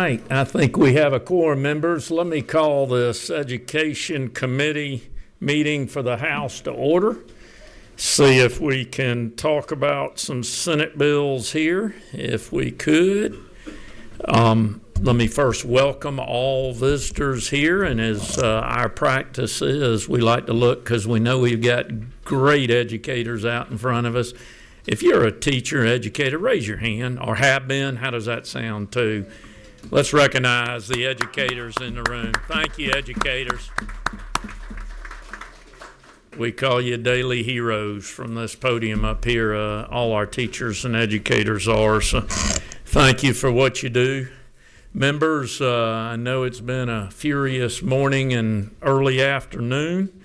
right, I think we have a quorum, members. Let me call this Education Committee meeting for the House to order. See if we can talk about some Senate bills here, if we could. Let me first welcome all visitors here, and as our practice is, we like to look because we know we've got great educators out in front of us. If you're a teacher, educator, raise your hand, or have been. How does that sound too? Let's recognize the educators in the room. Thank you, educators. We call you daily heroes from this podium up here. All our teachers and educators are, so thank you for what you do. Members, I know it's been a furious morning and early afternoon.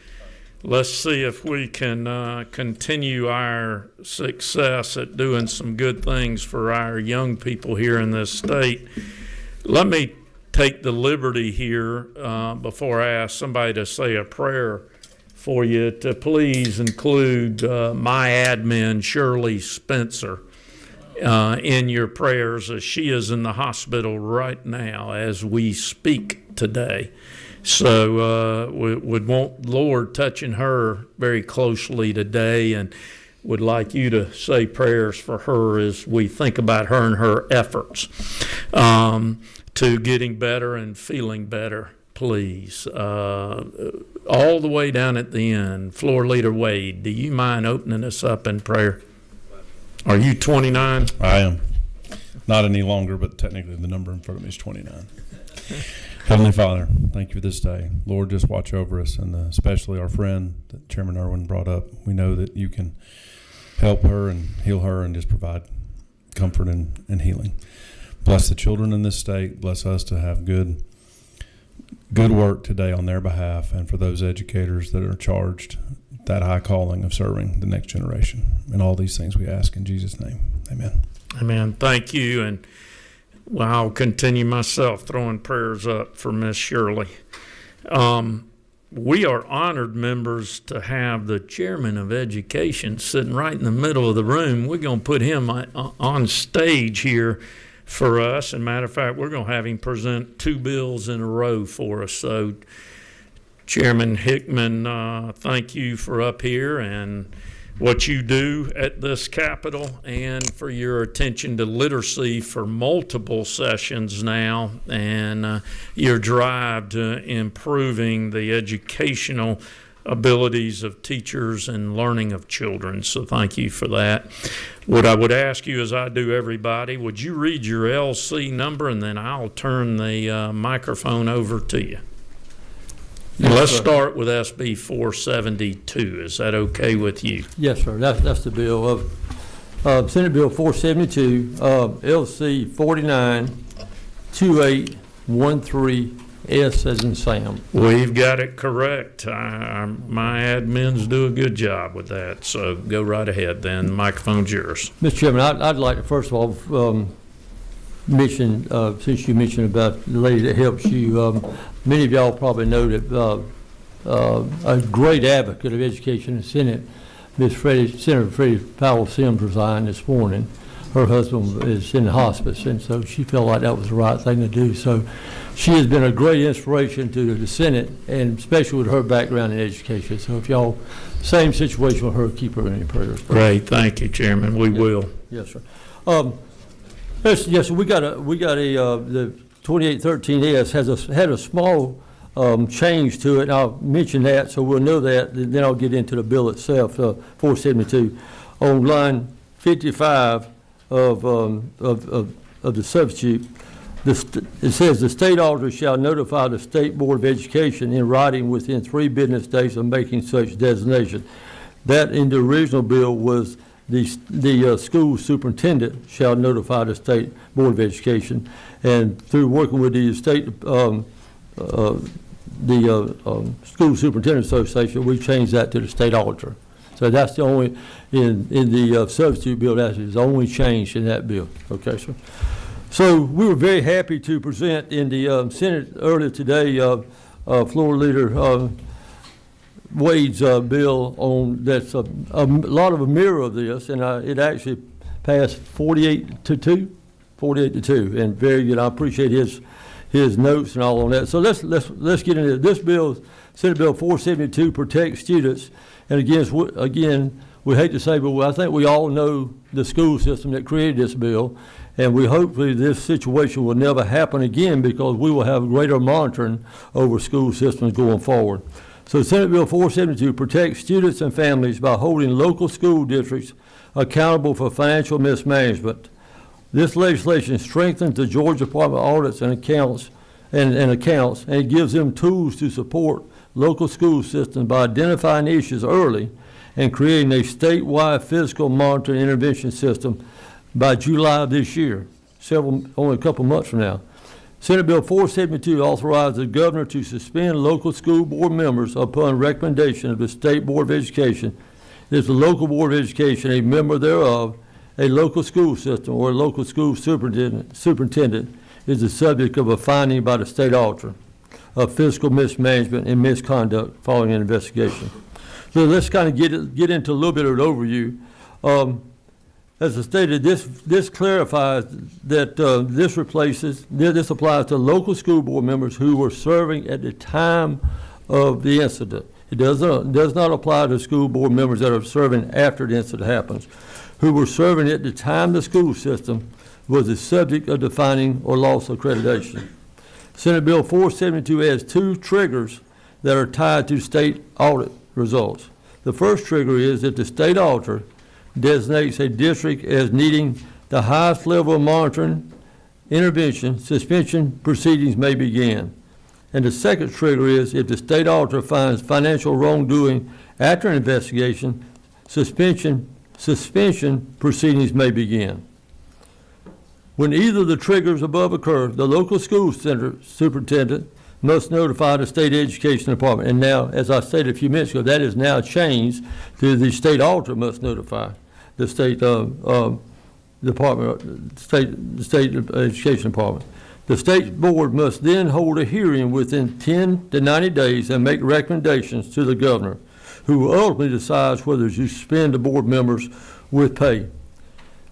Let's see if we can continue our success at doing some good things for our young people here in this state. Let me take the liberty here before I ask somebody to say a prayer for you to please include my admin, Shirley Spencer, in your prayers, as she is in the hospital right now as we speak today. So we would want Lord touching her very closely today, and would like you to say prayers for her as we think about her and her efforts to getting better and feeling better, please. All the way down at the end, Floor Leader Wade, do you mind opening us up in prayer? Are you 29? I am. Not any longer, but technically the number in front of me is 29. Heavenly Father, thank you for this day. Lord, just watch over us, and especially our friend that Chairman Irwin brought up. We know that you can help her and heal her and just provide comfort and healing. Bless the children in this state. Bless us to have good work today on their behalf, and for those educators that are charged that high calling of serving the next generation. And all these things we ask in Jesus' name. Amen. Amen. Thank you. And well, I'll continue myself throwing prayers up for Miss Shirley. We are honored, members, to have the chairman of education sitting right in the middle of the room. We're going to put him on stage here for us. And matter of fact, we're going to have him present two bills in a row for us. So, Chairman Hickman, thank you for up here and what you do at this Capitol, and for your attention to literacy for multiple sessions now, and your drive to improving the educational abilities of teachers and learning of children. So thank you for that. What I would ask you, as I do everybody, would you read your LC number, and then I'll turn the microphone over to you. Yes, let's sir. start with SB 472. Is that okay with you? Yes, sir. That's the bill of Senate Bill 472, LC 492813, S as in Sam. We've got it correct. My admins do a good job with that. So go right ahead then. The microphone's yours. Mr. Chairman, I'd like to first of all mention, since you mentioned about the lady that helps you, many of y'all probably know that a great advocate of education in the Senate, Senator Freddie Powell Sims, resigned this morning. Her husband is in the hospice, and so she felt like that was the right thing to do. So she has been a great inspiration to the Senate, and especially with her background in education. So if y'all, same situation with her, keep her in your prayers. Great, thank you, Chairman. We will. Yes, sir. Yes, we got a the 2813S had a small change to it. And I'll mention that so we'll know that. Then I'll get into the bill itself. 472 on line 55 of the substitute. It says the state auditor shall notify the State Board of Education in writing within 3 business days of making such designation. That in the original bill was the school superintendent shall notify the State Board of Education, and through working with the state, School Superintendent Association, we changed that to the state auditor. So that's the only, in the substitute bill, that is the only change in that bill. Okay, sir. So we were very happy to present in the Senate earlier today, Floor Leader Wade's bill on that's a lot of a mirror of this, and it actually passed 48 to 2, 48-2, and very good. I appreciate his notes and all on that. So let's get into it. This bill, Senate Bill 472, protects students. And again, we hate to say, but I think we all know the school system that created this bill, and we hopefully this situation will never happen again because we will have greater monitoring over school systems going forward. So Senate Bill 472 protects students and families by holding local school districts accountable for financial mismanagement. This legislation strengthens the Georgia Department of Audits and Accounts, and it gives them tools to support local school systems by identifying issues early and creating a statewide fiscal monitoring intervention system by July of this year, only a couple months from now. Senate Bill 472 authorizes the governor to suspend local school board members upon recommendation of the State Board of Education. If the local board of education, a member thereof, a local school system, or a local school superintendent is the subject of a finding by the state auditor of fiscal mismanagement and misconduct following an investigation. So let's kind of get into a little bit of an overview. As I stated, this clarifies that this applies to local school board members who were serving at the time of the incident. It does not apply to school board members that are serving after the incident happens, who were serving at the time the school system was the subject of defining or loss of accreditation. Senate Bill 472 adds two triggers that are tied to state audit results. The first trigger is that the state auditor designates a district as needing the highest level of monitoring, intervention, suspension proceedings may begin. And the second trigger is if the state auditor finds financial wrongdoing after an investigation, suspension proceedings may begin. When either of the triggers above occur, the local school center superintendent must notify the state education department. And now, as I stated a few minutes ago, that is now changed to the state auditor must notify the state state education department. The state board must then hold a hearing within 10 to 90 days and make recommendations to the governor, who ultimately decides whether to suspend the board members with pay.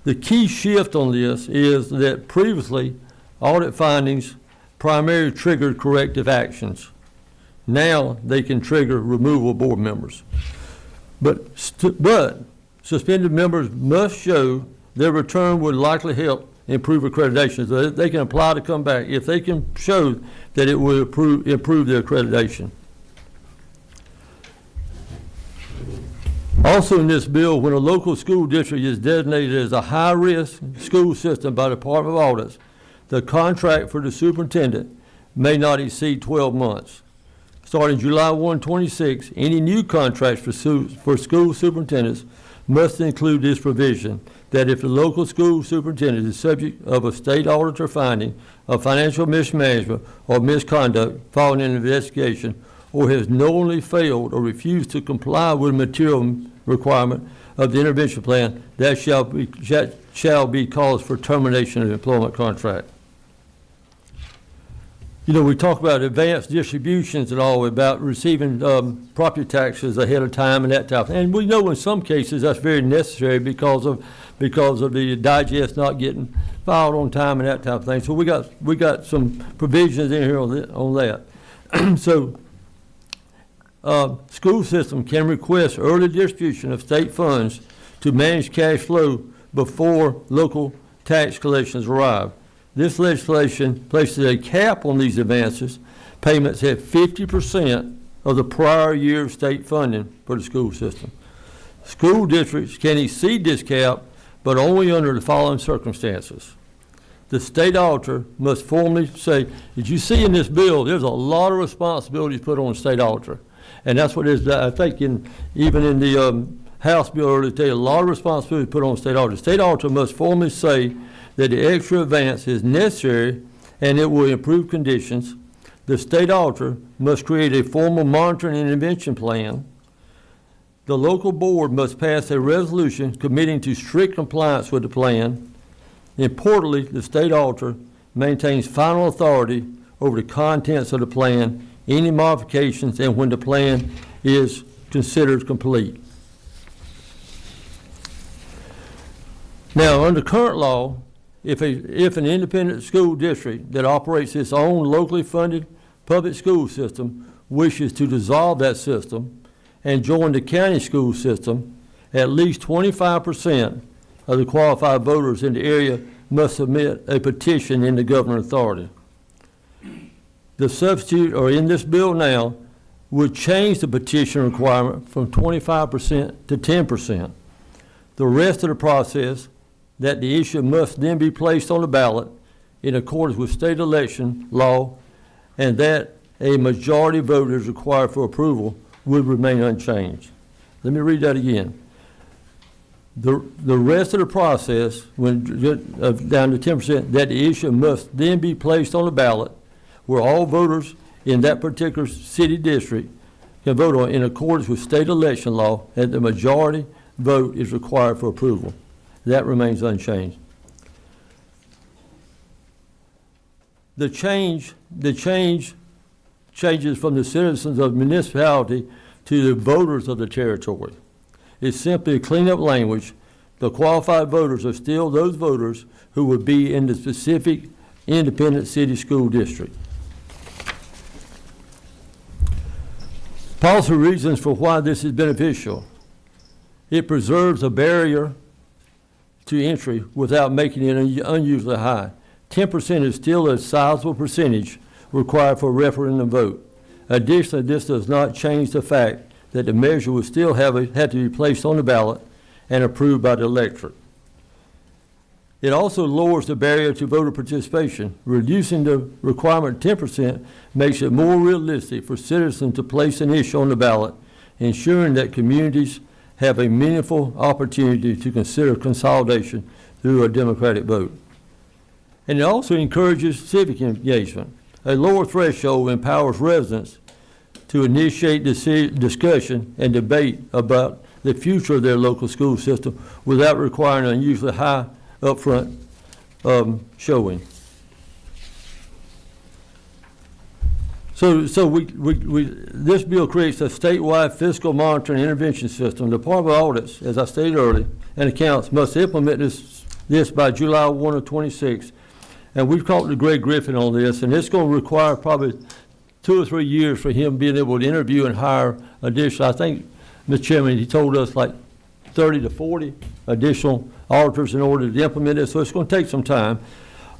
The key shift on this is that previously audit findings primarily triggered corrective actions. Now they can trigger removal of board members. But suspended members must show their return would likely help improve accreditation. So they can apply to come back if they can show that it will improve their accreditation. Also in this bill, when a local school district is designated as a high-risk school system by the Department of Audits, the contract for the superintendent may not exceed 12 months. Starting July 1, 26, any new contracts for school superintendents must include this provision that if the local school superintendent is subject of a state auditor finding of financial mismanagement or misconduct following an investigation, or has knowingly failed or refused to comply with a material requirement of the intervention plan, that shall be cause for termination of the employment contract. You know, we talk about advanced distributions and all, about receiving property taxes ahead of time and that type of thing. And we know in some cases that's very necessary because of the digest not getting filed on time and that type of thing. So we got some provisions in here on that. So school system can request early distribution of state funds to manage cash flow before local tax collections arrive. This legislation places a cap on these advances payments at 50% of the prior year's state funding for the school system. School districts can exceed this cap, but only under the following circumstances. The state auditor must formally say, as you see in this bill, there's a lot of responsibilities put on the state auditor. And that's what it is, I think, even in the House bill earlier today, a lot of responsibility put on the state auditor. The state auditor must formally say that the extra advance is necessary and it will improve conditions. The state auditor must create a formal monitoring and intervention plan. The local board must pass a resolution committing to strict compliance with the plan. Importantly, the state auditor maintains final authority over the contents of the plan, any modifications, and when the plan is considered complete. Now, under current law, if an independent school district that operates its own locally funded public school system wishes to dissolve that system and join the county school system, at least 25% of the qualified voters in the area must submit a petition in the governing authority. The substitute, or in this bill now, would change the petition requirement from 25% to 10%. The rest of the process, that the issue must then be placed on the ballot in accordance with state election law, and that a majority vote is required for approval, would remain unchanged. Let me read that again. The rest of the process, when down to 10%, that the issue must then be placed on the ballot where all voters in that particular city district can vote on in accordance with state election law, and the majority vote is required for approval. That remains unchanged. The change changes from the citizens of the municipality to the voters of the territory. It's simply a cleanup language. The qualified voters are still those voters who would be in the specific independent city school district. Policy reasons for why this is beneficial. It preserves a barrier to entry without making it unusually high. 10% is still a sizable percentage required for a referendum vote. Additionally, this does not change the fact that the measure would still have to be placed on the ballot and approved by the electorate. It also lowers the barrier to voter participation. Reducing the requirement 10% makes it more realistic for citizens to place an issue on the ballot, ensuring that communities have a meaningful opportunity to consider consolidation through a democratic vote. And it also encourages civic engagement. A lower threshold empowers residents to initiate discussion and debate about the future of their local school system without requiring an unusually high upfront showing. So this bill creates a statewide fiscal monitoring intervention system. The Department of Audits, as I stated earlier, and accounts must implement this by July 1 of 26. And we've talked to Greg Griffin on this, and it's going to require probably 2 or 3 years for him being able to interview and hire additional. I think, Mr. Chairman, he told us like 30 to 40 additional auditors in order to implement it, so it's going to take some time.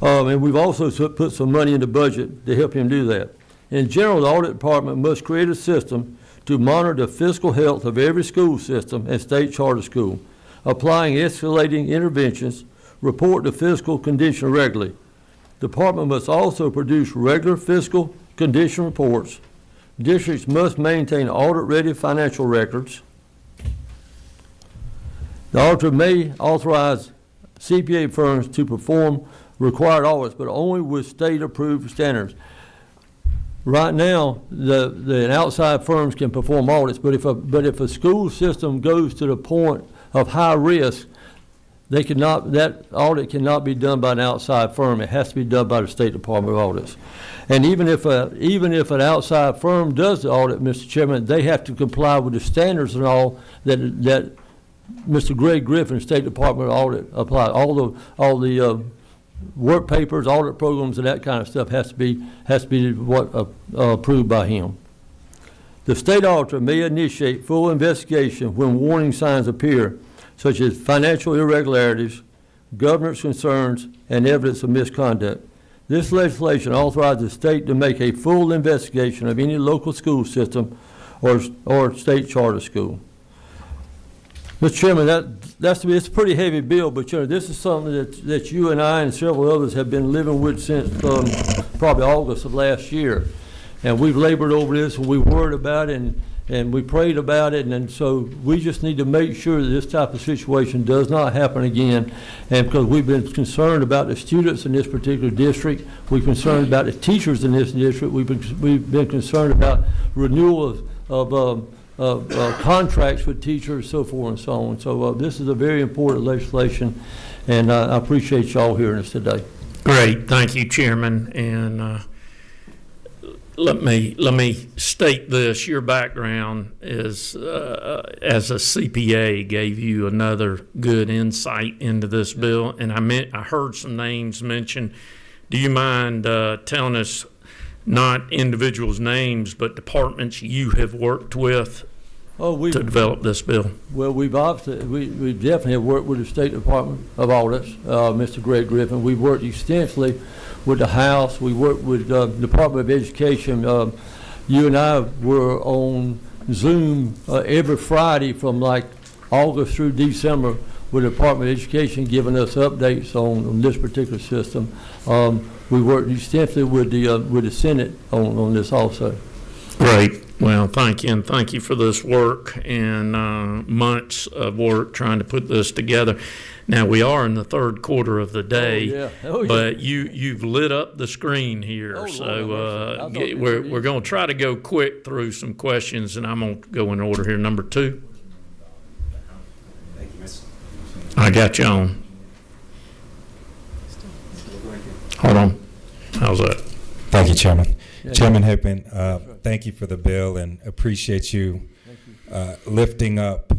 And we've also put some money in the budget to help him do that. In general, the audit department must create a system to monitor the fiscal health of every school system and state charter school, applying escalating interventions, report the fiscal condition regularly. The department must also produce regular fiscal condition reports. Districts must maintain audit-ready financial records. The auditor may authorize CPA firms to perform required audits, but only with state-approved standards. Right now, the outside firms can perform audits, but if a school system goes to the point of high risk, that audit cannot be done by an outside firm. It has to be done by the State Department of Audits. And even if an outside firm does the audit, Mr. Chairman, they have to comply with the standards and all that Mr. Greg Griffin, State Department of Audit, apply. All the work papers, audit programs, and that kind of stuff has to be approved by him. The state auditor may initiate full investigation when warning signs appear, such as financial irregularities, governance concerns, and evidence of misconduct. This legislation authorizes the state to make a full investigation of any local school system or state charter school. Mr. Chairman, it's a pretty heavy bill, but this is something that you and I and several others have been living with since probably August of last year. And we've labored over this, and we worried about it, and we prayed about it, and so we just need to make sure that this type of situation does not happen again. And because we've been concerned about the students in this particular district, we're concerned about the teachers in this district, we've been concerned about renewal of contracts with teachers, so forth and so on. So this is a very important legislation, and I appreciate y'all hearing us today. Great, thank you, Chairman. And let me state this. Your background is as a CPA gave you another good insight into this bill, and I heard some names mentioned. Do you mind telling us not individuals' names, but departments you have worked with to develop this bill? Well, we definitely have worked with the State Department of Audits, Mr. Greg Griffin. We've worked extensively with the House. We worked with the Department of Education. You and I were on Zoom every Friday from like August through December with the Department of Education giving us updates on this particular system. We worked extensively with the Senate on this also. Great. Well, thank you, and thank you for this work and months of work trying to put this together. Now, we are in the third quarter of the day, but you've lit up the screen here, so we're going to try to go quick through some questions, and I'm going to go in order here. Number 2. Thank you, Mr. I got you on. Hold on. How's that? Thank you, Chairman. Chairman Hickman, thank you for the bill and appreciate you lifting up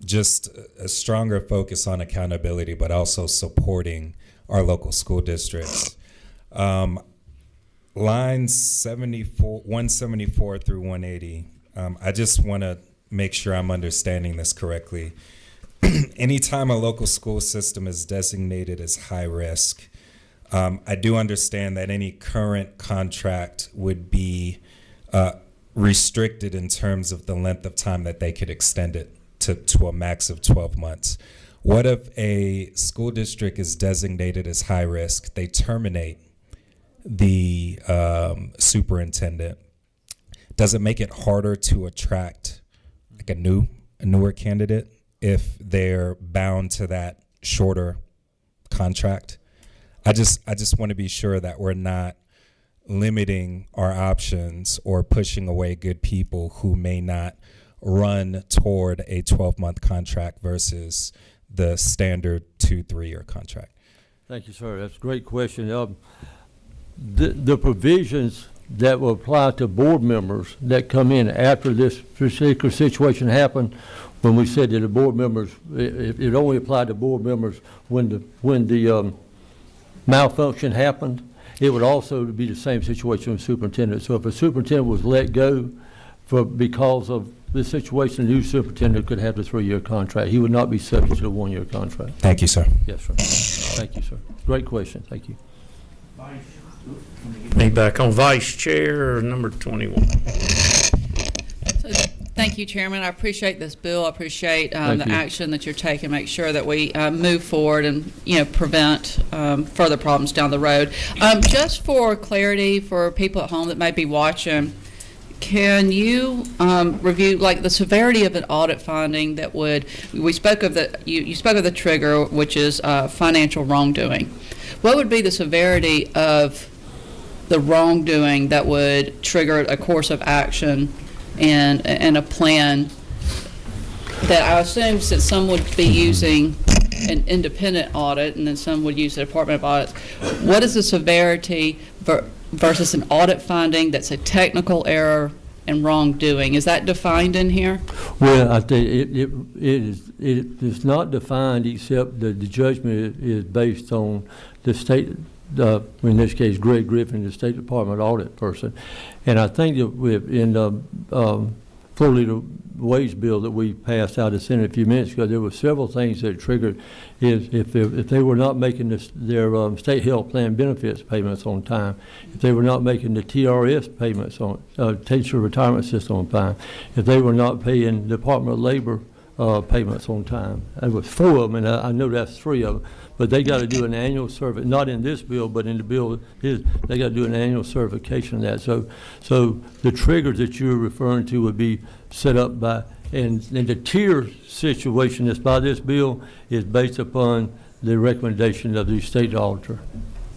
just a stronger focus on accountability, but also supporting our local school districts. Lines 174 through 180, I just want to make sure I'm understanding this correctly. Anytime a local school system is designated as high risk, I do understand that any current contract would be restricted in terms of the length of time that they could extend it to a max of 12 months. What if a school district is designated as high risk, they terminate the superintendent? Does it make it harder to attract like a newer candidate if they're bound to that shorter contract? I just want to be sure that we're not limiting our options or pushing away good people who may not run toward a 12-month contract versus the standard 2-3-year contract. Thank you, sir. That's a great question. The provisions that will apply to board members that come in after this particular situation happened, when we said that the board members, it only applied to board members when the malfunction happened, it would also be the same situation with superintendent. So if a superintendent was let go because of this situation, the new superintendent could have the 3-year contract. He would not be subject to the 1-year contract. Thank you, sir. Yes, sir. Thank you, sir. Great question. Thank you. Me back on Vice Chair, number 21. Thank you, Chairman. I appreciate this bill. I appreciate the action that you're taking. Make sure that we move forward and prevent further problems down the road. Just for clarity for people at home that may be watching, can you review like the severity of an audit finding that would? We spoke of you spoke of the trigger, which is financial wrongdoing. What would be the severity of the wrongdoing that would trigger a course of action and a plan that I assume, since some would be using an independent audit and then some would use the Department of Audits, what is the severity versus an audit finding that's a technical error and wrongdoing? Is that defined in here? Well, I think it is not defined, except the judgment is based on the state, in this case, Greg Griffin, the State Department audit person. And I think that in the floor leader wage bill that we passed out of the Senate a few minutes ago, there were several things that triggered is if they were not making their state health plan benefits payments on time, if they were not making the TRS payments on teacher retirement system on time, if they were not paying the Department of Labor payments on time. There was 4 of them, and I know that's 3 of them. But they got to do an annual survey, not in this bill, but in the bill, they got to do an annual certification of that. So the triggers that you're referring to would be set up by, and the tier situation that's by this bill is based upon the recommendation of the state auditor.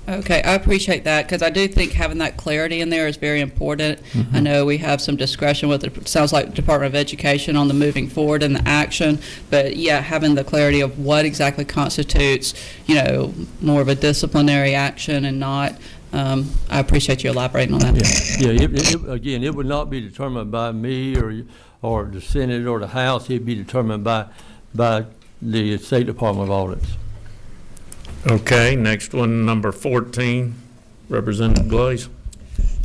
Okay, I appreciate that, because I do think having that clarity in there is very important. Mm-hmm. I know we have some discretion with it sounds like Department of Education on the moving forward and the action, but yeah, having the clarity of what exactly constitutes, more of a disciplinary action and not I appreciate you elaborating on that. Again, it would not be determined by me or the Senate or the House. It'd be determined by the State Department of Audits. Okay, next one, number 14, Representative Glaze.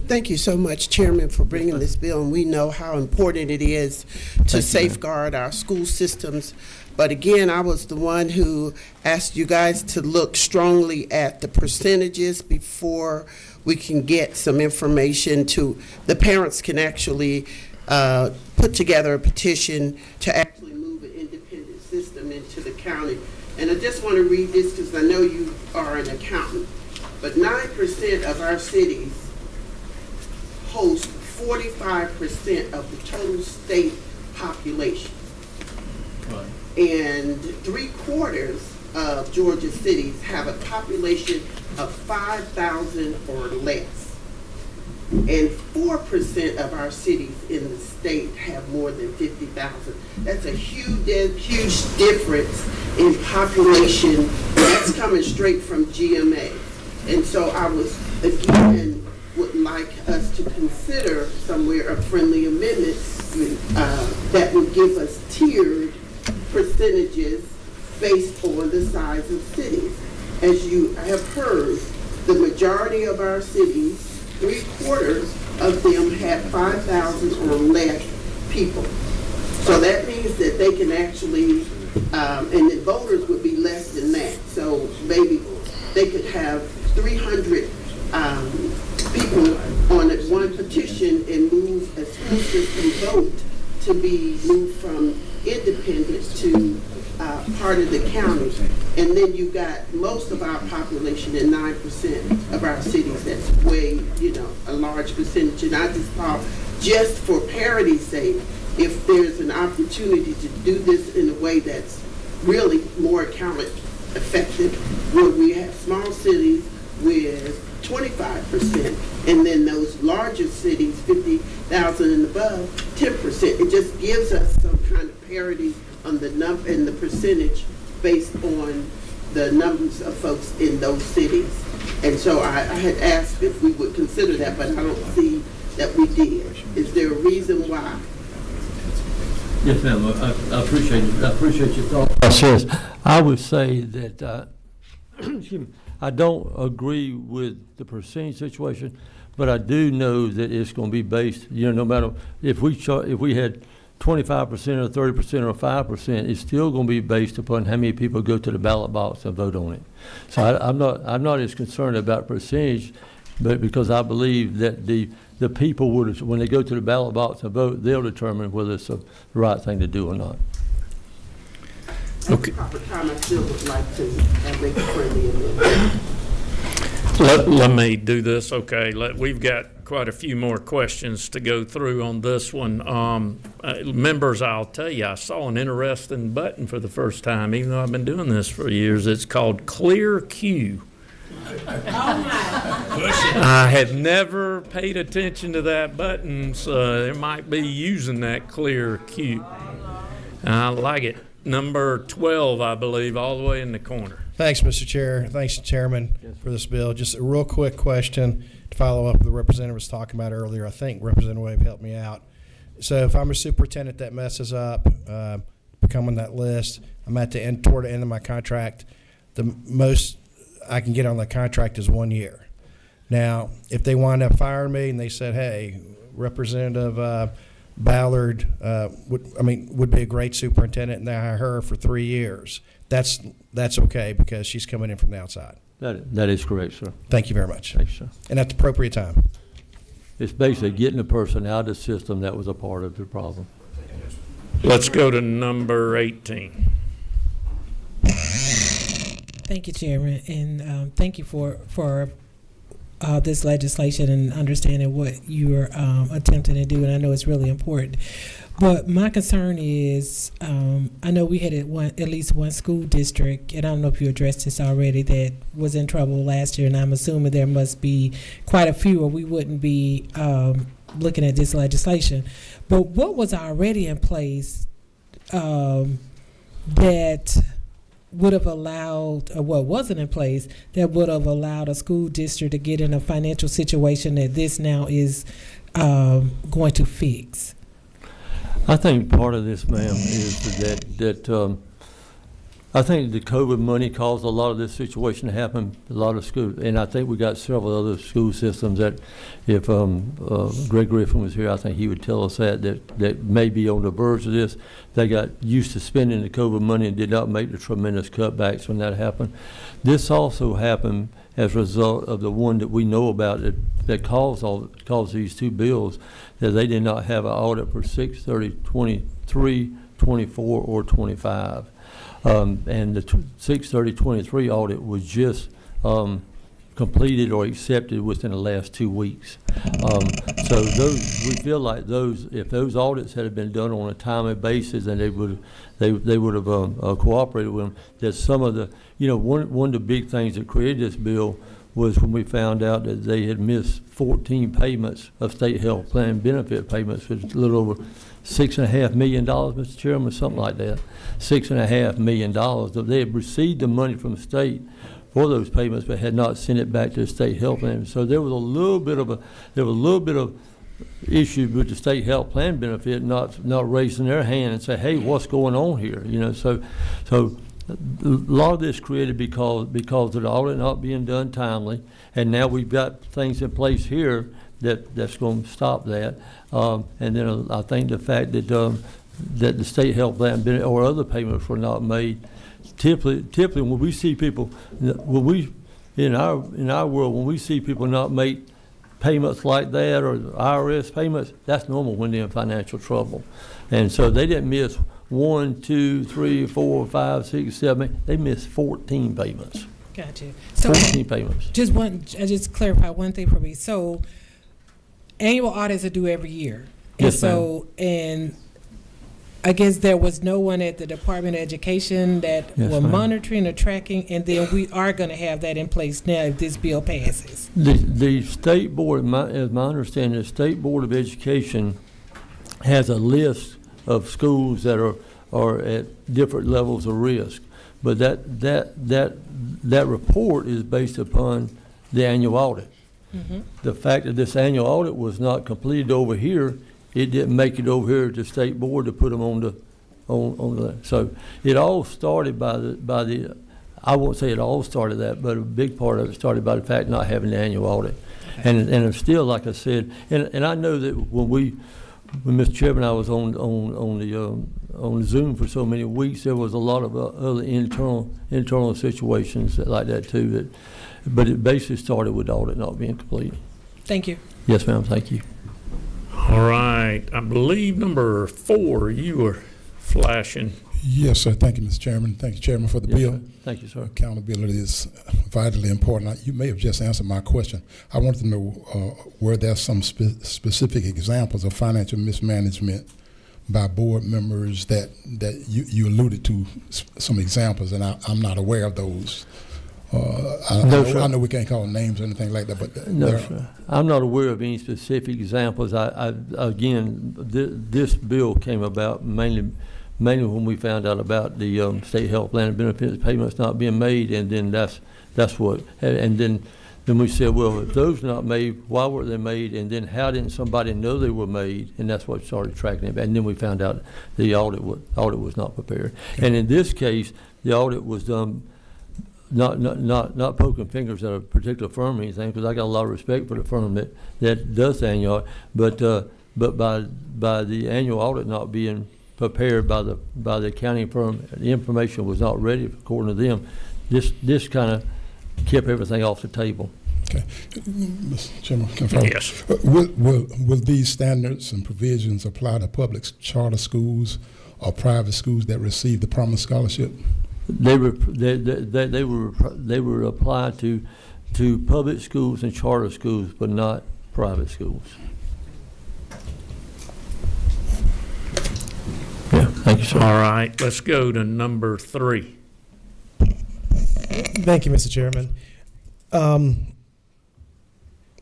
Thank you so much, Chairman, for bringing this bill, and we know how important it is to safeguard our school systems. But again, I was the one who asked you guys to look strongly at the percentages before we can get some information to, the parents can actually put together a petition to actually move an independent system into the county. And I just want to read this because I know you are an accountant, but 9% of our cities host 45% of the total state population. Right. And 3/4 of Georgia cities have a population of 5,000 or less. And 4% of our cities in the state have more than 50,000. That's a huge difference in population. That's coming straight from GMA. And so I was, again, would like us to consider somewhere a friendly amendment that would give us tiered percentages based on the size of cities. As you have heard, the majority of our cities, 3/4 of them have 5,000 or less people. So that means that they can actually, and the voters would be less than that. So maybe they could have 300 people on one petition and move a school system vote to be moved from independent to part of the county. And then you got most of our population in 9% of our cities. That's way, a large percentage. And I just thought, just for parity's sake, if there's an opportunity to do this in a way that's really more account effective, where we have small cities with 25%, and then those larger cities, 50,000 and above, 10%. It just gives us some kind of parity on the number and the percentage based on the numbers of folks in those cities. And so I had asked if we would consider that, but I don't see that we did. Is there a reason why? Yes, ma'am. I appreciate it. I appreciate your thought process. I would say that excuse me, I don't agree with the percentage situation, but I do know that it's going to be based. No matter if we had 25% or 30% or 5%, it's still going to be based upon how many people go to the ballot box and vote on it. So I'm not as concerned about percentage, but because I believe that the people would, when they go to the ballot box and vote, they'll determine whether it's the right thing to do or not. Okay. At the proper time, I still would like to make a friendly amendment. Let me do this, okay. We've got quite a few more questions to go through on this one. Members, I'll tell you, I saw an interesting button for the first time, even though I've been doing this for years. It's called Clear Q. I had never paid attention to that button, so it might be using that Clear Q. I like it. Number 12, I believe, all the way in the corner. Thanks, Mr. Chair. Thanks, Chairman, for this bill. Just a real quick question to follow up with the representative was talking about earlier. I think Representative Wave helped me out. So if I'm a superintendent that messes up, become on that list, I'm at the end, toward the end of my contract, the most I can get on the contract is 1 year. Now, if they wind up firing me and they said, hey, Representative Ballard would be a great superintendent, and they hire her for 3 years. That's okay because she's coming in from the outside. That is correct, sir. Thank you very much. Thanks, sir. And at the appropriate time. It's basically getting the person out of the system that was a part of the problem. Let's go to number 18. Thank you, Chairman, and thank you for this legislation and understanding what you're attempting to do, and I know it's really important. But my concern is, I know we had at least one school district, and I don't know if you addressed this already, that was in trouble last year, and I'm assuming there must be quite a few, or we wouldn't be looking at this legislation. But what was already in place that would have allowed, or what wasn't in place, that would have allowed a school district to get in a financial situation that this now is going to fix? I think part of this, ma'am, is that I think the COVID money caused a lot of this situation to happen. A lot of schools, and I think we got several other school systems that, if Greg Griffin was here, I think he would tell us that may be on the verge of this. They got used to spending the COVID money and did not make the tremendous cutbacks when that happened. This also happened as a result of the one that we know about that caused these two bills, that they did not have an audit for 6/30/23, 24, or 25. And the 6/30/23 audit was just completed or accepted within the last 2 weeks. So we feel like if those audits had been done on a timely basis, and they would have cooperated with them, that some of the, one of the big things that created this bill was when we found out that they had missed 14 payments of state health plan benefit payments, which is a little over $6.5 million, Mr. Chairman, something like that. $6.5 million. They had received the money from the state for those payments, but had not sent it back to the state health plan. So there was a little bit of issue with the state health plan benefit not raising their hand and say, hey, what's going on here? So a lot of this created because of the audit not being done timely, and now we've got things in place here that's going to stop that. And then I think the fact that the state health plan benefit or other payments were not made. Typically, when we see people, in our world, when we see people not make payments like that or IRS payments, that's normal when they're in financial trouble. And so they didn't miss 1, 2, 3, 4, 5, 6, 7. They missed 14 payments. Gotcha. So 14 payments. Just clarify one thing for me. So annual audits are due every year. Yes, and I guess there was no one at the Department of Education that were monitoring or tracking, and then we are going to have that in place now if this bill passes. The state board, as my understanding, the State Board of Education has a list of schools that are at different levels of risk, but that report is based upon the annual audit. Mm-hmm. The fact that this annual audit was not completed over here, it didn't make it over here to the state board to put them on the. So it all started by the. I won't say it all started that, but a big part of it started by the fact not having the annual audit, okay. And it's still, like I said, and I know that when Mr. Chairman and I was on the Zoom for so many weeks, there was a lot of other internal situations like that too. But it basically started with the audit not being complete. Thank you. Yes, ma'am. Thank you. All right. I believe number 4, you were flashing. Yes, sir. Thank you, Mr. Chairman. Thank you, Chairman, for the bill. Sir. Thank you, sir. Accountability is vitally important. You may have just answered my question. I wanted to know were there some specific examples of financial mismanagement by board members that you alluded to, some examples, and I'm not aware of those. I know we can't call names or anything like that, but no, sir. I'm not aware of any specific examples. This bill came about mainly when we found out about the state health plan and benefits payments not being made, and then that's what. And then we said, well, if those are not made, why were they made? And then how didn't somebody know they were made? And that's what started tracking it. And then we found out the audit was not prepared. Okay. And in this case, the audit was done. Not poking fingers at a particular firm or anything, because I got a lot of respect for the firm that does the annual audit, but by the annual audit not being prepared by the accounting firm, the information was not ready according to them. This kind of kept everything off the table. Okay, Mr. Chairman, confirm. Yes. Will these standards and provisions apply to public charter schools or private schools that receive the Promise Scholarship? They were applied to public schools and charter schools, but not private schools. Yeah, thank you, sir. All right, let's go to number 3. Thank you, Mr. Chairman.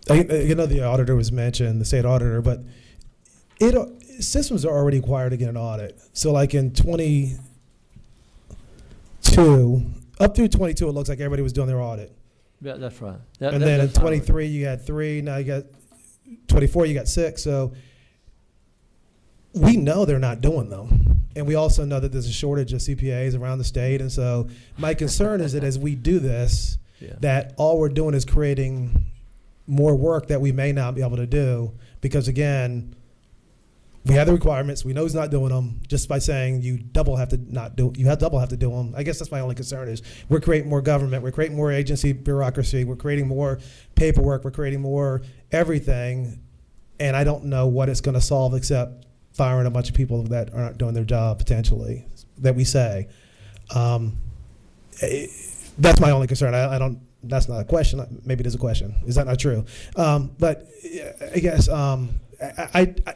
The auditor was mentioned, the state auditor, but systems are already required to get an audit. So like in 2022, 22, up through 22, it looks like everybody was doing their audit. Yeah, that's right. And then in 23, you had 3. Now you got 24, you got 6. So we know they're not doing them. And we also know that there's a shortage of CPAs around the state. And so my concern is that as we do this, that all we're doing is creating more work that we may not be able to do. Because again, we have the requirements. We know he's not doing them. Just by saying you double have to do them. I guess that's my only concern is we're creating more government. We're creating more agency bureaucracy. We're creating more paperwork. We're creating more everything. And I don't know what it's going to solve except firing a bunch of people that aren't doing their job potentially, that we say. That's my only concern. I don't, that's not a question. Maybe it is a question. Is that not true? But I guess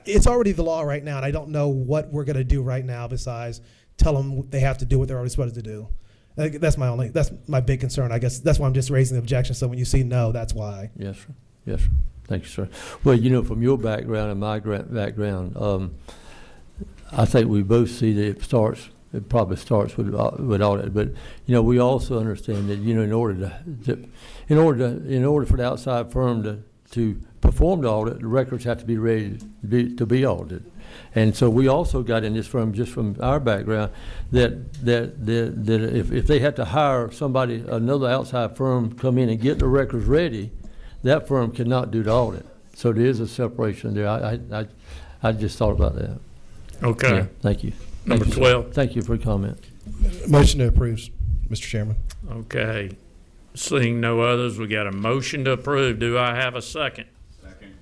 it's already the law right now, and I don't know what we're going to do right now besides tell them they have to do what they're already supposed to do. That's my big concern. I guess that's why I'm just raising the objection. So when you see no, that's why. Yes, sir. Yes, sir. Thank you, sir. Well, from your background and my background, I think we both see that it probably starts with audit, but we also understand that in order for the outside firm to perform the audit, the records have to be ready to be audited. And so we also got in this firm, just from our background, that if they had to hire somebody, another outside firm, come in and get the records ready, that firm cannot do the audit. So there is a separation there. I just thought about that. Okay. Yeah, thank you. Number 12. Thank you for your comment. Motion to approve, Mr. Chairman. Okay. Seeing no others, we got a motion to approve. Do I have a second? Second.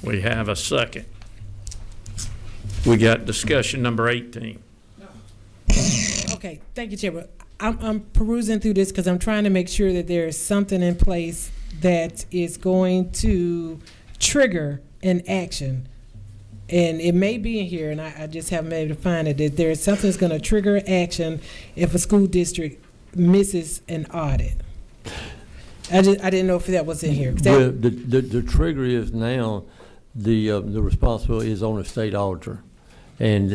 We have a second. We got discussion number 18. Okay, thank you, Chairman. I'm perusing through this because I'm trying to make sure that there is something in place that is going to trigger an action. And it may be in here, and I just haven't been able to find it, that there is something that's going to trigger action if a school district misses an audit. I didn't know if that was in here. Well, the trigger is now the responsibility is on the state auditor, and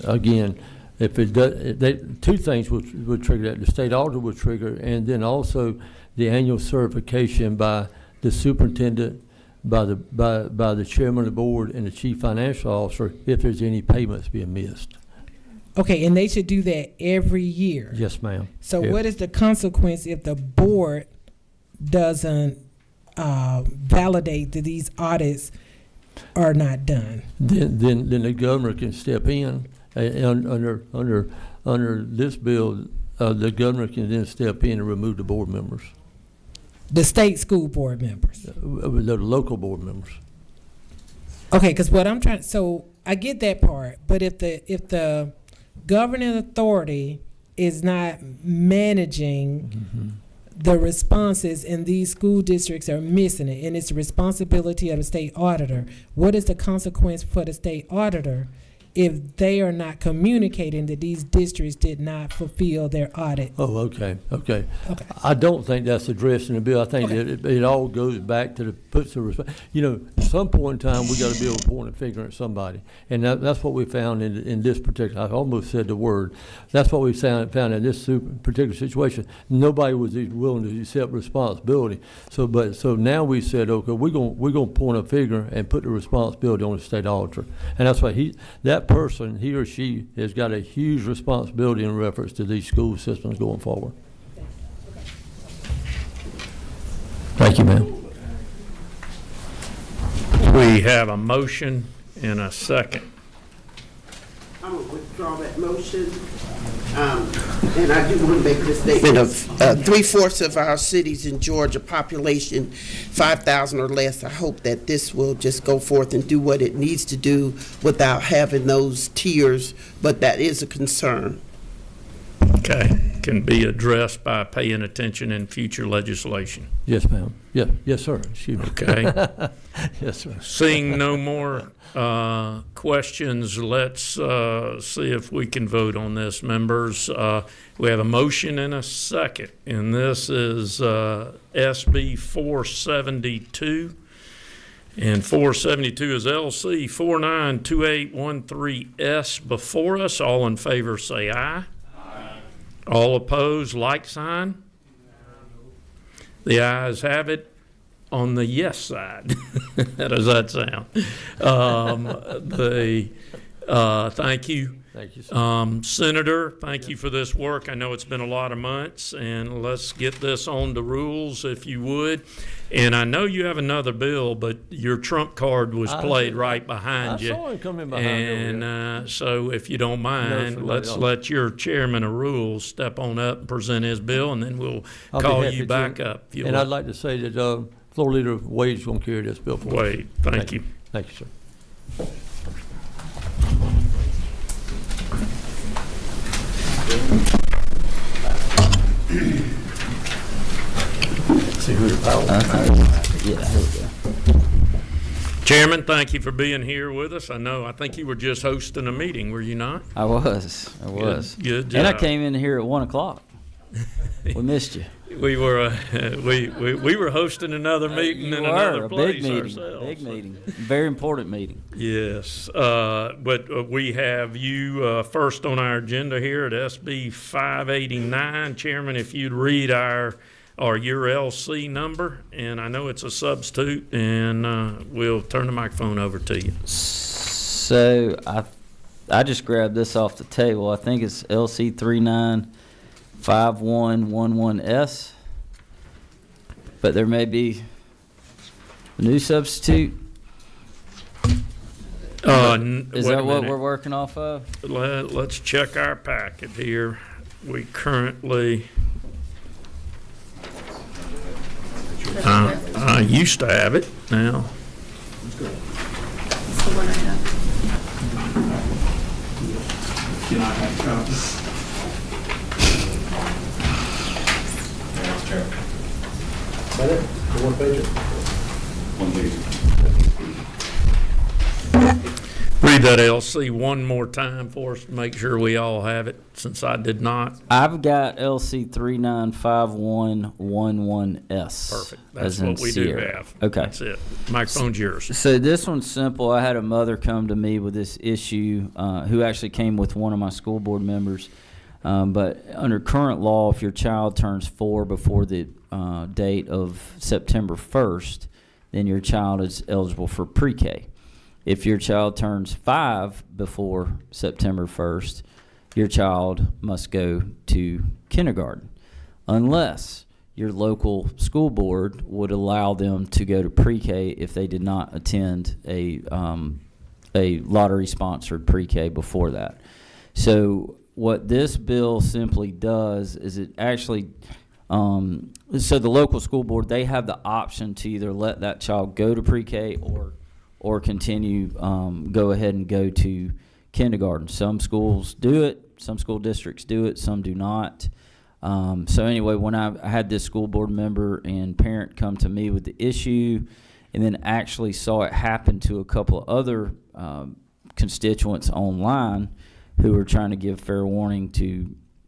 again, if it does, two things would trigger that. The state auditor would trigger, and then also the annual certification by the superintendent, by the chairman of the board, and the chief financial officer if there's any payments being missed. Okay, and they should do that every year. Yes, ma'am. So what is the consequence if the board doesn't validate that these audits are not done? Then the governor can step in under this bill. The governor can then step in and remove the board members. The state school board members. The local board members. Okay, because what I'm trying, so I get that part, but if the governing authority is not managing the responses and these school districts are missing it, and it's the responsibility of the state auditor, what is the consequence for the state auditor if they are not communicating that these districts did not fulfill their audit? Oh, okay. I don't think that's addressed in the bill. I think that it all goes back to at some point in time we got to be able to point a finger at somebody, and that's what we found in this particular. I almost said the word. That's what we found in this particular situation. Nobody was willing to accept responsibility. So now we said, okay, we're gonna point a finger and put the responsibility on the state auditor, and that's why that person, he or she, has got a huge responsibility in reference to these school systems going forward. Thank you, ma'am. We have a motion and a second. I'm going to withdraw that motion. And I do want to make the statement of 3/4 of our cities in Georgia, population 5,000 or less. I hope that this will just go forth and do what it needs to do without having those tiers, but that is a concern. Okay, can be addressed by paying attention in future legislation. Yes, ma'am. Yes, sir. Excuse me. Okay. Yes, sir. Seeing no more questions, let's see if we can vote on this, members. We have a motion and a second, and this is SB 472. And 472 is LC 492813S before us. All in favor say aye. All opposed, like sign. The ayes have it on the yes side. How does that sound? Thank you. Thank you, sir. Senator, thank you for this work. I know it's been a lot of months, and let's get this on the rules if you would. And I know you have another bill, but your trump card was played right behind you. I saw him coming behind me. And so if you don't mind, somebody let's else. let your chairman of rules step on up and present his bill, and then we'll I'll be call happy you to. back up. if you And will. I'd like to say that Floor Leader Wade's going to carry this bill for us. Wade, thank you. Thank you, sir. See who the power. Yeah, here we go. Chairman, thank you for being here with us. I think you were just hosting a meeting, were you not? I was. Good And I job. came in here at 1 o'clock. We missed you. We were we were hosting another meeting in another a place big meeting. ourselves. Big meeting. Very important meeting. Yes, but we have you first on our agenda here at SB 589. Chairman, if you'd read your LC number, and I know it's a substitute, and we'll turn the microphone over to you. So I just grabbed this off the table. I think it's LC 395111S. But there may be a new substitute. Is that what we're working off of? Let's check our packet here. We currently. I used to have it now. Can I have a copy? One page. Read that LC one more time for us to make sure we all have it, since I did not. I've got LC 395111S. Perfect. That's as in what we do Sierra. have. Okay. That's it. Microphone's yours. So this one's simple. I had a mother come to me with this issue who actually came with one of my school board members. But under current law, if your child turns 4 before the date of September 1st, then your child is eligible for pre-K. If your child turns 5 before September 1st, your child must go to kindergarten, unless your local school board would allow them to go to pre-K if they did not attend a lottery-sponsored pre-K before that. So what this bill simply does is it actually, so the local school board, they have the option to either let that child go to pre-K or continue, go ahead and go to kindergarten. Some schools do it, some school districts do it, some do not. So anyway, when I had this school board member and parent come to me with the issue, and then actually saw it happen to a couple of other constituents online who were trying to give fair warning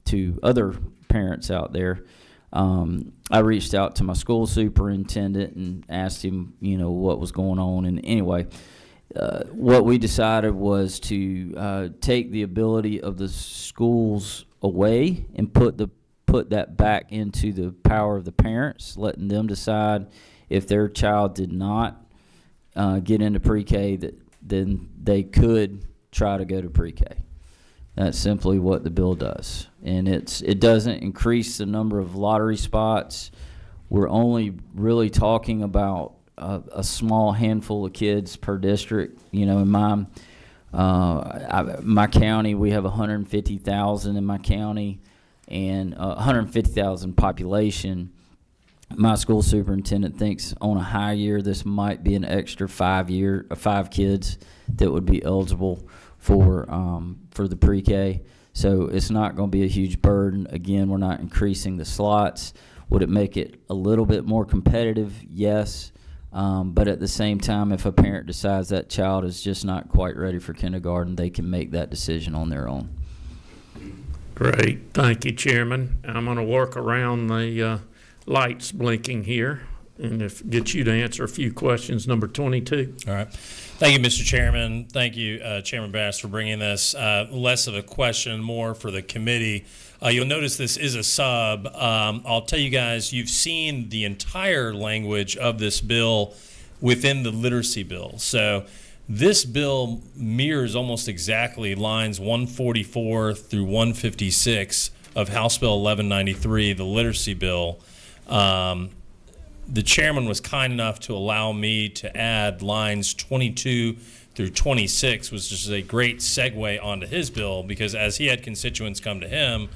to other parents out there, I reached out to my school superintendent and asked him, what was going on. And anyway, what we decided was to take the ability of the schools away and put that back into the power of the parents, letting them decide if their child did not get into pre-K, then they could try to go to pre-K. That's simply what the bill does. And it doesn't increase the number of lottery spots. We're only really talking about a small handful of kids per district. In my county, we have 150,000 in my county, and 150,000 population. My school superintendent thinks on a high year this might be an extra 5 kids that would be eligible for the pre-K. So it's not going to be a huge burden. Again, we're not increasing the slots. Would it make it a little bit more competitive? Yes. But at the same time, if a parent decides that child is just not quite ready for kindergarten, they can make that decision on their own. Great. Thank you, Chairman. I'm going to work around the lights blinking here. and get you to answer a few questions. Number 22. All right. Thank you, Mr. Chairman. Thank you, Chairman Bass, for bringing this. Less of a question, more for the committee. You'll notice this is a sub. I'll tell you guys, you've seen the entire language of this bill within the literacy bill. So this bill mirrors almost exactly lines 144 through 156 of House Bill 1193, the literacy bill. The chairman was kind enough to allow me to add lines 22 through 26, which is a great segue onto his bill, because as he had constituents come to him,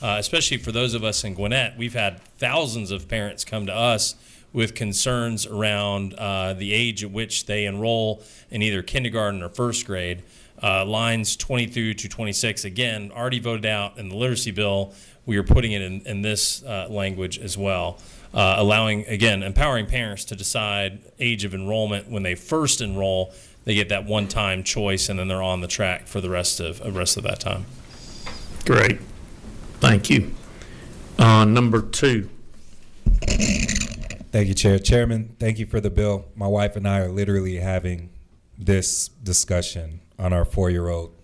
especially for those of us in Gwinnett, we've had thousands of parents come to us with concerns around the age at which they enroll in either kindergarten or first grade. Lines 22 to 26, again, already voted out in the literacy bill. We are putting it in this language as well. Allowing, again, empowering parents to decide age of enrollment when they first enroll. They get that one-time choice, and then they're on the track for the rest of that time. Great. Thank you. Number 2. Thank you, Chair. Chairman, thank you for the bill. My wife and I are literally having this discussion on our 4-year-old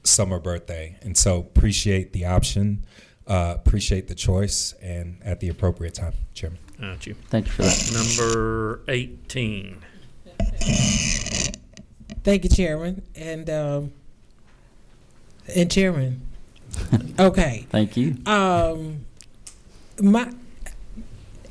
summer birthday, and so appreciate the option. Appreciate the choice, and at the appropriate time, Chairman. Got you. Thank you for that. Number 18. Thank you, Chairman, and Chairman. Okay. Thank you.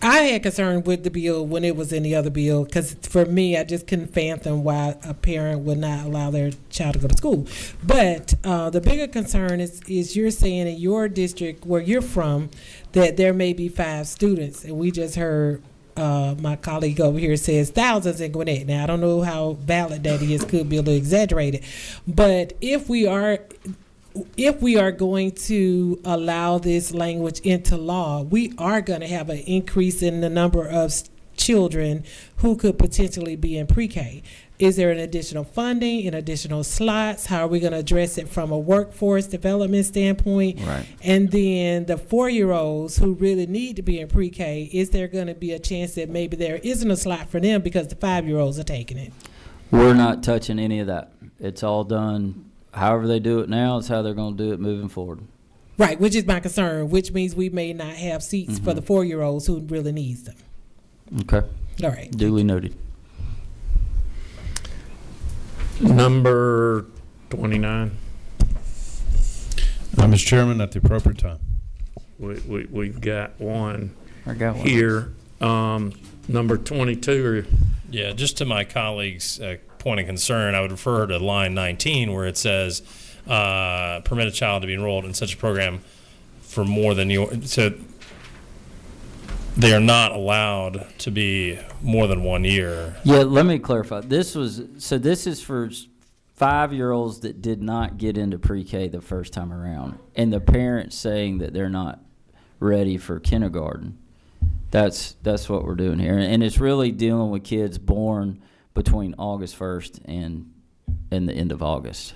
I had concern with the bill when it was in the other bill, because for me, I just couldn't fathom why a parent would not allow their child to go to school. But the bigger concern is you're saying in your district where you're from that there may be 5 students, and we just heard my colleague over here says thousands in Gwinnett. Now, I don't know how valid that is, could be a little exaggerated. But if we are going to allow this language into law, we are going to have an increase in the number of children who could potentially be in pre-K. Is there an additional funding, an additional slots? How are we going to address it from a workforce development standpoint? Right. And then the 4-year-olds who really need to be in pre-K, is there going to be a chance that maybe there isn't a slot for them because the 5-year-olds are taking it? We're not touching any of that. It's all done. However they do it now is how they're going to do it moving forward. Right, which is my concern, which means we may not have seats for the 4-year-olds who really needs them. Okay. All right. Duly noted. Number 29. Mr. Chairman, at the appropriate time. We've got one I got one here. Number 22. Yeah, just to my colleague's point of concern, I would refer to line 19 where it says, permit a child to be enrolled in such a program for more than so they are not allowed to be more than 1 year. Yeah, let me clarify. This is for 5-year-olds that did not get into pre-K the first time around, and the parents saying that they're not ready for kindergarten. That's what we're doing here, and it's really dealing with kids born between August 1st and the end of August.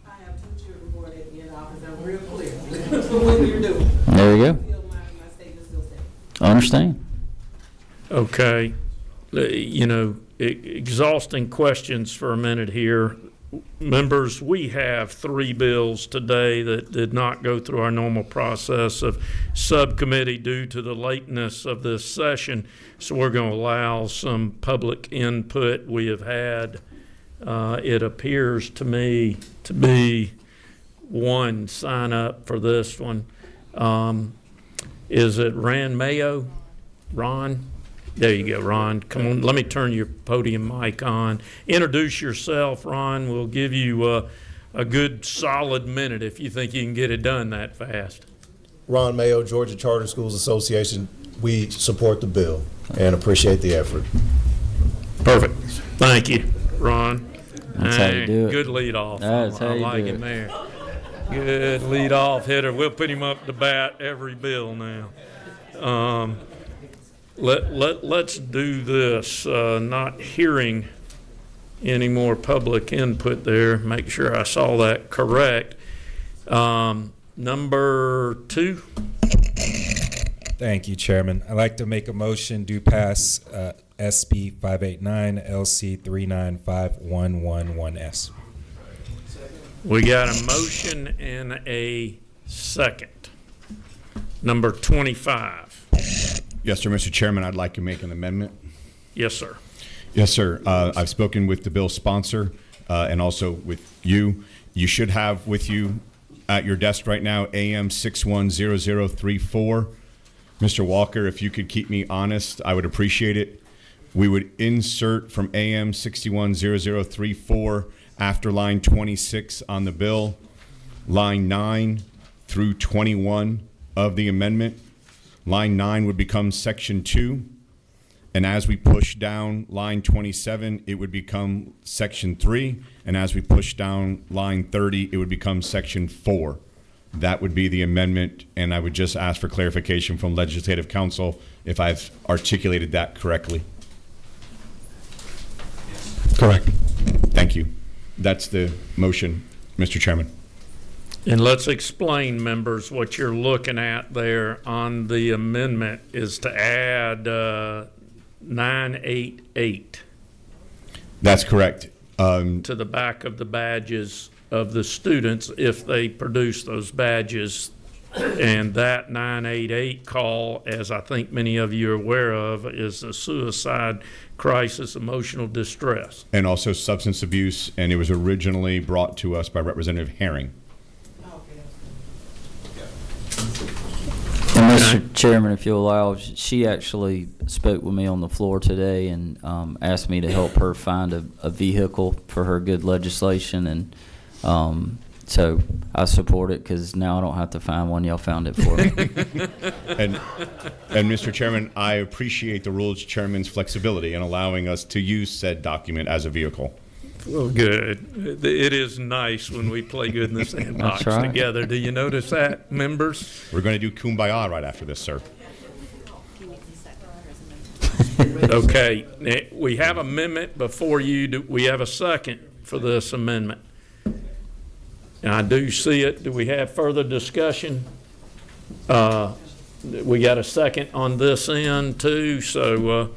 I have 2 children born at the end of August. I'm real clear what you're doing. There you go. My statement still stands. I understand. Okay. Exhausting questions for a minute here. Members, we have 3 bills today that did not go through our normal process of subcommittee due to the lateness of this session. So we're going to allow some public input. We have had, it appears to me to be 1 sign up for this one. Is it Ron Mayo? Ron? There you go, Ron. Come on, let me turn your podium mic on. Introduce yourself, Ron. We'll give you a good solid minute if you think you can get it done that fast. Ron Mayo, Georgia Charter Schools Association. We support the bill and appreciate the effort. Perfect. Thank you, Ron. That's how you do it. Good lead off. That's how I you like do him it. there. Good lead off hitter. We'll put him up to bat every bill now. Let's do this. Not hearing any more public input there. Make sure I saw that correct. Number 2. Thank you, Chairman. I'd like to make a motion to pass SB 589 LC 39511S. We got a motion and a second. Number 25. Yes, sir, Mr. Chairman, I'd like to make an amendment. Yes, sir. Yes, sir. I've spoken with the bill sponsor and also with you. You should have with you at your desk right now AM 610034. Mr. Walker, if you could keep me honest, I would appreciate it. We would insert from AM 610034 after line 26 on the bill, line 9 through 21 of the amendment. Line 9 would become section 2. And as we push down line 27, it would become section 3. And as we push down line 30, it would become section 4. That would be the amendment. And I would just ask for clarification from Legislative Counsel if I've articulated that correctly. Correct. Thank you. That's the motion, Mr. Chairman. And let's explain, members, what you're looking at there on the amendment is to add 988 That's correct. to the back of the badges of the students if they produce those badges. And that 988 call, as I think many of you are aware of, is a suicide crisis, emotional distress. And also substance abuse, and it was originally brought to us by Representative Herring. And Mr. Chairman, if you'll allow, she actually spoke with me on the floor today and asked me to help her find a vehicle for her good legislation, and so I support it because now I don't have to find one. Y'all found it for me. And Mr. Chairman, I appreciate the Rules Chairman's flexibility in allowing us to use said document as a vehicle. Well, good. It is nice when we play good in the sandbox That's right. together. Do you notice that, members? We're going to do Kumbaya right after this, sir. Okay, we have amendment before you. We have a second for this amendment. And I do see it. Do we have further discussion? We got a second on this end too, so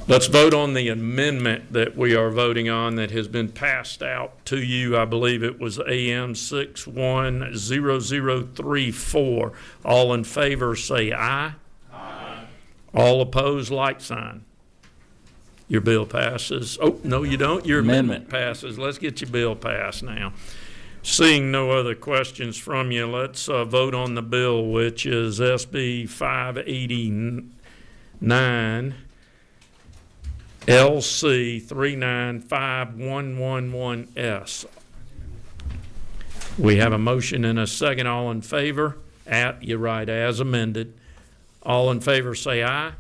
let's vote on the amendment that we are voting on that has been passed out to you. I believe it was AM 610034. All in favor say aye. Aye. All opposed, like sign. Your bill passes. Oh, no, you don't. Your amendment passes. Let's get your bill passed now. Seeing no other questions from you, let's vote on the bill, which is SB 589 LC 3951111S. We have a motion and a second. All in favor? You're right, as amended. All in favor say aye.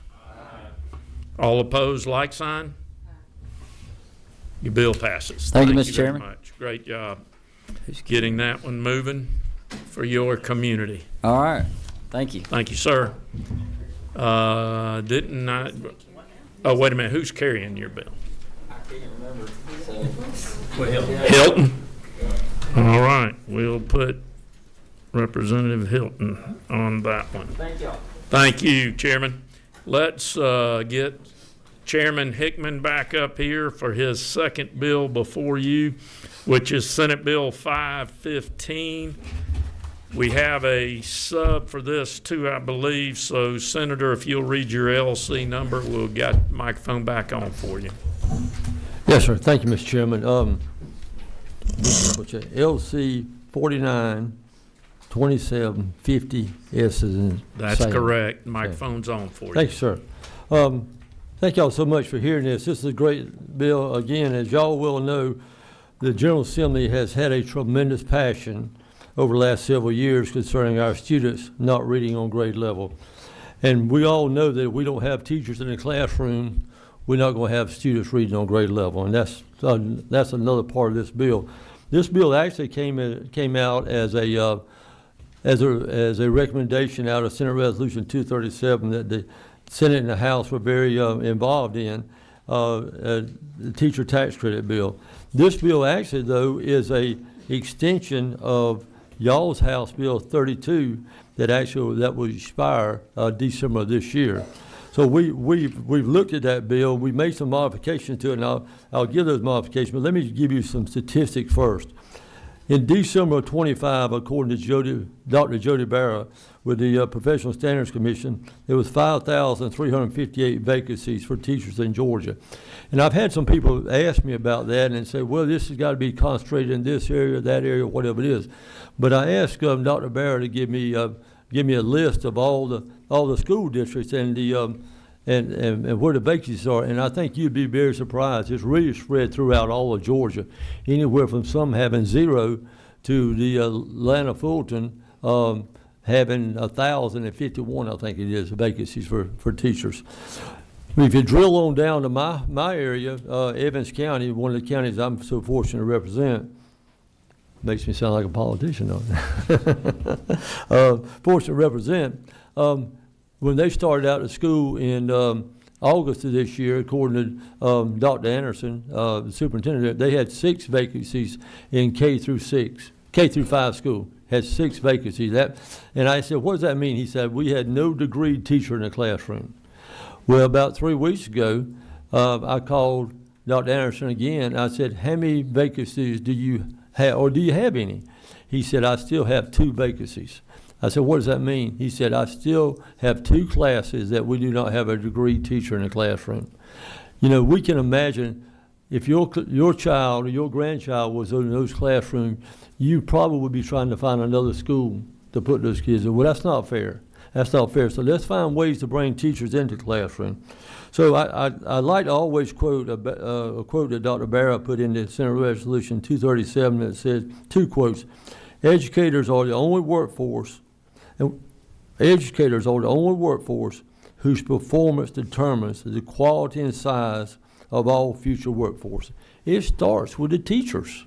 All opposed, like sign? Your bill passes. Thank you, Mr. Chairman. Very much. Great job getting that one moving for your community. All right. Thank you. Thank you, sir. Didn't I? Oh, wait a minute. Who's carrying your bill? I can't remember. Hilton. All right. We'll put Representative Hilton on that one. Thank y'all. Thank you, Chairman. Let's get Chairman Hickman back up here for his second bill before you, which is Senate Bill 515. We have a sub for this too, I believe. So, Senator, if you'll read your LC number, we'll get the microphone back on for you. Yes, sir. Thank you, Mr. Chairman. LC 492750 S is in. That's Sam. correct. Microphone's on for you. Thank you, sir. Thank y'all so much for hearing this. This is a great bill. Again, as y'all will know, the General Assembly has had a tremendous passion over the last several years concerning our students not reading on grade level. And we all know that if we don't have teachers in the classroom, we're not going to have students reading on grade level. And that's another part of this bill. This bill actually came out as a recommendation out of Senate Resolution 237 that the Senate and the House were very involved in, the teacher tax credit bill. This bill actually, though, is a extension of y'all's House Bill 32 that will expire December of this year. So we've looked at that bill. We made some modifications to it, and I'll give those modifications. But let me give you some statistics first. In December of 25, according to Dr. Jody Barra with the Professional Standards Commission, there was 5,358 vacancies for teachers in Georgia. And I've had some people ask me about that and say, well, this has got to be concentrated in this area, that area, whatever it is. But I asked Dr. Barra to give me a list of all the school districts and where the vacancies are, and I think you'd be very surprised. It's really spread throughout all of Georgia, anywhere from some having 0 to the Atlanta Fulton having 1,051, I think it is, vacancies for teachers. If you drill on down to my area, Evans County, one of the counties I'm so fortunate to represent, makes me sound like a politician, though. Fortunate to represent. When they started out at school in August of this year, according to Dr. Anderson, the superintendent, they had 6 vacancies in K through 5 school. Had 6 vacancies. And I said, what does that mean? He said, we had no degreed teacher in the classroom. Well, about 3 weeks ago, I called Dr. Anderson again. I said, how many vacancies do you have, or do you have any? He said, I still have 2 vacancies. I said, what does that mean? He said, I still have 2 classes that we do not have a degree teacher in the classroom. You know, we can imagine if your child or your grandchild was in those classrooms, you probably would be trying to find another school to put those kids in. Well, that's not fair. That's not fair. So let's find ways to bring teachers into the classroom. So I like to always quote a quote that Dr. Barra put in the Senate Resolution 237 that says, 2 quotes, educators are the only workforce whose performance determines the quality and size of all future workforce. It starts with the teachers.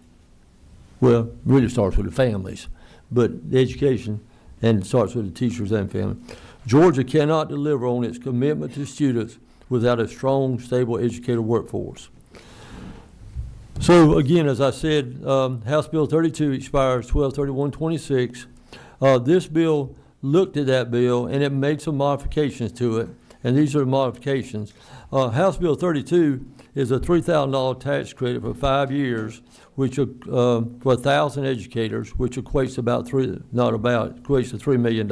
Well, it really starts with the families, but the education, and it starts with the teachers and family. Georgia cannot deliver on its commitment to students without a strong, stable educator workforce. So again, as I said, House Bill 32 expires 12/31/26. This bill looked at that bill and it made some modifications to it, and these are the modifications. House Bill 32 is a $3,000 tax credit for 5 years, which for 1,000 educators, which equates to equates to $3 million.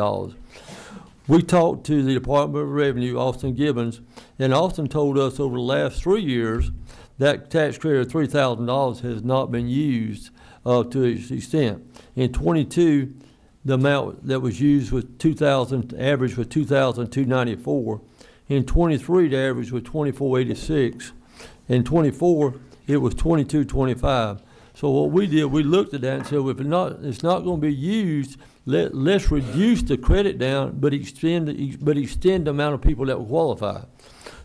We talked to the Department of Revenue, Austin Gibbons, and Austin told us over the last 3 years that tax credit of $3,000 has not been used to its extent. In 22, the amount that was used was average was $2,294. In 23, the average was $2,486. In 24, it was $2,225. So what we did, we looked at that and said, well, if it's not going to be used, let's reduce the credit down, but extend the amount of people that will qualify.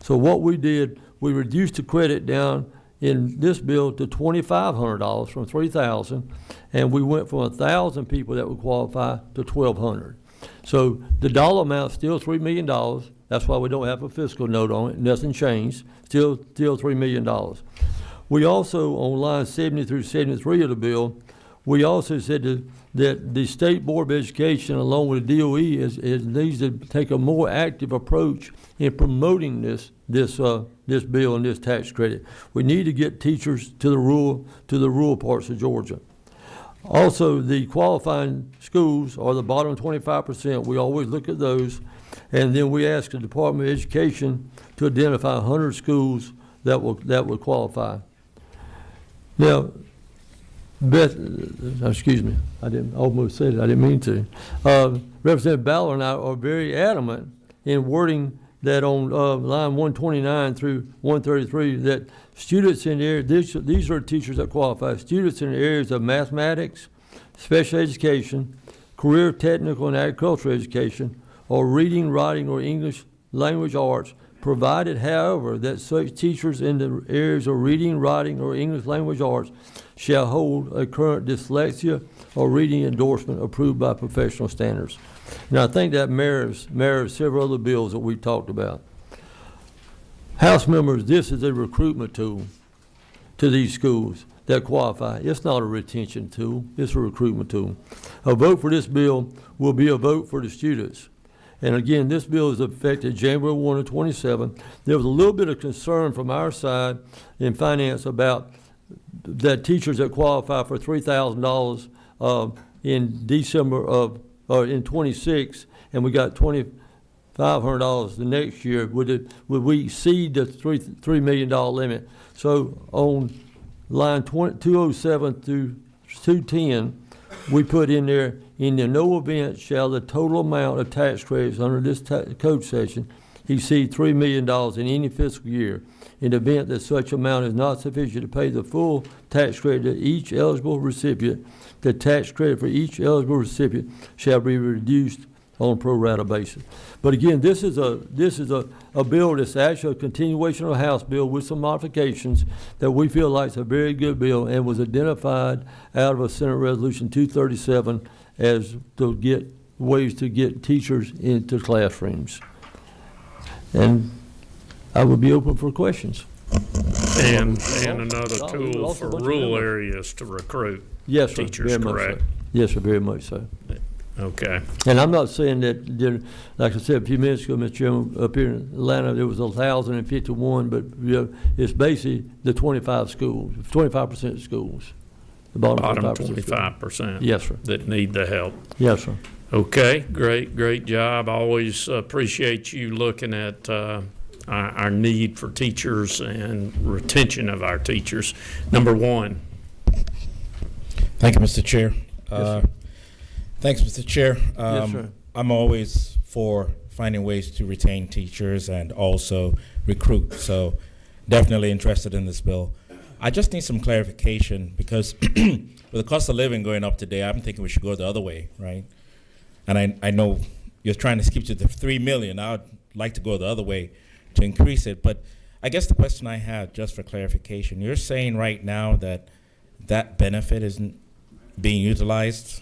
So what we did, we reduced the credit down in this bill to $2,500 from $3,000, and we went from 1,000 people that would qualify to 1,200. So the dollar amount is still $3 million. That's why we don't have a fiscal note on it. Nothing changed. Still $3 million. We also, on lines 70 through 73 of the bill, we also said that the State Board of Education, along with the DOE, needs to take a more active approach in promoting this bill and this tax credit. We need to get teachers to the rural parts of Georgia. Also, the qualifying schools are the bottom 25%. We always look at those, and then we ask the Department of Education to identify 100 schools that will qualify. Now, excuse me, I almost said it, I didn't mean to. Representative Ballard and I are very adamant in wording that on line 129 through 133, that students in the area, these are teachers that qualify, students in the areas of mathematics, special education, career technical and agricultural education, or reading, writing, or English language arts, provided, however, that such teachers in the areas of reading, writing, or English language arts shall hold a current dyslexia or reading endorsement approved by professional standards. And I think that mirrors several other bills that we've talked about. House members, this is a recruitment tool to these schools. that qualify. It's not a retention tool, it's a recruitment tool. A vote for this bill will be a vote for the students. And again, this bill is effective January 1 of 27. There was a little bit of concern from our side in finance about that teachers that qualify for $3,000 in December of, or in 26, and we got $2,500 the next year, would we exceed the $3 million limit? So on line 207 through 210, we put in there, in the no event shall the total amount of tax credits under this code section exceed $3 million in any fiscal year. In the event that such amount is not sufficient to pay the full tax credit to each eligible recipient, the tax credit for each eligible recipient shall be reduced on a pro rata basis. But again, this is a bill that's actually a continuation of a House bill with some modifications that we feel like is a very good bill and was identified out of a Senate Resolution 237 as to get ways to get teachers into classrooms. And I would be open for questions. And another tool for rural areas to recruit Yes, sir. teachers, Very correct? much so. Yes, sir, very much so. Okay. And I'm not saying that, like I said a few minutes ago, Mr. Chairman, up here in Atlanta, there was 1,051, but it's basically the 25 schools, 25% of schools. The bottom 25%. Yes, sir. That need the help. Yes, sir. Okay, great job. I always appreciate you looking at our need for teachers and retention of our teachers. Number one. Thank you, Mr. Chair. Yes, Thanks, Mr. Chair. Yes, sir. I'm always for finding ways to retain teachers and also recruit, so definitely interested in this bill. I just need some clarification because with the cost of living going up today, I'm thinking we should go the other way, right? And I know you're trying to keep to the 3 million. I would like to go the other way to increase it, but I guess the question I have, just for clarification, you're saying right now that that benefit isn't being utilized?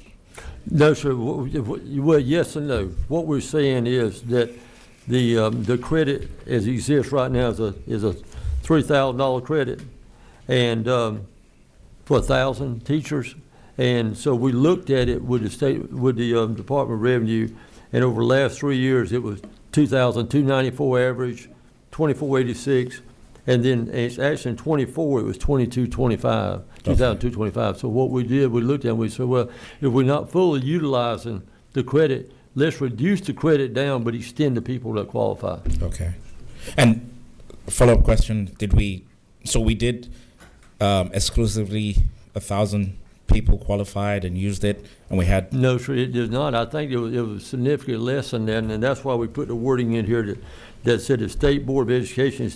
No, sir. Well, yes and no. What we're saying is that the credit as it exists right now is a $3,000 credit, and for 1,000 teachers. And so we looked at it with the Department of Revenue, and over the last 3 years it was 2,294 average, 2,486, and then it's actually in 24 it was 2,225. 2,225. So what we did, we looked at it and we said, well, if we're not fully utilizing the credit, let's reduce the credit down but extend the people that qualify. Okay. And follow-up question, we did exclusively 1,000 people qualified and used it, and we had... No, sir, it did not. I think it was significantly less than that, and that's why we put the wording in here that said the State Board of Education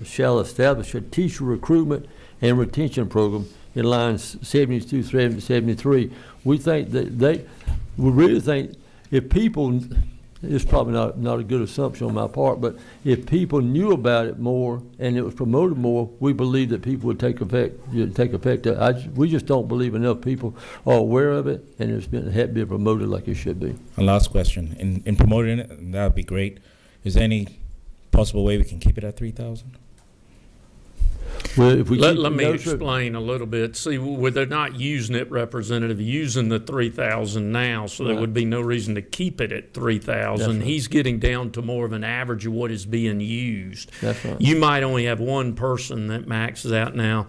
shall establish a teacher recruitment and retention program in lines 72 through 73. We think that we really think if people, it's probably not a good assumption on my part, but if people knew about it more and it was promoted more, we believe that people would take effect. We just don't believe enough people are aware of it, and it's hadn't been promoted like it should be. And last question, in promoting it, that would be great. Is there any possible way we can keep it at 3,000? Well, if we let me explain a little bit. See, where they're not using it, Representative, using the 3,000 now, so there would be no reason to keep it at 3,000. Right. He's getting down to more of an average of what is being used. That's right. You might only have one person that maxes out now.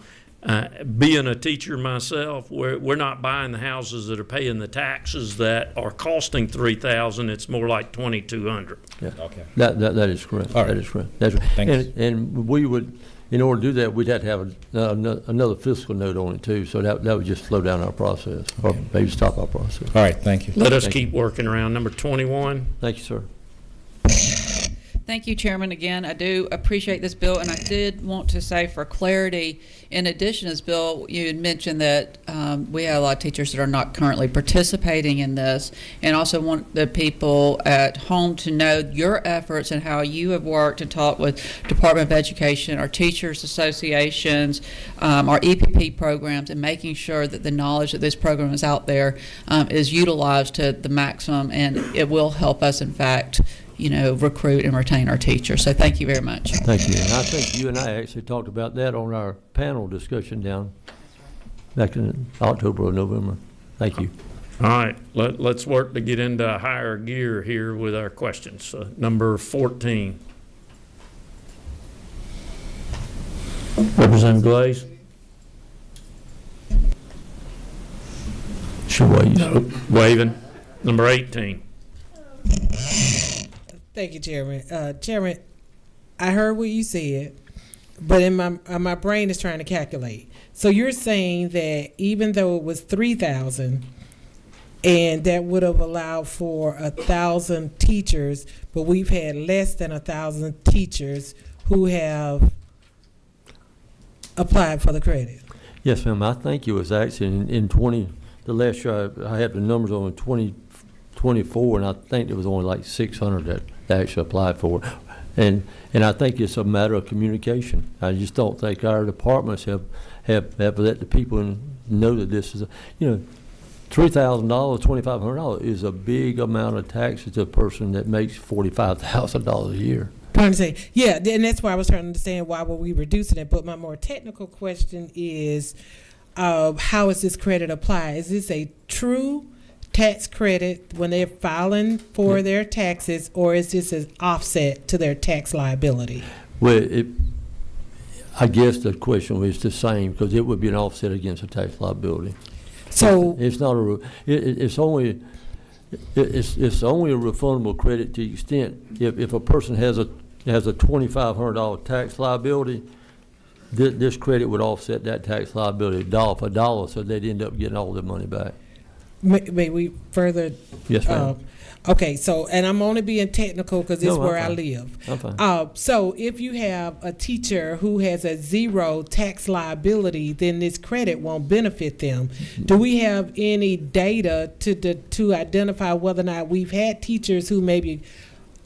Being a teacher myself, we're not buying the houses that are paying the taxes that are costing $3,000. It's more like $2,200. Yeah. Okay. That is correct. All right. That is correct. That's right. Thanks. And we would, in order to do that, we'd have to have another fiscal note on it too. So that would just slow down our process, or maybe stop our process. All right, thank you. Let us keep working around. Number 21. Thank you, sir. Thank you, Chairman. Again, I do appreciate this bill, and I did want to say for clarity, in addition to this bill, you had mentioned that we have a lot of teachers that are not currently participating in this, and also want the people at home to know your efforts and how you have worked and talked with Department of Education, our teachers associations, our EPP programs, and making sure that the knowledge that this program is out there is utilized to the maximum, and it will help us, in fact, recruit and retain our teachers. So thank you very much. Thank you. And I think you and I actually talked about that on our panel discussion down back in October or November. Thank you. All right, let's work to get into higher gear here with our questions. Number 14. Representative Glaze? Sure, wait. No, waving. Number 18. Thank you, Chairman. Chairman, I heard what you said, but in my brain is trying to calculate. So you're saying that even though it was 3,000, and that would have allowed for 1,000 teachers, but we've had less than 1,000 teachers who have applied for the credit. Yes, ma'am. I think it was actually in the last year I had the numbers on 2024, and I think there was only like 600 that actually applied for it. And I think it's a matter of communication. I just don't think our departments have let the people know that this is $3,000, $2,500 is a big amount of taxes to a person that makes $45,000 a year. Trying to say, yeah, and that's why I was trying to understand why were we reducing it. But my more technical question is, how is this credit applied? Is this a true tax credit when they're filing for their taxes, or is this an offset to their tax liability? Well, I guess the question is the same, because it would be an offset against the tax liability. So it's not it's only a refundable credit to the extent if a person has a $2,500 tax liability, this credit would offset that tax liability dollar for dollar, so they'd end up getting all their money back. May we further? Yes, ma'am. Okay, so, and I'm only being technical because this is where I fine. live. I'm fine. So if you have a teacher who has a zero tax liability, then this credit won't benefit them. Do we have any data to identify whether or not we've had teachers who maybe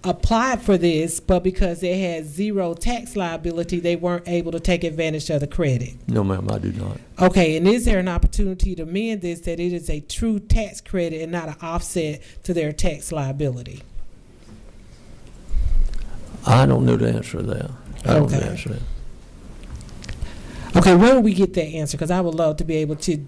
applied for this, but because they had zero tax liability, they weren't able to take advantage of the credit? No, ma'am, I do not. Okay, and is there an opportunity to amend this that it is a true tax credit and not an offset to their tax liability? I don't know the answer to that. I don't know the answer to that. Okay, when will we get that answer? Because I would love to be able to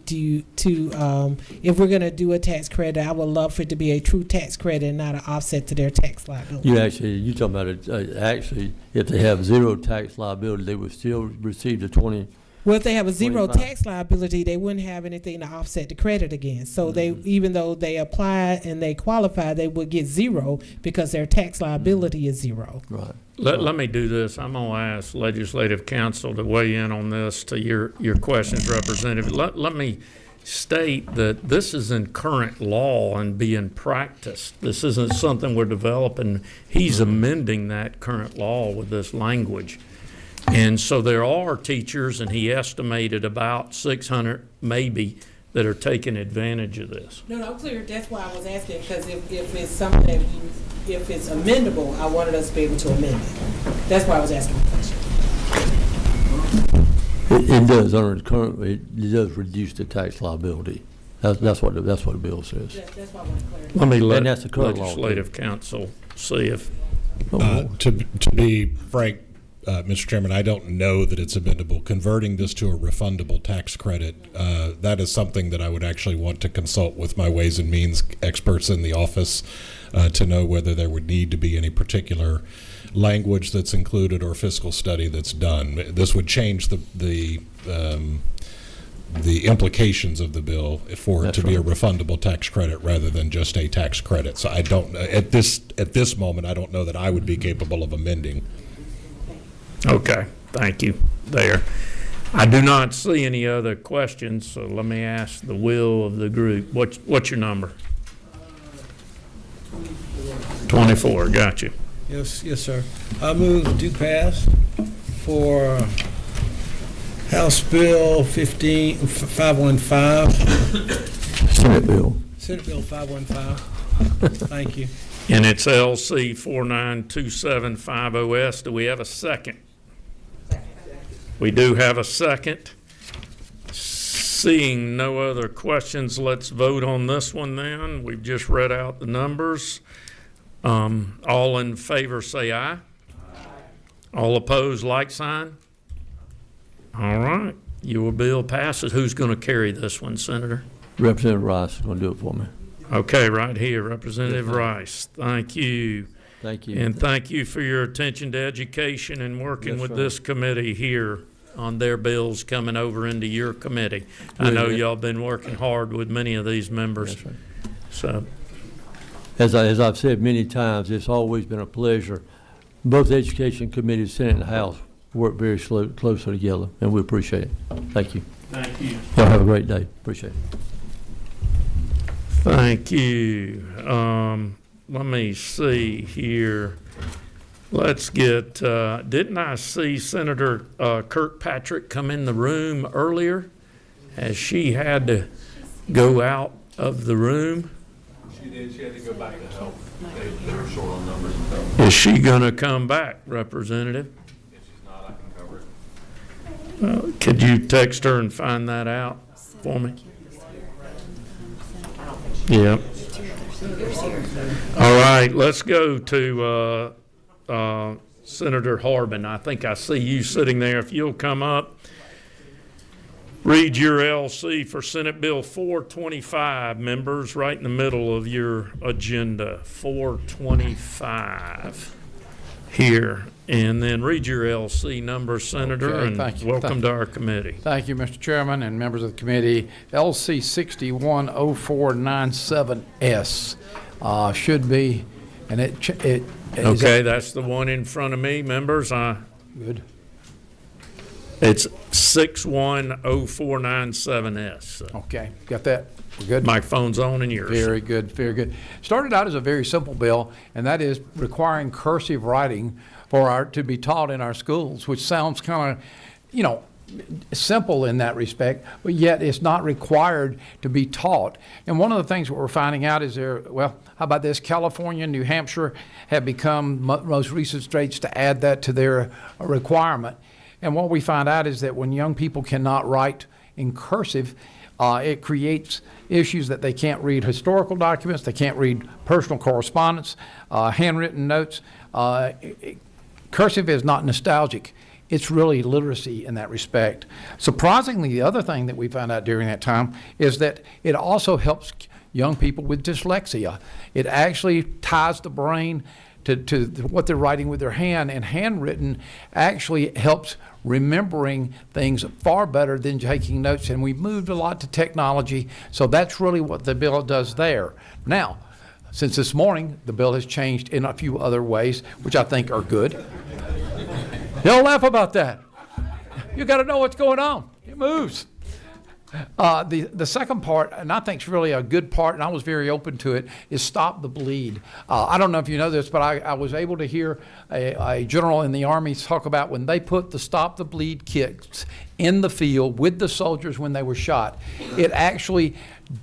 if we're going to do a tax credit, I would love for it to be a true tax credit and not an offset to their tax liability. You talking about it, actually, if they have zero tax liability, they would still receive the 20. Well, if they have a zero 25. tax liability, they wouldn't have anything to offset the credit against. So they, even though they apply and they qualify, they would get zero because their tax liability is zero. Right. Let me do this. I'm going to ask Legislative Counsel to weigh in on this to your questions, Representative. Let me state that this is in current law and being practiced. This isn't something we're developing. He's amending that current law with this language. And so there are teachers, and he estimated about 600 maybe, that are taking advantage of this. No, I'm clear. That's why I was asking, because if it's something that if it's amendable, I wanted us to be able to amend it. That's why I was asking the question. It does, under the current, it does reduce the tax liability. That's what the bill says. That's why I want to clarify. Let me let that's the current law, Legislative Counsel see if. To be frank, Mr. Chairman, I don't know that it's amendable. Converting this to a refundable tax credit, that is something that I would actually want to consult with my Ways and Means experts in the office to know whether there would need to be any particular language that's included or fiscal study that's done. This would change the implications of the bill for it to be a refundable tax credit rather than just a tax credit. So I don't, at this moment, I don't know that I would be capable of amending. Okay, thank you there. I do not see any other questions, so let me ask the will of the group. What's your number? 24, got you. Yes, sir. I move to pass for House Bill 515. Senate bill. Senate Bill 515. Thank you. And it's LC 492750S. Do we have a second? We do have a second. Seeing no other questions, let's vote on this one then. We've just read out the numbers. All in favor say aye. All opposed, like sign. All right, Your bill passes. Who's going to carry this one, Senator? Representative Rice is going to do it for me. Okay, right here, Representative Rice. Thank you. Thank you. And thank you for your attention to education and working Yes, with sir. this committee here on their bills coming over into your committee. I Good, know yeah. y'all been working hard with many of these members. Yes, sir. So, As I've said many times, it's always been a pleasure. Both the Education Committee, Senate and House, work very closely together, and we appreciate it. Thank you. thank you. Y'all have a great day. Appreciate it. Thank you. Let me see here. Let's get, didn't I see Senator Kirkpatrick come in the room earlier? Has she had to go out of the room? She did. She had to go back to help. They were short on numbers and help. Is she gonna come back, Representative? If she's not, I can cover it. Could you text her and find that out for me? Yep. All right, let's go to Senator Harbin. I think I see you sitting there. If you'll come up, read your LC for Senate Bill 425, members, right in the middle of your agenda, 425 here. And then read your LC number, Senator, Okay, and thank you. welcome to our committee. Thank you, Mr. Chairman and members of the committee. LC 610497S should be, and it is Okay, that's the one in front of me, members. good. It's 610497S. Okay, got that? We're good? Microphone's on and yours. Very good, very good. Started out as a very simple bill, and that is requiring cursive writing to be taught in our schools, which sounds kind of, simple in that respect, but yet it's not required to be taught. And one of the things that we're finding out is how about this? California and New Hampshire have become most recent states to add that to their requirement. And what we find out is that when young people cannot write in cursive, it creates issues that they can't read historical documents, they can't read personal correspondence, handwritten notes. Cursive is not nostalgic. It's really literacy in that respect. Surprisingly, the other thing that we found out during that time is that it also helps young people with dyslexia. It actually ties the brain to what they're writing with their hand, and handwritten actually helps remembering things far better than taking notes. And we've moved a lot to technology, so that's really what the bill does there. Now, since this morning, the bill has changed in a few other ways, which I think are good. Don't laugh about that. You got to know what's going on. It moves. The second part, and I think is really a good part, and I was very open to it, is stop the bleed. I don't know if you know this, but I was able to hear a general in the Army talk about when they put the stop the bleed kits in the field with the soldiers when they were shot, it actually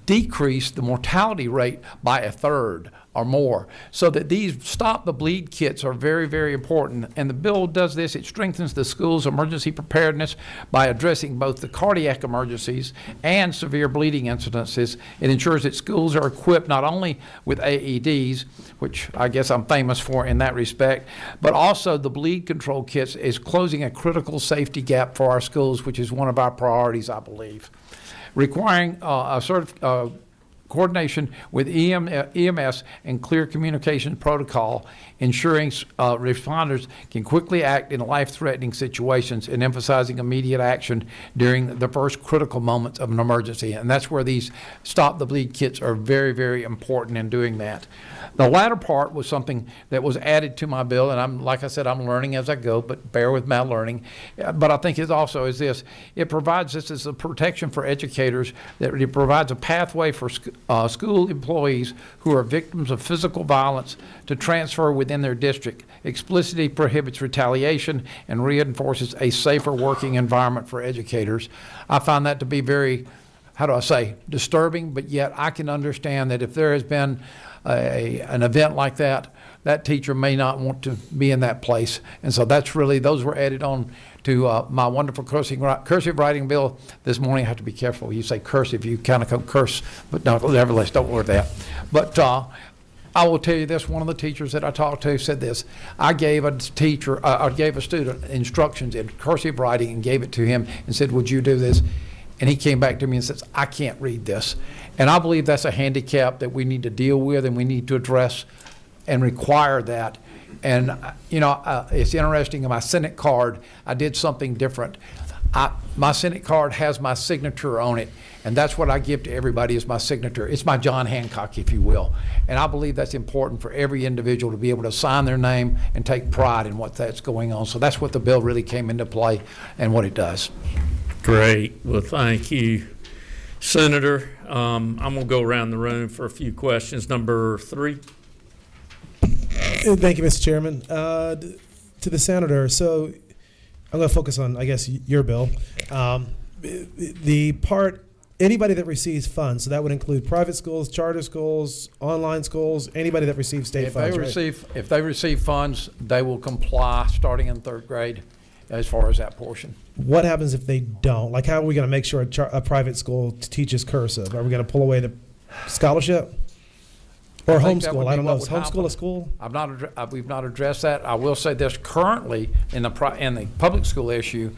decreased the mortality rate by a third or more. So that these stop the bleed kits are very, very important. And the bill does this. It strengthens the school's emergency preparedness by addressing both the cardiac emergencies and severe bleeding incidences. It ensures that schools are equipped not only with AEDs, which I guess I'm famous for in that respect, but also the bleed control kits is closing a critical safety gap for our schools, which is one of our priorities, I believe. Requiring coordination with EMS and clear communication protocol, ensuring responders can quickly act in life-threatening situations, and emphasizing immediate action during the first critical moments of an emergency. And that's where these stop the bleed kits are very, very important in doing that. The latter part was something that was added to my bill, and like I said, I'm learning as I go, but bear with my learning. But I think it also is this. It provides this as a protection for educators, that it provides a pathway for school employees who are victims of physical violence to transfer within their district, explicitly prohibits retaliation, and reinforces a safer working environment for educators. I find that to be very, disturbing, but yet I can understand that if there has been an event like that, that teacher may not want to be in that place. And so those were added on to my wonderful cursive writing bill this morning. I have to be careful. You say cursive, you kind of curse, but no, nevertheless, don't worry that. But I will tell you this, one of the teachers that I talked to said this. I gave a student instructions in cursive writing and gave it to him and said, would you do this? And he came back to me and says, I can't read this. And I believe that's a handicap that we need to deal with and we need to address and require that. And, it's interesting, in my Senate card, I did something different. My Senate card has my signature on it, and that's what I give to everybody is my signature. It's my John Hancock, if you will. And I believe that's important for every individual to be able to sign their name and take pride in what that's going on. So that's what the bill really came into play and what it does. Great. Well, thank you, Senator. I'm going to go around the room for a few questions. Number 3. Thank you, Mr. Chairman. To the senator, so I'm going to focus on, I guess, your bill. The part, anybody that receives funds, so that would include private schools, charter schools, online schools, anybody that receives state funds, If they receive funds, they will comply starting in 3rd grade as far as that portion. What happens if they don't? Like, how are we going to make sure a private school teaches cursive? Are we going to pull away the scholarship? Or homeschool? I don't know. Is homeschool a school? We've not addressed that. I will say this: currently in the public school issue,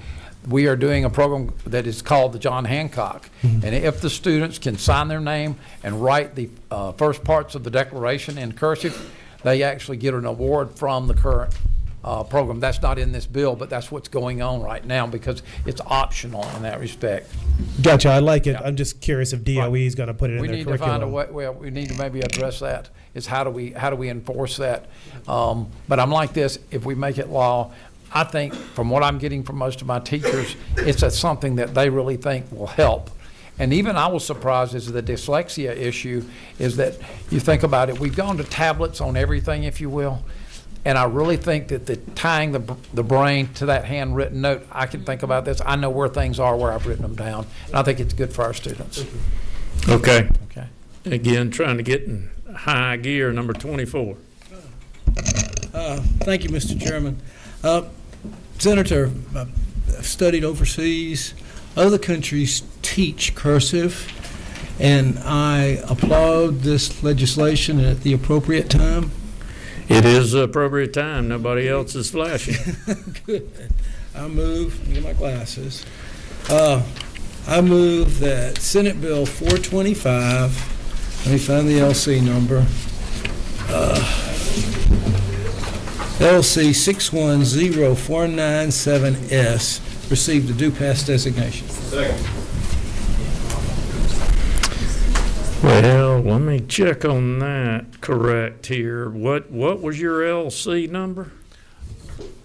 we are doing a program that is called the John Hancock. Mm-hmm. And if the students can sign their name and write the first parts of the Declaration in cursive, they actually get an award from the current program. That's not in this bill, but that's what's going on right now because it's optional in that respect. Gotcha. I like it. Yeah. I'm just curious if DOE is going to put it in their curriculum. We need to find a way. Well, we need to maybe address that. Is how do we enforce that? But I'm like this. If we make it law, I think from what I'm getting from most of my teachers, it's something that they really think will help. And even I was surprised is the dyslexia issue is that you think about it. We've gone to tablets on everything, if you will. And I really think that tying the brain to that handwritten note, I can think about this. I know where things are, where I've written them down. And I think it's good for our students. Okay. Okay. Again, trying to get in high gear, number 24. Thank you, Mr. Chairman. Senator, I've studied overseas. Other countries teach cursive, and I applaud this legislation at the appropriate time. It is the appropriate time. Nobody else is flashing. Good. I move, get my glasses. I move that Senate Bill 425, let me find the LC number, LC 610497S, receive the due pass designation. Second. Well, let me check on that correct here. What was your LC number?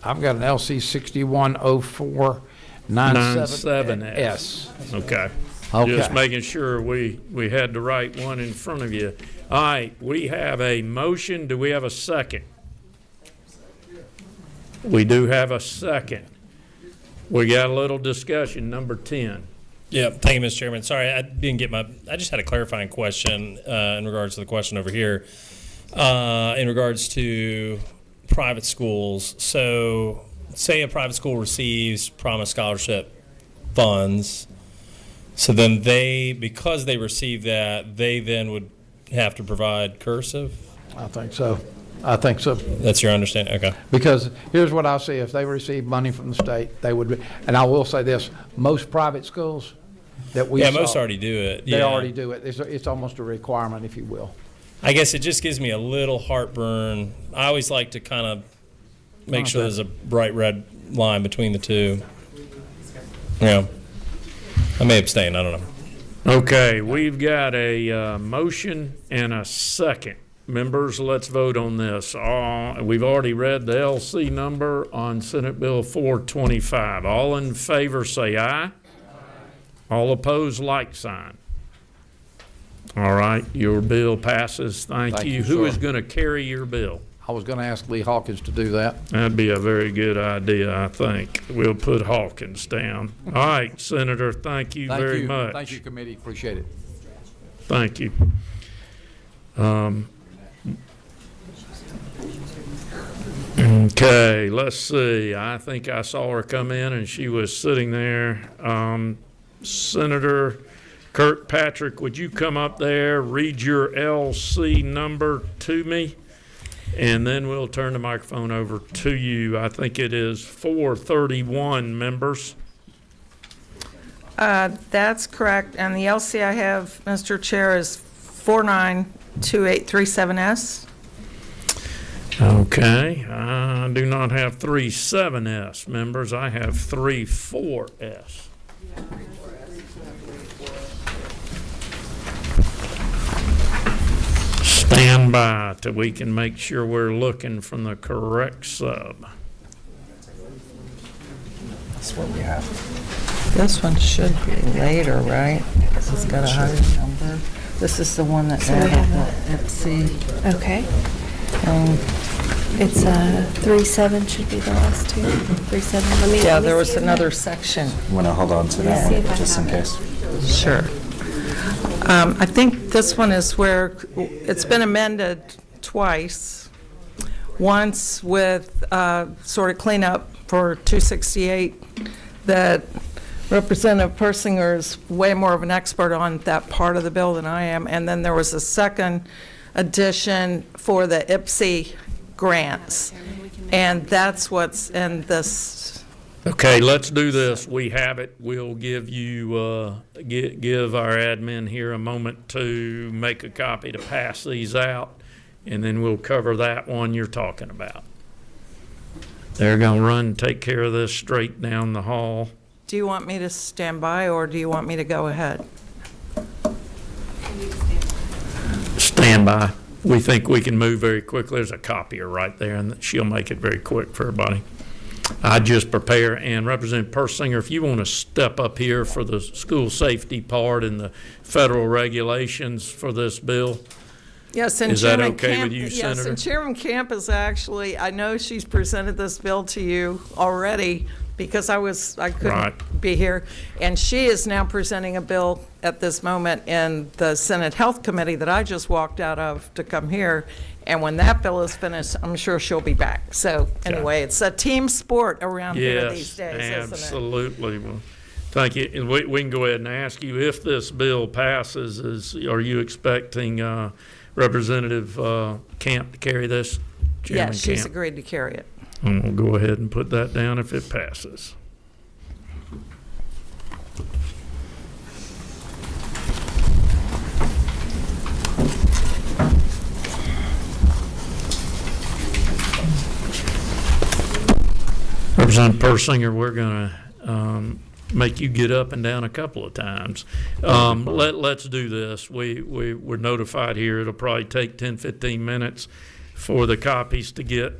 I've got an LC 610497S. Okay. Okay. Just making sure we had the right one in front of you. All right, we have a motion. Do we have a second? We do have a second. We got a little discussion. Number 10. Yeah, thank you, Mr. Chairman. Sorry, I didn't get I just had a clarifying question in regards to the question over here in regards to private schools. So say a private school receives Promise Scholarship funds, so then because they receive that, they then would have to provide cursive? I think so. That's your understanding? Okay. Because here's what I see. If they receive money from the state, they would be, and I will say this, most private schools that we most already do it. They already do it. It's almost a requirement, if you will. I guess it just gives me a little heartburn. I always like to kind of make sure there's a bright red line between the two. Yeah. I may abstain. I don't know. Okay, we've got a motion and a second. Members, let's vote on this. We've already read the LC number on Senate Bill 425. All in favor say aye. All opposed, like sign. All right, your bill passes. Thank you. Who is going to carry your bill? I was going to ask Lee Hawkins to do that. That'd be a very good idea, I think. We'll put Hawkins down. All right, Senator, thank you very much. Thank you, committee. Appreciate it. Thank you. Okay, let's see. I think I saw her come in and she was sitting there. Senator Kirkpatrick, would you come up there, read your LC number to me? And then we'll turn the microphone over to you. I think it is 431 members. That's correct. And the LC I have, Mr. Chair, is 492837S. Okay, I do not have 37S members. I have 34S. Stand by till we can make sure we're looking from the correct sub. That's what we have. This one should be later, right? Because it's got a higher number. This is the one that's added the FC. Okay. It's 37 should be the last two. 37. Yeah, let me there was see if another I- section. You want to hold on to that See one if I just in have it. case? Sure. I think this one is where it's been amended twice. Once with sort of cleanup for 268 that Representative Persinger is way more of an expert on that part of the bill than I am. And then there was a second addition for the IPSI grants. And that's what's in this. Okay, let's do this. We have it. We'll give you, give our admin here a moment to make a copy to pass these out, and then we'll cover that one you're talking about. They're gonna run and take care of this straight down the hall. Do you want me to stand by or do you want me to go ahead? Stand by. We think we can move very quickly. There's a copier right there, and she'll make it very quick for everybody. I just prepare, and Representative Persinger, if you want to step up here for the school safety part and the federal regulations for this bill. Yes, and Is that Chairman okay Camp, with you, yes, Senator? and Chairman Camp is actually, I know she's presented this bill to you already because I couldn't Right. be here. And she is now presenting a bill at this moment in the Senate Health Committee that I just walked out of to come here. And when that bill is finished, I'm sure she'll be back. So anyway, it's a team sport around here these days, isn't it? Absolutely. Well, thank you. And we can go ahead and ask you, if this bill passes, are you expecting Representative Camp to carry this? Chairman Yes, she's Camp? agreed to carry it. And we'll go ahead and put that down if it passes. Representative Persinger, we're going to make you get up and down a couple of times. Let's do this. We're notified here it'll probably take 10, 15 minutes for the copies to get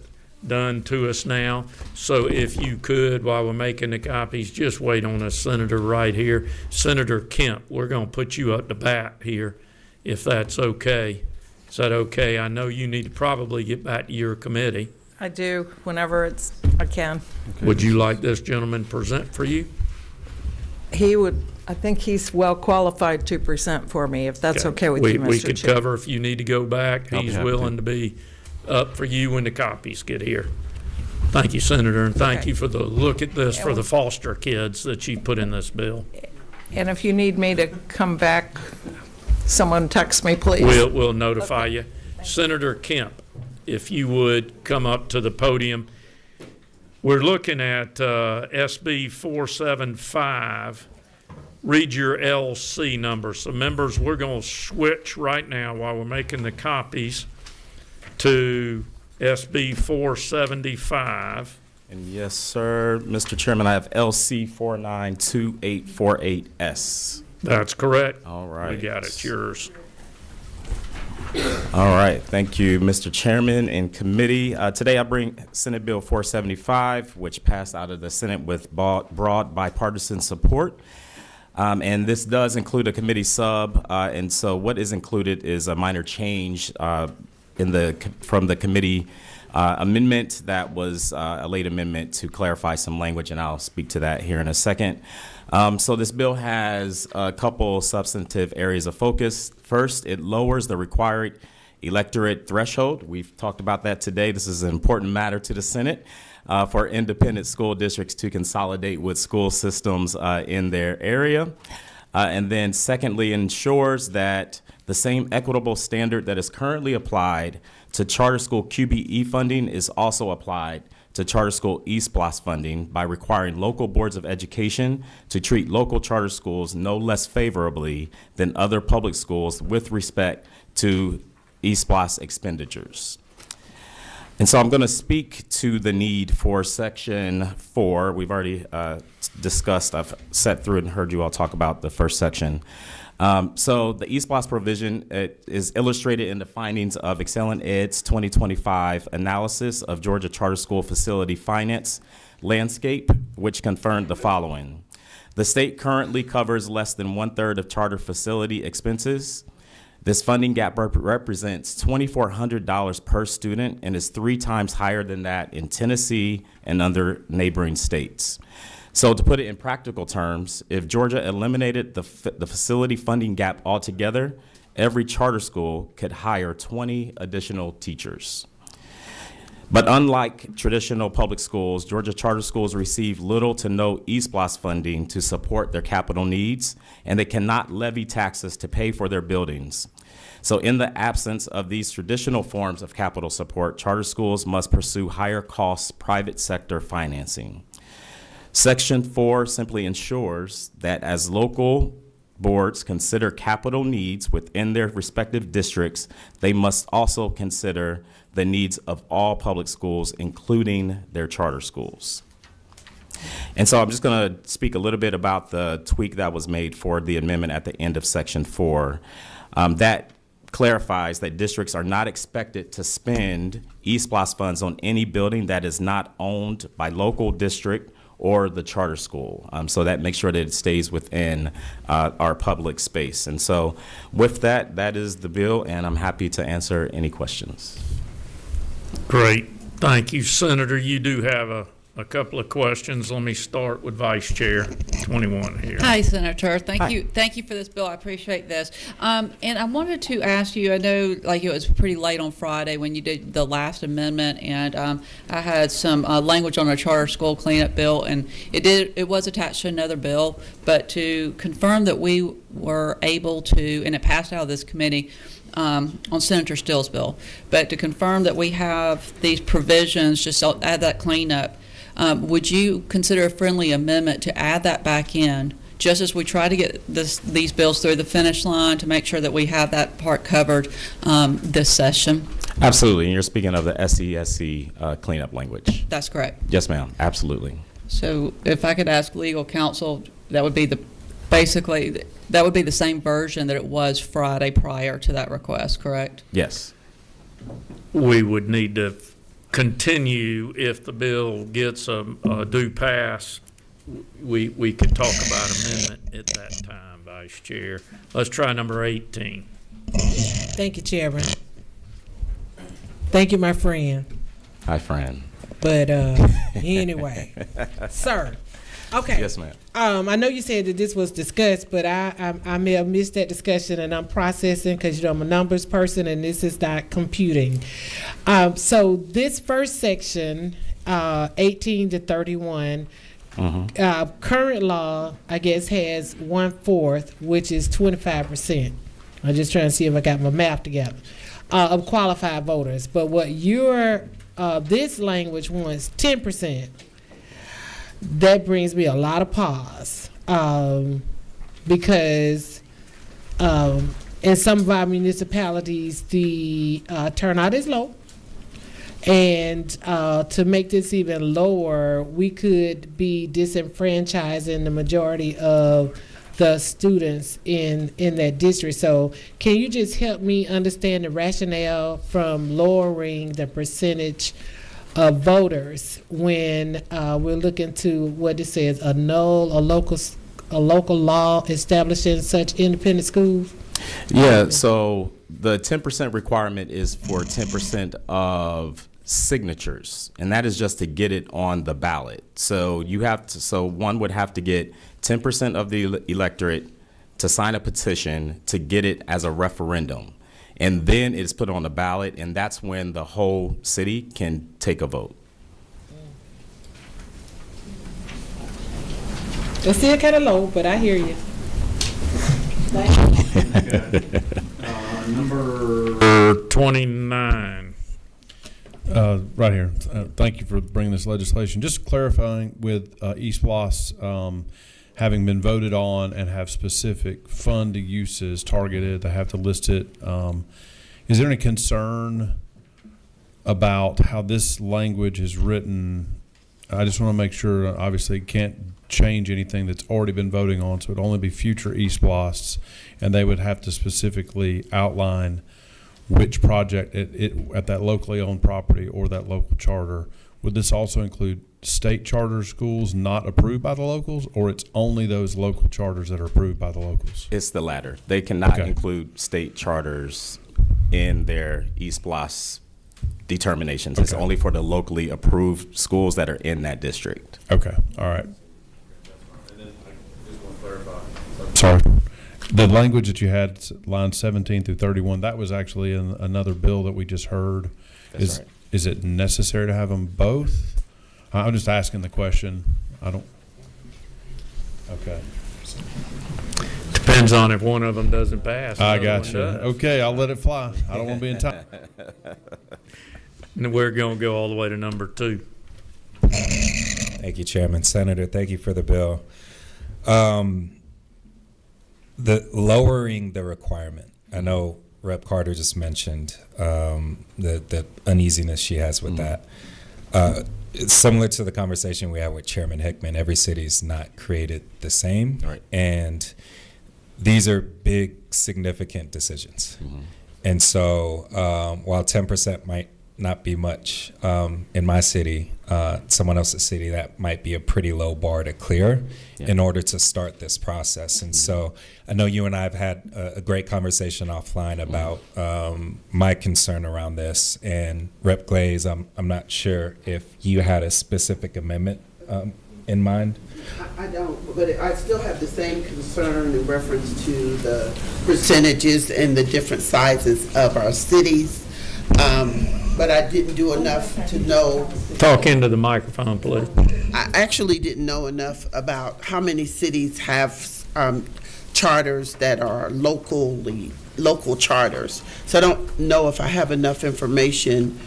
done to us now. So if you could, while we're making the copies, just wait on us, Senator, right here. Senator Kemp, we're going to put you up to bat here, if that's okay. Is that okay? I know you need to probably get back to your committee. I do, whenever I can. Would you like this gentleman present for you? He would, I think he's well qualified to present for me, if that's okay with you, Mr. We could Chair. cover if you need to go back. I'll be He's happy willing to be up for you when the copies get here. Thank you, Senator, and thank Okay. you for the look at this for the foster kids that you put in this bill. And if you need me to come back, someone text me, please. We'll notify you. Senator Kemp, if you would come up to the podium. We're looking at SB 475. Read your LC number. So members, we're going to switch right now while we're making the copies to SB 475. And yes, sir, Mr. Chairman, I have LC 492848S. That's correct. All right. We got it. Yours. All right. Thank you, Mr. Chairman and committee. Today I bring Senate Bill 475, which passed out of the Senate with broad bipartisan support. And this does include a committee sub. And so what is included is a minor change from the committee amendment that was a late amendment to clarify some language, and I'll speak to that here in a second. So this bill has a couple substantive areas of focus. First, it lowers the required electorate threshold. We've talked about that today. This is an important matter to the Senate for independent school districts to consolidate with school systems in their area. And then secondly, ensures that the same equitable standard that is currently applied to charter school QBE funding is also applied to charter school eSPLOS funding by requiring local boards of education to treat local charter schools no less favorably than other public schools with respect to eSPLOS expenditures. And so I'm going to speak to the need for Section 4. We've already discussed, I've sat through it and heard you all talk about the first section. So the eSPLOS provision is illustrated in the findings of Excellent Ed's 2025 analysis of Georgia Charter School facility finance landscape, which confirmed the following. The state currently covers less than 1/3 of charter facility expenses. This funding gap represents $2,400 per student and is 3 times higher than that in Tennessee and other neighboring states. So to put it in practical terms, if Georgia eliminated the facility funding gap altogether, every charter school could hire 20 additional teachers. But unlike traditional public schools, Georgia charter schools receive little to no eSPLOS funding to support their capital needs, and they cannot levy taxes to pay for their buildings. So in the absence of these traditional forms of capital support, charter schools must pursue higher cost private sector financing. Section 4 simply ensures that as local boards consider capital needs within their respective districts, they must also consider the needs of all public schools, including their charter schools. And so I'm just going to speak a little bit about the tweak that was made for the amendment at the end of Section 4. That clarifies that districts are not expected to spend eSPLOS funds on any building that is not owned by local district or the charter school. So that makes sure that it stays within our public space. And so with that, that is the bill, and I'm happy to answer any questions. Great. Thank you, Senator. You do have a couple of questions. Let me start with Vice Chair 21 here. Hi, Senator. Thank you for this bill. I appreciate this. And I wanted to ask you, I know like it was pretty late on Friday when you did the last amendment, and I had some language on a charter school cleanup bill, and it was attached to another bill, but to confirm that we were able to, and it passed out of this committee, on Senator Still's bill, but to confirm that we have these provisions, just add that cleanup. Would you consider a friendly amendment to add that back in, just as we try to get these bills through the finish line, to make sure that we have that part covered this session? Absolutely. And you're speaking of the SESC cleanup language. That's correct. Yes, ma'am. Absolutely. So if I could ask legal counsel, that would be that would be the same version that it was Friday prior to that request, correct? Yes. We would need to continue if the bill gets a due pass. We could talk about amendment at that time, Vice Chair. Let's try number 18. Thank you, Chairman. Thank you, my friend. Hi, friend. But anyway, sir. Okay. Yes, ma'am. I know you said that this was discussed, but I may have missed that discussion, and I'm processing because I'm a numbers person, and this is not computing. So this first section, 18 to 31, current law, I guess, has 1/4, which is 25%. I'm just trying to see if I got my math together, of qualified voters. But what this language wants 10%. That brings me a lot of pause, because in some of our municipalities, the turnout is low. And to make this even lower, we could be disenfranchising the majority of the students in that district. So can you just help me understand the rationale from lowering the percentage of voters when we're looking to what it says, a local law establishing such independent schools? Yeah, so the 10% requirement is for 10% of signatures, and that is just to get it on the ballot. So one would have to get 10% of the electorate to sign a petition to get it as a referendum. And then it's put on the ballot, and that's when the whole city can take a vote. It's still kind of low, but I hear you. Number 29. Right here. Thank you for bringing this legislation. Just clarifying with East Blos having been voted on and have specific fund uses targeted, they have to list it. Is there any concern about how this language is written? I just want to make sure, obviously, it can't change anything that's already been voting on, so it'd only be future East Blosts, and they would have to specifically outline which project at that locally owned property or that local charter. Would this also include state charter schools not approved by the locals, or it's only those local charters that are approved by the locals? It's the latter. They cannot include state charters in their East Blos determinations. It's only for the locally approved schools that are in that district. Okay, all right. Sorry. The language that you had, lines 17 through 31, that was actually in another bill that we just heard. That's right. Is it necessary to have them both? I'm just asking the question. I don't. Okay. Depends on if one of them doesn't pass. I got you. Okay, I'll let it fly. I don't want to be in time. And we're going to go all the way to number 2. Thank you, Chairman. Senator, thank you for the bill. The lowering the requirement. I know Rep. Carter just mentioned the uneasiness she has with that. It's similar to the conversation we had with Chairman Hickman. Every city's not created the same, and these are big, significant decisions. And so while 10% might not be much in my city, someone else's city, that might be a pretty low bar to clear in order to start this process. And so I know you and I have had a great conversation offline about my concern around this. And Rep. Glaze, I'm not sure if you had a specific amendment in mind. I don't, but I still have the same concern in reference to the percentages and the different sizes of our cities. But I didn't do enough to know. Talk into the microphone, please. I actually didn't know enough about how many cities have charters that are local charters. So I don't know if I have enough information.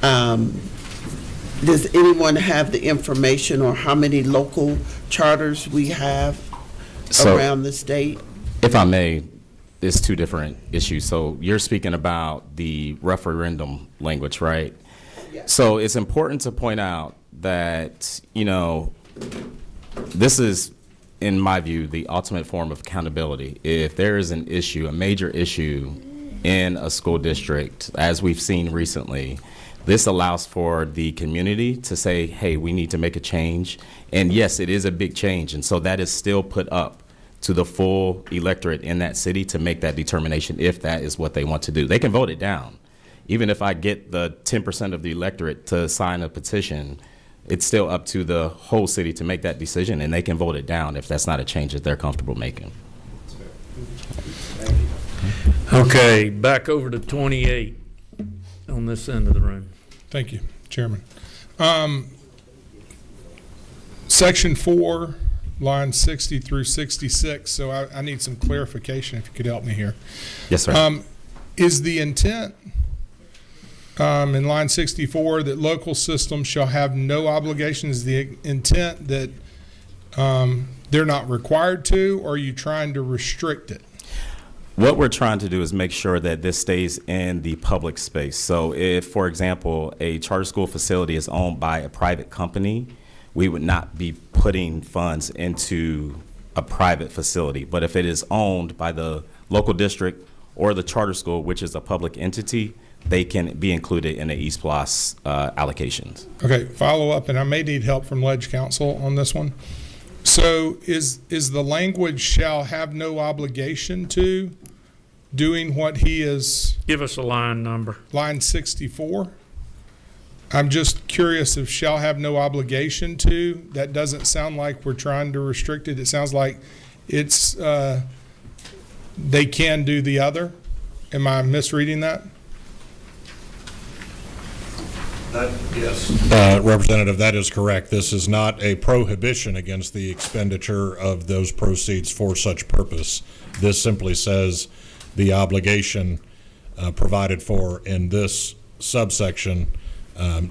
Does anyone have the information on how many local charters we have around the state? If I may, it's two different issues. So you're speaking about the referendum language, right? Yes. So it's important to point out that, this is, in my view, the ultimate form of accountability. If there is an issue, a major issue in a school district, as we've seen recently, this allows for the community to say, hey, we need to make a change. And yes, it is a big change. And so that is still put up to the full electorate in that city to make that determination if that is what they want to do. They can vote it down. Even if I get the 10% of the electorate to sign a petition, it's still up to the whole city to make that decision, and they can vote it down if that's not a change that they're comfortable making. Okay, back over to 28 on this end of the room. Thank you, Chairman. Section 4, line 60 through 66. So I need some clarification if you could help me here. Yes, sir. Is the intent in line 64 that local systems shall have no obligations, the intent that they're not required to, or are you trying to restrict it? What we're trying to do is make sure that this stays in the public space. So if, for example, a charter school facility is owned by a private company, we would not be putting funds into a private facility. But if it is owned by the local district or the charter school, which is a public entity, they can be included in the East Blos allocations. Okay, follow up, and I may need help from Ledge Council on this one. So is the language shall have no obligation to doing what he is? Give us a line number. Line 64. I'm just curious if shall have no obligation to. That doesn't sound like we're trying to restrict it. It sounds like it's they can do the other. Am I misreading that? Yes. Representative, that is correct. This is not a prohibition against the expenditure of those proceeds for such purpose. This simply says the obligation provided for in this subsection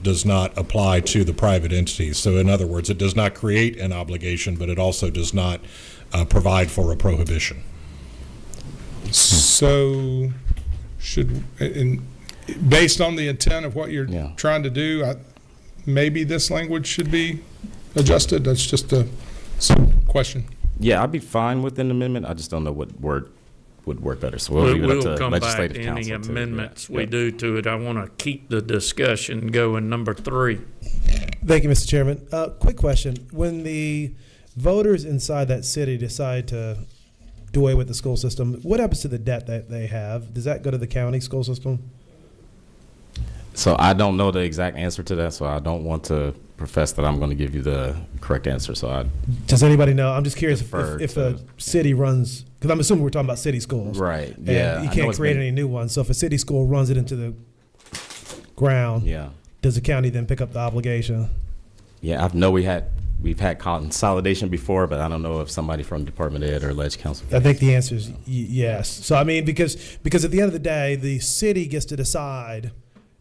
does not apply to the private entities. So in other words, it does not create an obligation, but it also does not provide for a prohibition. So based on the intent of what you're trying to do, maybe this language should be adjusted. That's just a question. Yeah, I'd be fine with an amendment. I just don't know what word would work better. So we'll leave it up to come legislative back to council. any amendments we do to it. I want to keep the discussion going. Number 3. Thank you, Mr. Chairman. Quick question. When the voters inside that city decide to do away with the school system, what happens to the debt that they have? Does that go to the county school system? So I don't know the exact answer to that, so I don't want to profess that I'm going to give you the correct answer. So does anybody know? I'm just curious if a city runs, because I'm assuming we're talking about city schools. Right. And yeah. you can't create any new ones. So if a city school runs it into the ground, does the county then pick up the obligation? Yeah, I know we've had consolidation before, but I don't know if somebody from Department of Ed or Ledge Council. I think the answer is yes. So I mean, because at the end of the day, the city gets to decide,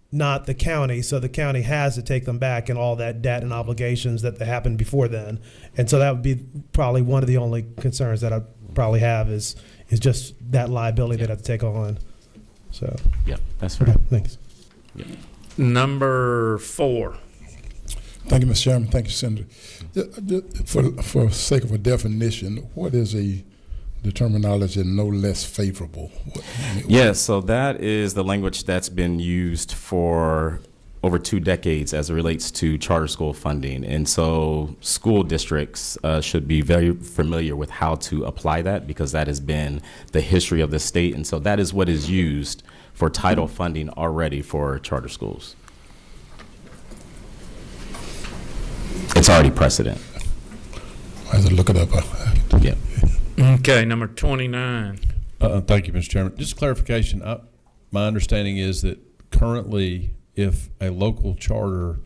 not the county. So the county has to take them back and all that debt and obligations that happened before then. And so that would be probably one of the only concerns that I probably have is just that liability that I have to take on. So yeah, that's fair. Okay, thanks. Yep. Number 4. Thank you, Mr. Chairman. Thank you, Senator. For sake of a definition, what is the terminology no less favorable? Yeah, so that is the language that's been used for over 2 decades as it relates to charter school funding. And so school districts should be very familiar with how to apply that, because that has been the history of the state. And so that is what is used for title funding already for charter schools. It's already precedent. I have to look it up. Yeah. Okay, number 29. Thank you, Mr. Chairman. Just clarification. My understanding is that currently, if a local charter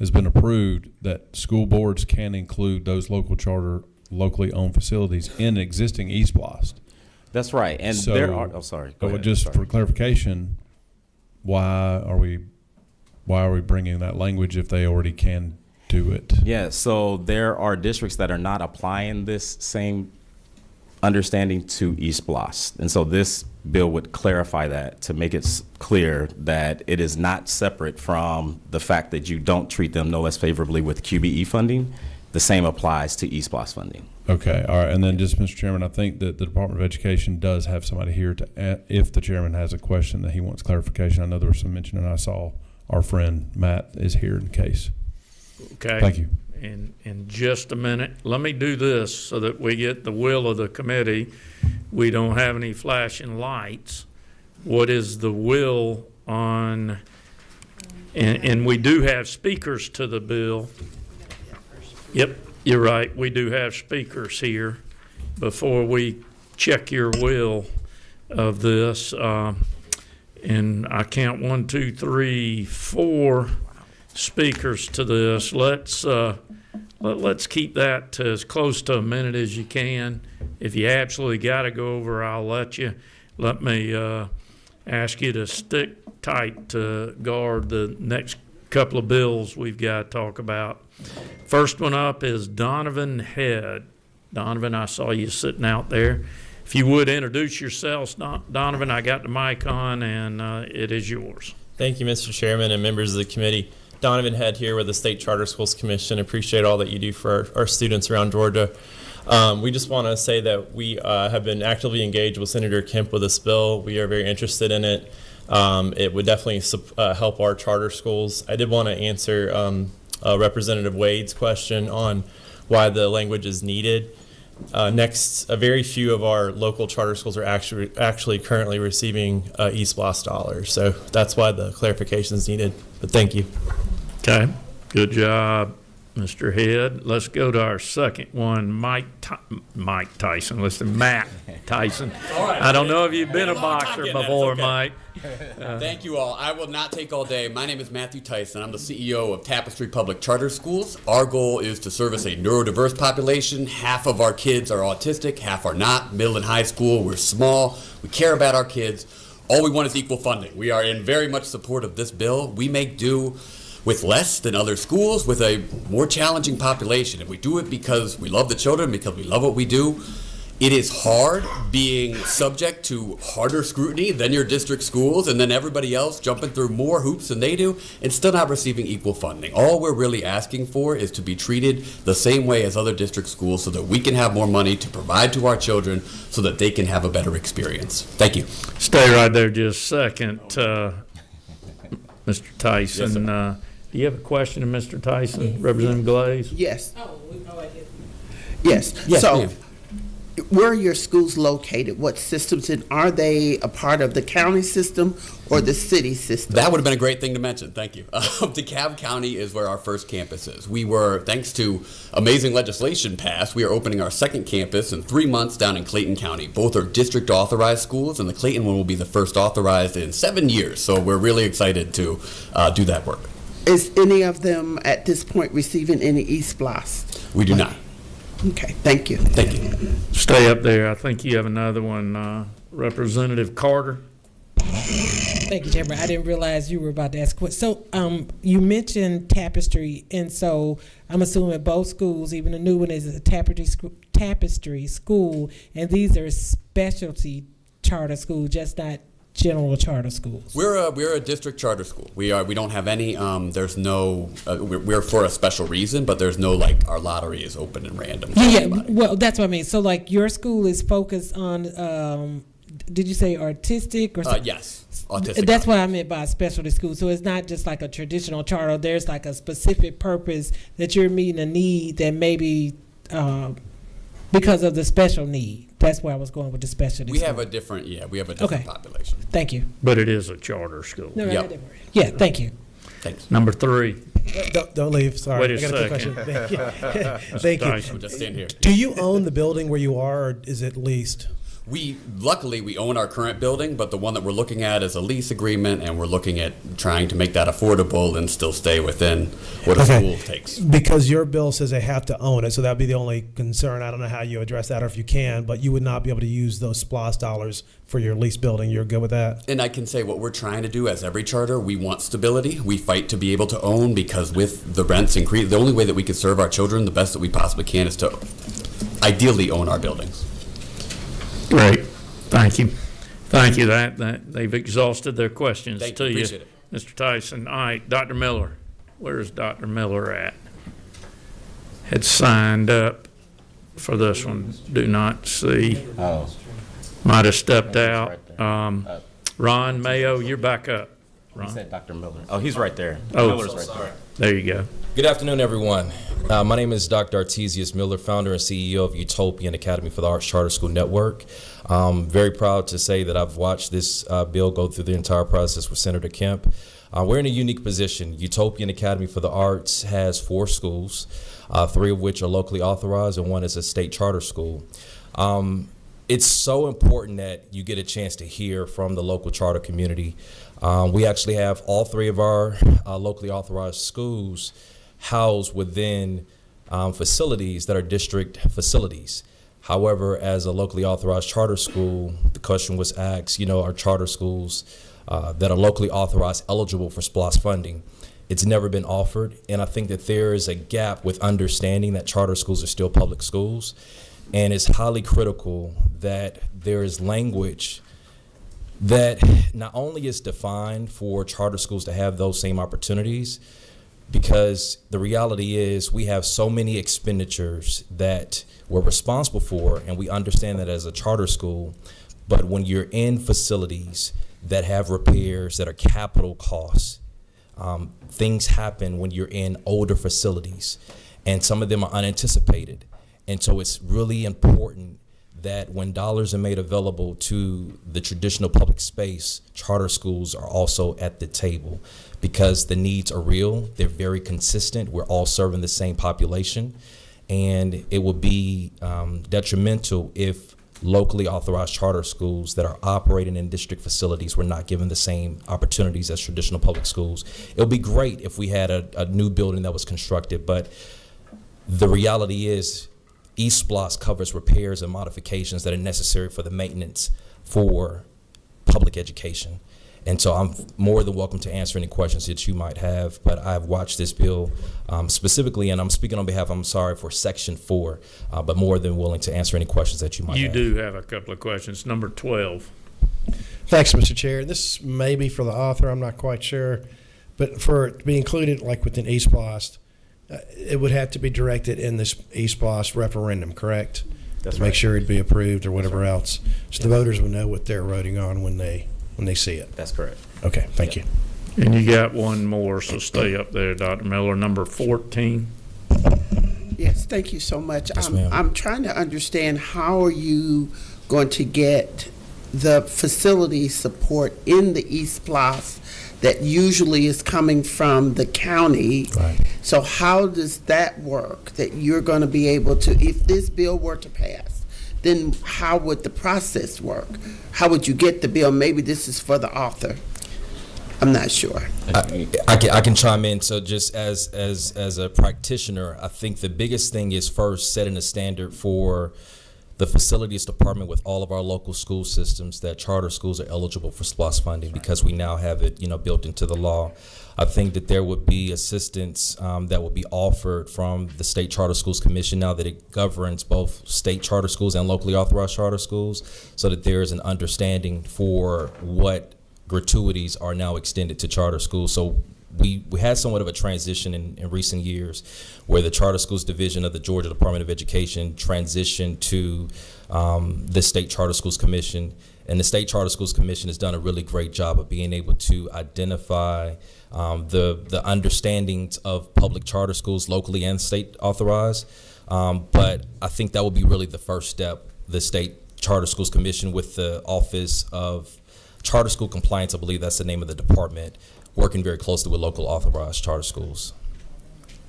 has been approved, that school boards can include those local charter, locally owned facilities in existing East Blast. That's right. And so, there are, sorry. Go ahead. Just Sorry. for clarification, why are we bringing that language if they already can do it? Yeah, so there are districts that are not applying this same understanding to East Blast. And so this bill would clarify that to make it clear that it is not separate from the fact that you don't treat them no less favorably with QBE funding. The same applies to East Blast funding. Okay, all right. And then just, Mr. Chairman, I think that the Department of Education does have somebody here to, if the chairman has a question that he wants clarification. I know there was some mention, and I saw our friend Matt is here in case. Okay. Thank you. In just a minute, let me do this so that we get the will of the committee. We don't have any flashing lights. What is the will on, and we do have speakers to the bill. Yep, you're right. We do have speakers here. Before we check your will of this, and I count 1, 2, 3, 4 speakers to this. Let's keep that to as close to a minute as you can. If you absolutely got to go over, I'll let you. Let me ask you to stick tight to guard the next couple of bills we've got to talk about. First one up is Donovan Head. Donovan, I saw you sitting out there. If you would introduce yourselves, Donovan, I got the mic on, and it is yours. Thank you, Mr. Chairman and members of the committee. Donovan Head here with the State Charter Schools Commission. Appreciate all that you do for our students around Georgia. We just want to say that we have been actively engaged with Senator Kemp with this bill. We are very interested in it. It would definitely help our charter schools. I did want to answer Representative Wade's question on why the language is needed. Next, a very few of our local charter schools are actually currently receiving East Blast dollars. So that's why the clarification is needed. But thank you. Okay, good job, Mr. Head. Let's go to our second one, Mike Tyson. Listen, Matt Tyson. All right, I don't know if you've been a boxer before, Mike. Thank you all. I will not take all day. My name is Matthew Tyson. I'm the CEO of Tapestry Public Charter Schools. Our goal is to service a neurodiverse population. Half of our kids are autistic, half are not. Middle and high school, we're small. We care about our kids. All we want is equal funding. We are in very much support of this bill. We make do with less than other schools, with a more challenging population. And we do it because we love the children, because we love what we do. It is hard being subject to harder scrutiny than your district schools, and then everybody else jumping through more hoops than they do and still not receiving equal funding. All we're really asking for is to be treated the same way as other district schools so that we can have more money to provide to our children so that they can have a better experience. Thank you. Stay right there just a second, Mr. Tyson. Yes, do you have a question of Mr. Tyson, Representative Glaze? Yes. Yes, So, ma'am. where are your schools located? What systems, and are they a part of the county system or the city system? That would have been a great thing to mention. Thank you. DeKalb County is where our first campus is. We were, thanks to amazing legislation passed, we are opening our second campus in 3 months down in Clayton County. Both are district authorized schools, and the Clayton one will be the first authorized in 7 years. So we're really excited to do that work. Is any of them at this point receiving any East Blast? We do not. Okay, thank you. Thank you. Stay up there. I think you have another one, Representative Carter. Thank you, Chairman. I didn't realize you were about to ask a question. So you mentioned Tapestry, and so I'm assuming both schools, even the new one, is a Tapestry school, and these are specialty charter schools, just not general charter schools. We're a district charter school. We don't have any. There's no. We're for a special reason, but there's no like our lottery is open and random. Yeah. Well, that's what I mean. So like your school is focused on. Did you say artistic or something? Yes, autistic. That's what I meant by specialty school. So it's not just like a traditional charter. There's like a specific purpose that you're meeting a need that maybe because of the special need. That's where I was going with the specialty We school. have a different population. Thank you. But it is a charter school. No, Yep. I didn't worry. Yeah, thank you. Thanks. Number 3. Don't leave. Sorry. Wait a I got a quick second. question. Thank you. Mr. Thank Tyson. you. Just stand here. Do you own the building where you are, or is it leased? Luckily we own our current building, but the one that we're looking at is a lease agreement, and we're looking at trying to make that affordable and still stay within what a school takes. Because your bill says they have to own it, so that'd be the only concern. I don't know how you address that, or if you can, but you would not be able to use those SPLOST dollars for your lease building. You're good with that? And I can say what we're trying to do, as every charter, we want stability. We fight to be able to own, because with the rents increase, the only way that we can serve our children the best that we possibly can is to ideally own our buildings. Great. Thank you. Thank you. That they've exhausted their questions Thank to you. you, Appreciate it. Mr. Tyson. All right, Dr. Miller. Where's Dr. Miller at? Had signed up for this one. Do not see. Oh. Might have stepped He's out. right Ron Mayo, you're back up. He Ron. said Dr. Miller. Oh, he's right there. Oh, Miller's right there. There you go. Good afternoon, everyone. My name is Dr. Artesius Miller, founder and CEO of Utopian Academy for the Arts Charter School Network. Very proud to say that I've watched this bill go through the entire process with Senator Kemp. We're in a unique position. Utopian Academy for the Arts has 4 schools, 3 of which are locally authorized, and 1 is a state charter school. It's so important that you get a chance to hear from the local charter community. We actually have all 3 of our locally authorized schools housed within facilities that are district facilities. However, as a locally authorized charter school, the question was asked, are charter schools that are locally authorized eligible for SPLOST funding? It's never been offered, and I think that there is a gap with understanding that charter schools are still public schools, and it's highly critical that there is language that not only is defined for charter schools to have those same opportunities, because the reality is we have so many expenditures that we're responsible for, and we understand that as a charter school, but when you're in facilities that have repairs that are capital costs, things happen when you're in older facilities, and some of them are unanticipated. And so it's really important that when dollars are made available to the traditional public space, charter schools are also at the table, because the needs are real, they're very consistent, we're all serving the same population, and it will be detrimental if locally authorized charter schools that are operating in district facilities were not given the same opportunities as traditional public schools. It would be great if we had a new building that was constructed, but the reality is East Splosh covers repairs and modifications that are necessary for the maintenance for public education. And so I'm more than welcome to answer any questions that you might have, but I've watched this bill specifically, and I'm speaking on behalf, I'm sorry, for Section 4, but more than willing to answer any questions that you might have. You do have a couple of questions. Number 12. Thanks, Mr. Chair. This may be for the author, I'm not quite sure, but for it to be included like within East Splosh, it would have to be directed in this East Splosh referendum, correct? That's to right. make sure it'd be approved or whatever else. So the voters would know what they're voting on when they see it. That's correct. Okay, thank you. And you got one more, so stay up there, Dr. Miller. Number 14. Yes, thank you so much. Yes, ma'am. I'm trying to understand, how are you going to get the facility support in the East Splosh that usually is coming from the county? Right. So how does that work, that you're going to be able to, if this bill were to pass, then how would the process work? How would you get the bill? Maybe this is for the author. I'm not sure. I can chime in. So just as a practitioner, I think the biggest thing is first setting a standard for the facilities department with all of our local school systems that charter schools are eligible for SPLOST funding, because we now have it, built into the law. I think that there would be assistance that would be offered from the State Charter Schools Commission now that it governs both state charter schools and locally authorized charter schools, so that there is an understanding for what gratuities are now extended to charter schools. So we had somewhat of a transition in recent years where the Charter Schools Division of the Georgia Department of Education transitioned to the State Charter Schools Commission. And the State Charter Schools Commission has done a really great job of being able to identify the understandings of public charter schools locally and state authorized. But I think that would be really the first step, the State Charter Schools Commission with the Office of Charter School Compliance, I believe that's the name of the department, working very closely with local authorized charter schools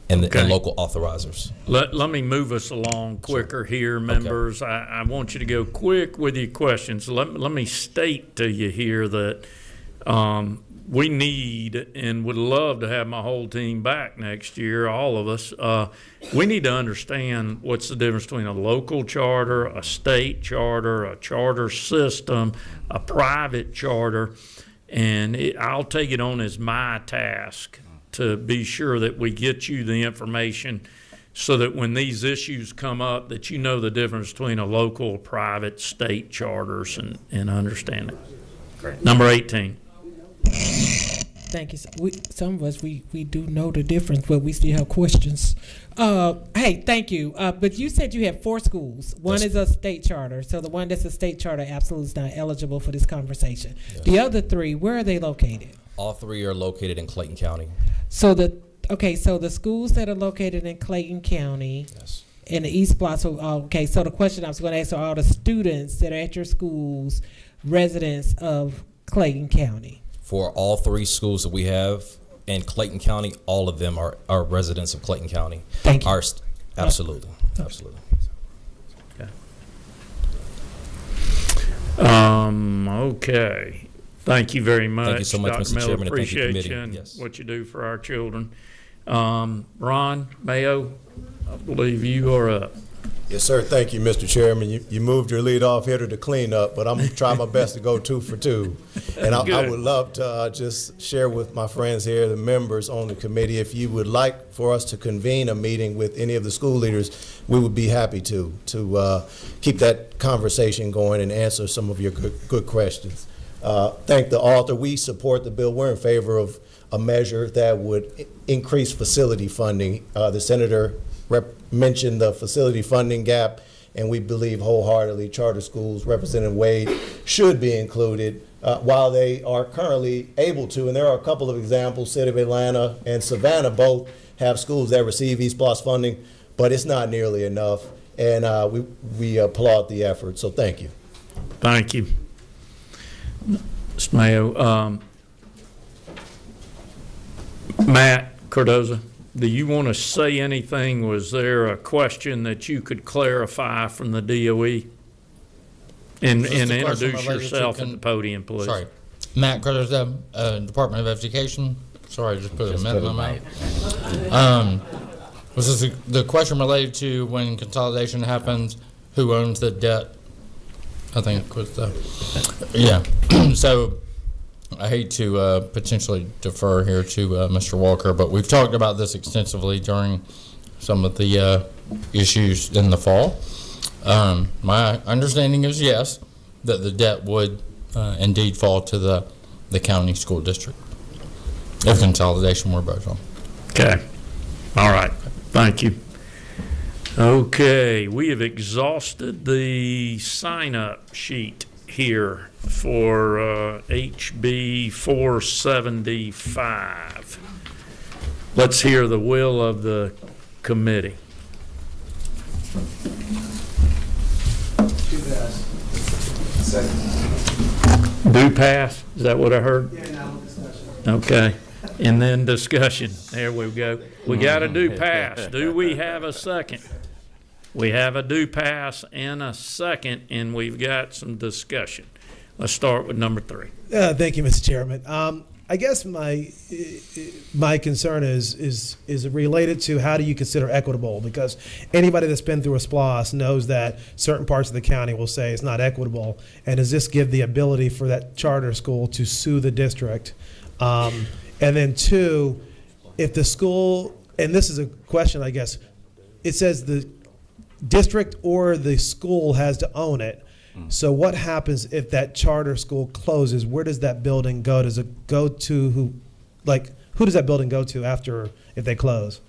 and local authorizers. Let me move us along quicker here, members. Okay. I want you to go quick with your questions. Let me state to you here that we need and would love to have my whole team back next year, all of us. We need to understand what's the difference between a local charter, a state charter, a charter system, a private charter. And I'll take it on as my task to be sure that we get you the information so that when these issues come up, that you know the difference between a local, private, state charters and understand it. Great. Number 18. Thank you. Some of us, we do know the difference, but we still have questions. Hey, thank you. But you said you have 4 schools. One is a state charter. So the one that's a state charter absolutely is not eligible for this conversation. Yes. The other 3, where are they located? All 3 are located in Clayton County. So the schools that are located in Clayton County, yes, in the East Block. So so the question I was going to ask are all the students that are at your schools residents of Clayton County? For all 3 schools that we have in Clayton County, all of them are residents of Clayton County. Thank you. Absolutely. Absolutely. Okay. Okay. Thank you very much. Thank you so much, Dr. Mr. Miller. Chairman, and thank you, Appreciate committee. you and Yes. what you do for our children. Ron Mayo, I believe you are up. Yes, sir. Thank you, Mr. Chairman. You moved your leadoff hitter to clean up, but I'm going to try my best to go 2 for 2. And I would love to just share with my friends here, the members on the committee, if you would like for us to convene a meeting with any of the school leaders, we would be happy to keep that conversation going and answer some of your good questions. Thank the author. We support the bill. We're in favor of a measure that would increase facility funding. The senator mentioned the facility funding gap, and we believe wholeheartedly charter schools, Representative Wade, should be included while they are currently able to. And there are a couple of examples. City of Atlanta and Savannah both have schools that receive East Plus funding, but it's not nearly enough. And we applaud the effort. So thank you. Thank you. Mr. Mayo. Matt Cardoza, do you want to say anything? Was there a question that you could clarify from the DOE? And Just a question introduce related to yourself at the podium, please. Sorry. Matt Critters, Department of Education. Sorry, I just put a minute in my mouth. This is the question related to when consolidation happens, who owns the debt? I think was the, yeah. So I hate to potentially defer here to Mr. Walker, but we've talked about this extensively during some of the issues in the fall. My understanding is yes, that the debt would indeed fall to the county school district if consolidation were voted on. Okay. All right. Thank you. Okay, we have exhausted the sign-up sheet here for HB 475. Let's hear the will of the committee. Do pass? Is that what I heard? Yeah, now discussion. Okay. And then discussion. There we go. We got a do pass. Do we have a second? We have a do pass and a second, and we've got some discussion. Let's start with number 3. Thank you, Mr. Chairman. I guess my concern is related to how do you consider equitable? Because anybody that's been through a SPLOST knows that certain parts of the county will say it's not equitable. And does this give the ability for that charter school to sue the district? And then 2, if the school, and this is a question, I guess, it says the district or the school has to own it. So what happens if that charter school closes? Where does that building go? Does it go to who does that building go to after if they close?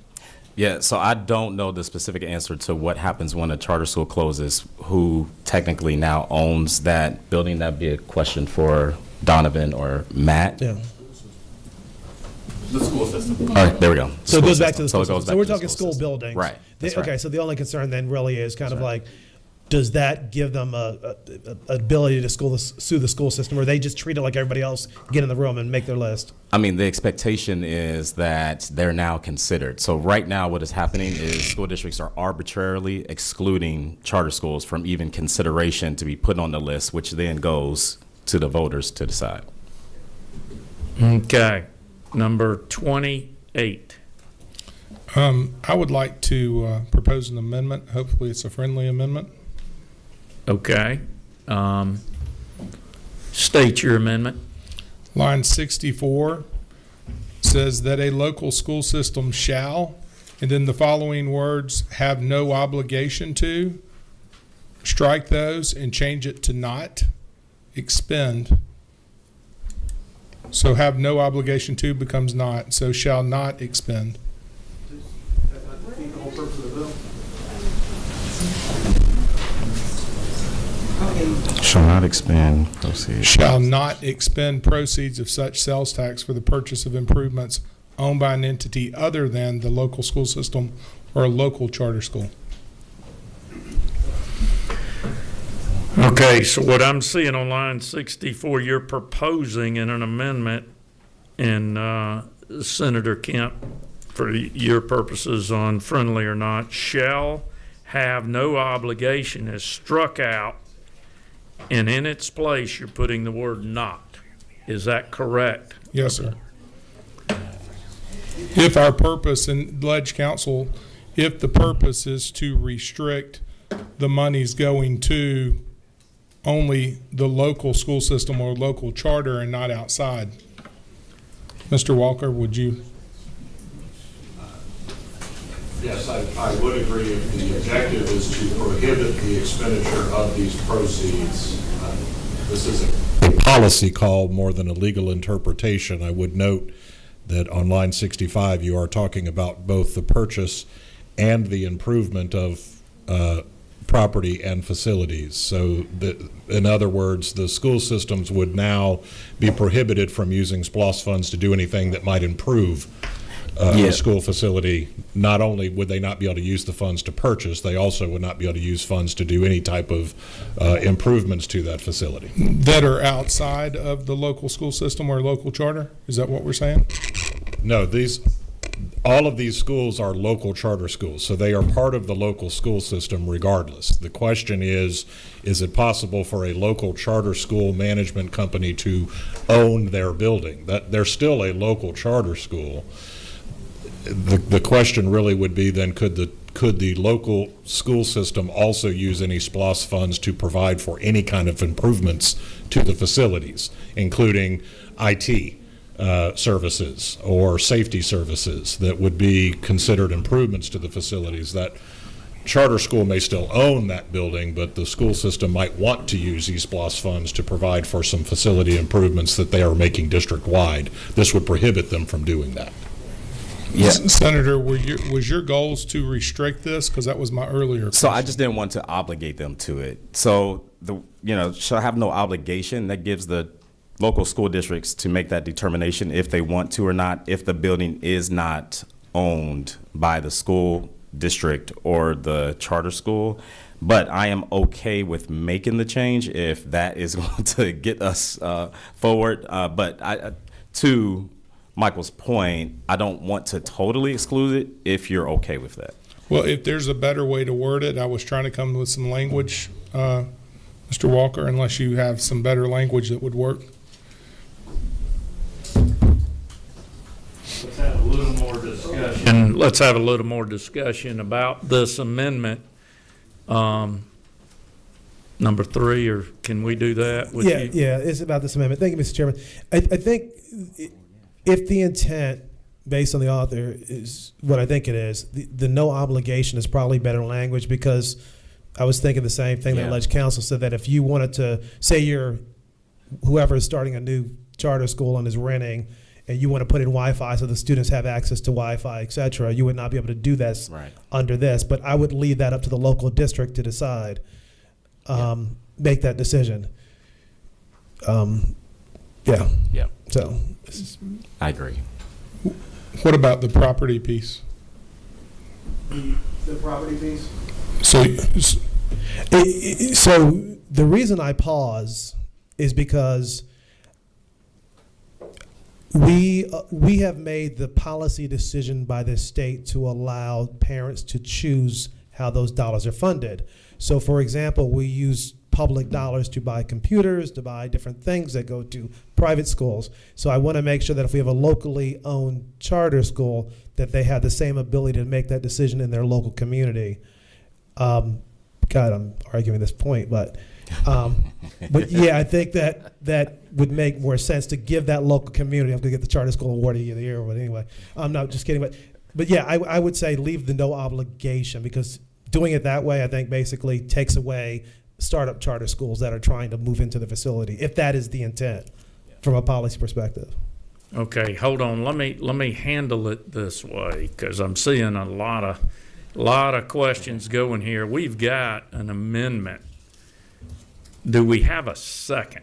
Yeah, so I don't know the specific answer to what happens when a charter school closes, who technically now owns that building. That'd be a question for Donovan or Matt. Yeah. The school system. All right, there we go. So it goes back to the school So it system. So we're talking school buildings. Right. That's Okay, right. so the only concern then really is kind of like, does that give them a ability to sue the school system, or they just treat it like everybody else, get in the room and make their list? I mean, the expectation is that they're now considered. So right now what is happening is school districts are arbitrarily excluding charter schools from even consideration to be put on the list, which then goes to the voters to decide. Okay. Number 28. I would like to propose an amendment. Hopefully it's a friendly amendment. Okay. State your amendment. Line 64 says that a local school system shall, and then the following words, have no obligation to. Strike those and change it to not expend. So have no obligation to becomes not, so shall not expend. Shall not expend proceeds. Shall not expend proceeds of such sales tax for the purchase of improvements owned by an entity other than the local school system or a local charter school. Okay, so what I'm seeing on line 64, you're proposing in an amendment, and Senator Kemp, for your purposes on friendly or not, shall have no obligation is struck out, and in its place you're putting the word not. Is that correct? Yes, sir. If our purpose in Ledge Council, if the purpose is to restrict the monies going to only the local school system or local charter and not outside. Mr. Walker, would you? Yes, I would agree if the objective is to prohibit the expenditure of these proceeds. This is a policy call more than a legal interpretation. I would note that on line 65, you are talking about both the purchase and the improvement of property and facilities. So in other words, the school systems would now be prohibited from using SPLOST funds to do anything that might improve a school facility. Not only would they not be able to use the funds to purchase, they also would not be able to use funds to do any type of improvements to that facility. That are outside of the local school system or local charter? Is that what we're saying? No, all of these schools are local charter schools, so they are part of the local school system regardless. The question is it possible for a local charter school management company to own their building? That they're still a local charter school. The question really would be then, could the local school system also use any SPLOST funds to provide for any kind of improvements to the facilities, including IT services or safety services that would be considered improvements to the facilities? That charter school may still own that building, but the school system might want to use these SPLOST funds to provide for some facility improvements that they are making district-wide. This would prohibit them from doing that. Yeah. Senator, was your goals to restrict this? Because that was my earlier question. So I just didn't want to obligate them to it. So shall have no obligation. That gives the local school districts to make that determination if they want to or not, if the building is not owned by the school district or the charter school. But I am okay with making the change if that is going to get us forward. But to Michael's point, I don't want to totally exclude it if you're okay with that. Well, if there's a better way to word it, I was trying to come with some language, Mr. Walker, unless you have some better language that would work. Let's have a little more discussion. And let's have a little more discussion about this amendment, number 3, or can we do that with you? Yeah, it's about this amendment. Thank you, Mr. Chairman. I think if the intent, based on the author, is what I think it is, the no obligation is probably better language, because I was thinking the same thing that alleged counsel said, that if you wanted to, say whoever is starting a new charter school and is renting, and you want to put in Wi-Fi so the students have access to Wi-Fi, et cetera, you would not be able to do this under this. But I would leave that up to the local district to decide, make that decision. Yeah. So I agree. What about the property piece? The property piece? So the reason I pause is because we have made the policy decision by the state to allow parents to choose how those dollars are funded. So, for example, we use public dollars to buy computers, to buy different things that go to private schools. So I want to make sure that if we have a locally owned charter school, that they have the same ability to make that decision in their local community. God, I'm arguing this point, but yeah, I think that would make more sense to give that local community. I'm going to get the charter school award of the year, but anyway, I'm not just kidding. But yeah, I would say leave the no obligation, because doing it that way, I think, basically takes away startup charter schools that are trying to move into the facility, if that is the intent from a policy perspective. Okay, hold on. Let me handle it this way, because I'm seeing a lot of questions going here. We've got an amendment. Do we have a second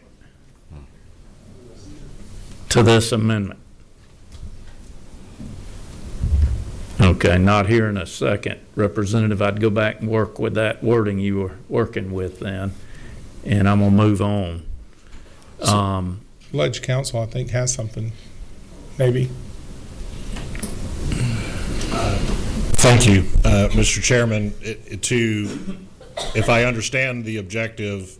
to this amendment? Okay, not hearing a second. Representative, I'd go back and work with that wording you were working with then, and I'm going to move on. Alleged counsel, I think, has something, maybe. Thank you, Mr. Chairman. If I understand the objective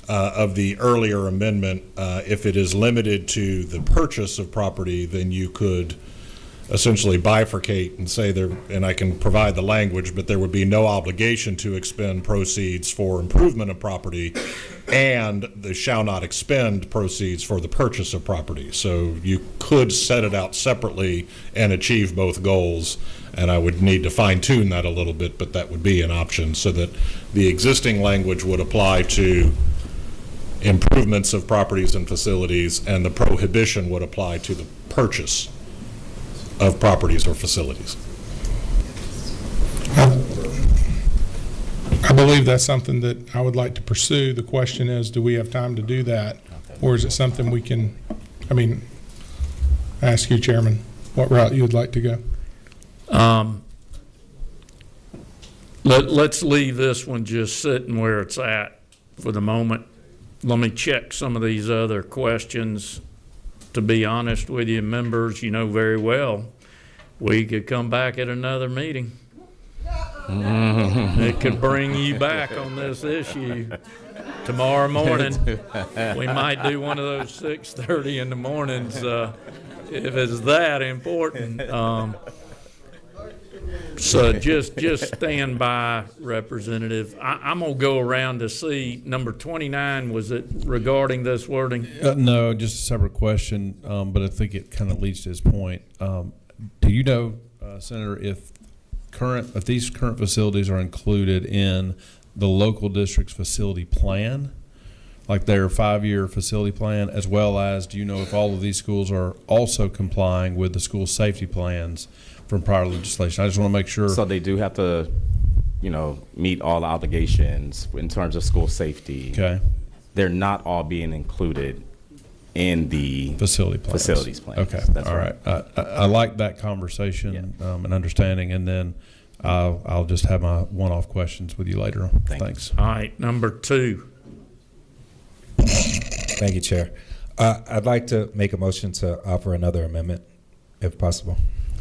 of the earlier amendment, if it is limited to the purchase of property, then you could essentially bifurcate and say there, and I can provide the language, but there would be no obligation to expend proceeds for improvement of property, and they shall not expend proceeds for the purchase of property. So you could set it out separately and achieve both goals, and I would need to fine tune that a little bit, but that would be an option, so that the existing language would apply to improvements of properties and facilities, and the prohibition would apply to the purchase of properties or facilities. I believe that's something that I would like to pursue. The question is, do we have time to do that? Or is it something we can, ask you, Chairman, what route you would like to go? Let's leave this one just sitting where it's at for the moment. Let me check some of these other questions. To be honest with you, members, you know very well we could come back at another meeting. It could bring you back on this issue tomorrow morning. We might do one of those 6:30 in the mornings if it's that important. So just stand by, Representative. I'm going to go around to see number 29. Was it regarding this wording? No, just a separate question, but I think it kind of leads to his point. Do you know, Senator, if these current facilities are included in the local district's facility plan, like their 5-year facility plan, as well as do you know if all of these schools are also complying with the school safety plans from prior legislation? I just want to make sure. So they do have to, meet all the obligations in terms of school safety. Okay. They're not all being included in the facilities plan. Okay. That's all right. I like that conversation and understanding, and then I'll just have my one-off questions with you later. Thanks. All right, number 2. Thank you, Chair. I'd like to make a motion to offer another amendment, if possible.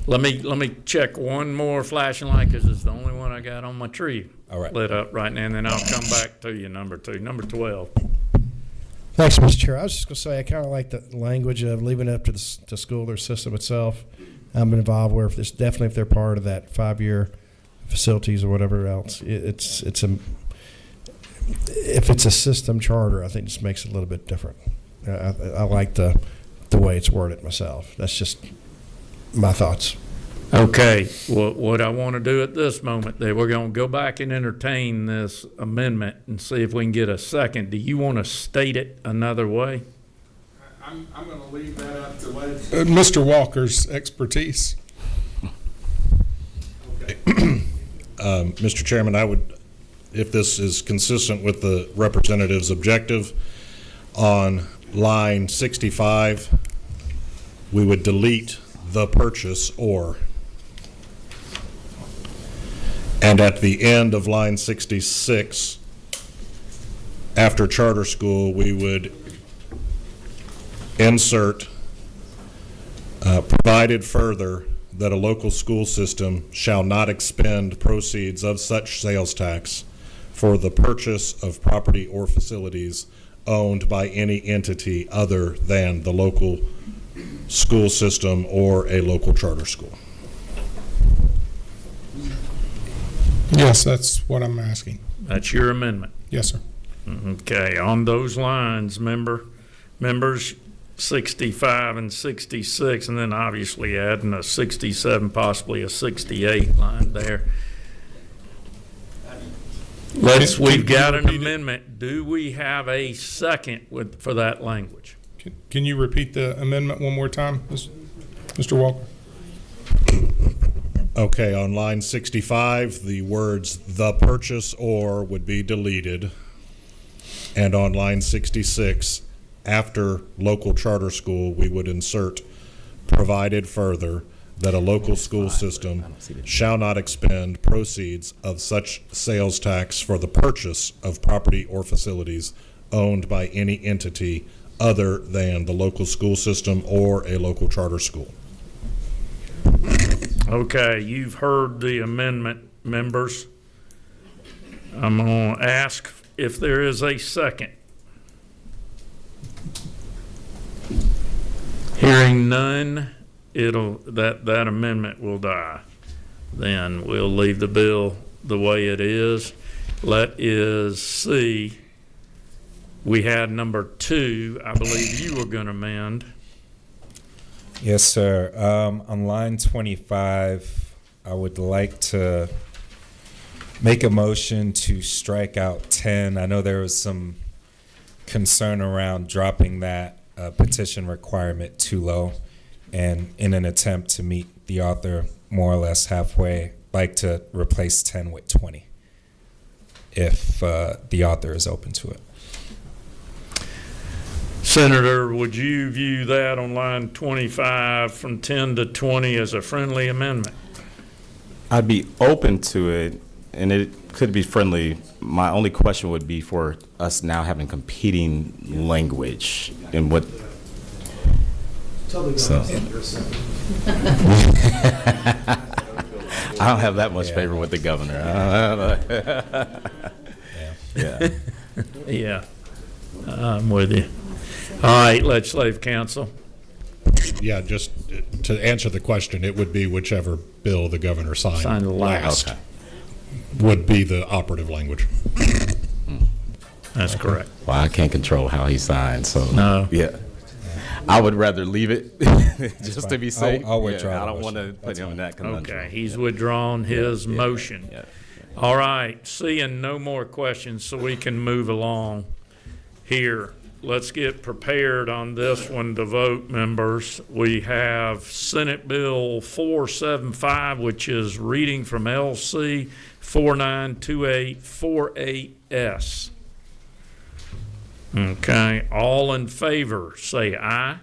Let me check one more flashing light because it's the only one I got on my tree lit up right now, and then I'll come back to you, number 2. Number 12. Thanks, Mr. Chair. I was just going to say I kind of like the language of leaving it up to the school or system itself. I'm involved where if they're part of that 5-year facilities or whatever else. If it's a system charter, I think it just makes it a little bit different. I like the way it's worded myself. That's just my thoughts. Okay, what I want to do at this moment, we're going to go back and entertain this amendment and see if we can get a second. Do you want to state it another way? I'm going to leave that up to Mr. Walker's expertise. Okay. Mr. Chairman, I would, if this is consistent with the representative's objective, on line 65, we would delete the purchase or. And at the end of line 66, after charter school, we would insert, provided further that a local school system shall not expend proceeds of such sales tax for the purchase of property or facilities owned by any entity other than the local school system or a local charter school. Yes, that's what I'm asking. That's your amendment? Yes, sir. Okay, on those lines, members 65 and 66, and then obviously adding a 67, possibly a 68 line there. We've got an amendment. Do we have a second for that language? Can you repeat the amendment one more time, Mr. Walker? Okay, on line 65, the words "the purchase or" would be deleted. And on line 66, after local charter school, we would insert, provided further, that a local school system shall not expend proceeds of such sales tax for the purchase of property or facilities owned by any entity other than the local school system or a local charter school. Okay, you've heard the amendment, members. I'm going to ask if there is a second. Hearing none, that amendment will die. Then we'll leave the bill the way it is. Let us see. We had number 2. I believe you were going to amend. Yes, sir. On line 25, I would like to make a motion to strike out 10. I know there was some concern around dropping that petition requirement too low, and in an attempt to meet the author more or less halfway, I'd like to replace 10 with 20, if the author is open to it. Senator, would you view that on line 25 from 10 to 20 as a friendly amendment? I'd be open to it, and it could be friendly. My only question would be for us now having competing language and what So. I don't have that much favor with the governor. Yeah. Yeah, I'm with you. All right, Legislative Council. Yeah, just to answer the question, it would be whichever bill the governor signed last would be the operative language. That's correct. Well, I can't control how he signs, so no. Yeah, I would rather leave it just to be safe. I'll withdraw. I don't want to put him in that conundrum. Okay, he's withdrawn his motion. Yeah. All right, seeing no more questions, so we can move along here. Let's get prepared on this one to vote, members. We have Senate Bill 475, which is reading from LC 492848S. Okay, all in favor, say aye.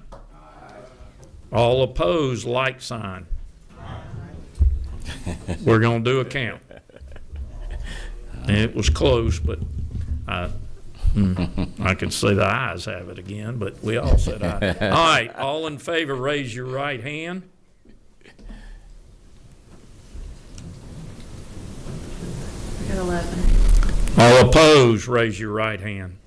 All opposed, like sign. We're going to do a count. It was close, but I can say the ayes have it again, but we all said aye. All right, all in favor, raise your right hand. I got 11. All opposed, raise your right hand.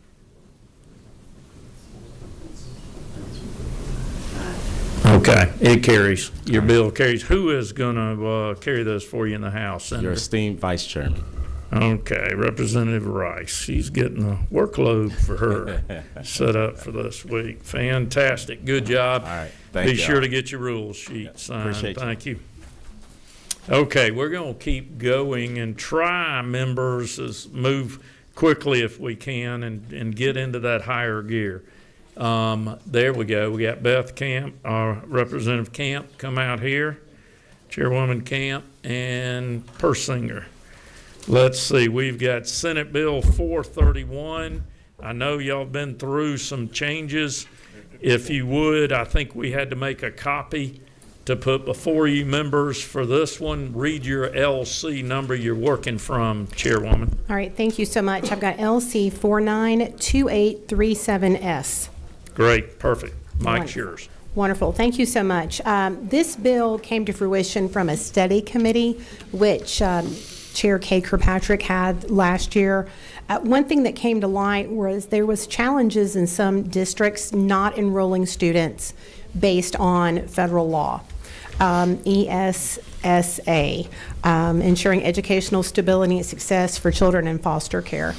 Okay, it carries. Your bill carries. Who is going to carry this for you in the House, Senator? Your esteemed Vice Chairman. Okay, Representative Rice. She's getting a workload for her set up for this week. Fantastic. Good job. All right. Thank you. Be sure to get your rules sheet signed. Appreciate you. Thank you. Okay, we're going to keep going and try, members, move quickly if we can and get into that higher gear. There we go. We got Beth Camp, Representative Camp, come out here. Chairwoman Camp and Persinger. Let's see, we've got Senate Bill 431. I know y'all been through some changes. If you would, I think we had to make a copy to put before you, members, for this one. Read your LC number you're working from, Chairwoman. All right, thank you so much. I've got LC 492837S. Great, perfect. Mike's yours. Wonderful. Thank you so much. This bill came to fruition from a study committee, which Chair Kay Kirkpatrick had last year. One thing that came to light was there was challenges in some districts not enrolling students based on federal law. ESSA, ensuring educational stability and success for children in foster care.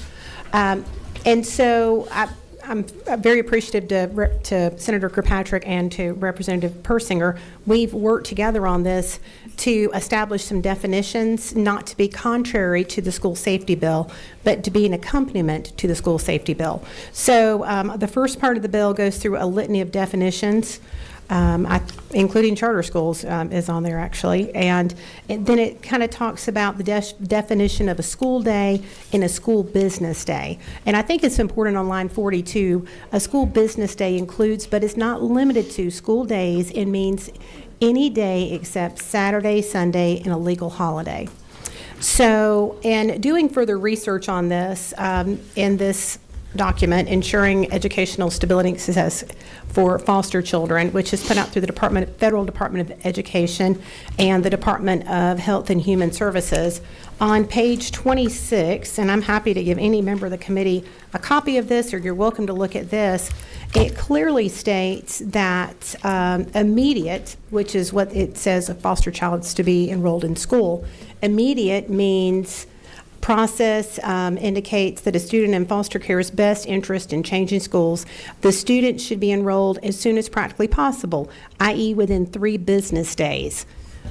And so I'm very appreciative to Senator Kirkpatrick and to Representative Persinger. We've worked together on this to establish some definitions, not to be contrary to the school safety bill, but to be an accompaniment to the school safety bill. So the first part of the bill goes through a litany of definitions, including charter schools is on there actually, and then it kind of talks about the definition of a school day and a school business day. And I think it's important on line 42, a school business day includes, but it's not limited to, school days. It means any day except Saturday, Sunday, and a legal holiday. So, in doing further research on this, in this document, Ensuring Educational Stability and Success for Foster Children, which is put out through the Federal Department of Education and the Department of Health and Human Services. On page 26, and I'm happy to give any member of the committee a copy of this, or you're welcome to look at this, it clearly states that immediate, which is what it says a foster child is to be enrolled in school, immediate means process indicates that a student in foster care's best interest in changing schools. The student should be enrolled as soon as practically possible, i.e. within 3 business days.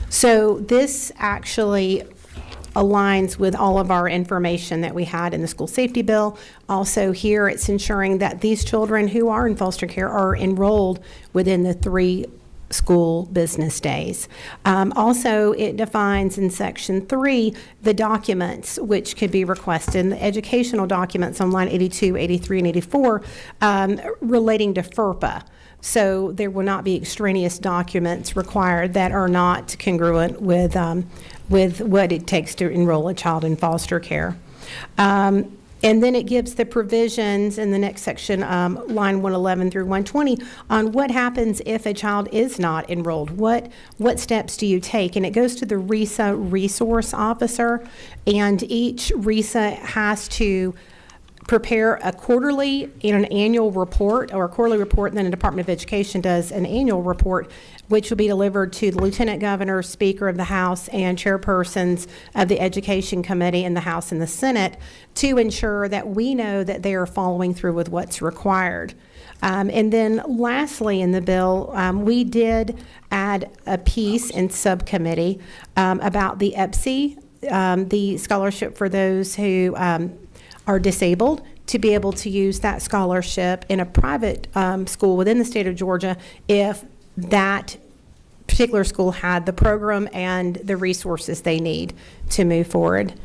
So this actually aligns with all of our information that we had in the school safety bill. Also here, it's ensuring that these children who are in foster care are enrolled within the 3 school business days. Also, it defines in section 3 the documents which could be requested, the educational documents on line 82, 83, and 84 relating to FERPA. So there will not be extraneous documents required that are not congruent with what it takes to enroll a child in foster care. And then it gives the provisions in the next section, line 111 through 120, on what happens if a child is not enrolled. What steps do you take? And it goes to the RESA resource officer, and each RESA has to prepare a quarterly and an annual report, or a quarterly report, and then the Department of Education does an annual report, which will be delivered to the Lieutenant Governor, Speaker of the House, and chairpersons of the Education Committee in the House and the Senate, to ensure that we know that they are following through with what's required. And then lastly in the bill, we did add a piece in subcommittee about the EPSI, the scholarship for those who are disabled, to be able to use that scholarship in a private school within the state of Georgia if that particular school had the program and the resources they need to move forward.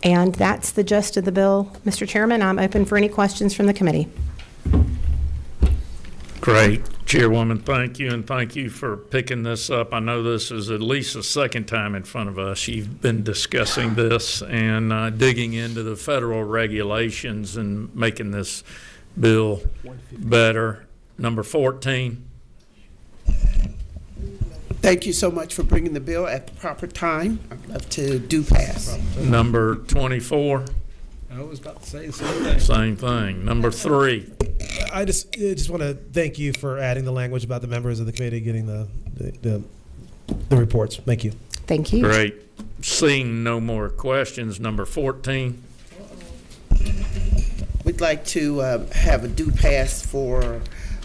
And that's the gist of the bill, Mr. Chairman. I'm open for any questions from the committee. Great. Chairwoman, thank you, and thank you for picking this up. I know this is at least the second time in front of us. You've been discussing this and digging into the federal regulations and making this bill better. Number 14. Thank you so much for bringing the bill at the proper time. I'd love to do pass. Number 24. I was about to say the same thing. Same thing. Number 3. I just want to thank you for adding the language about the members of the committee getting the reports. Thank you. Thank you. Great. Seeing no more questions, number 14. We'd like to have a due pass for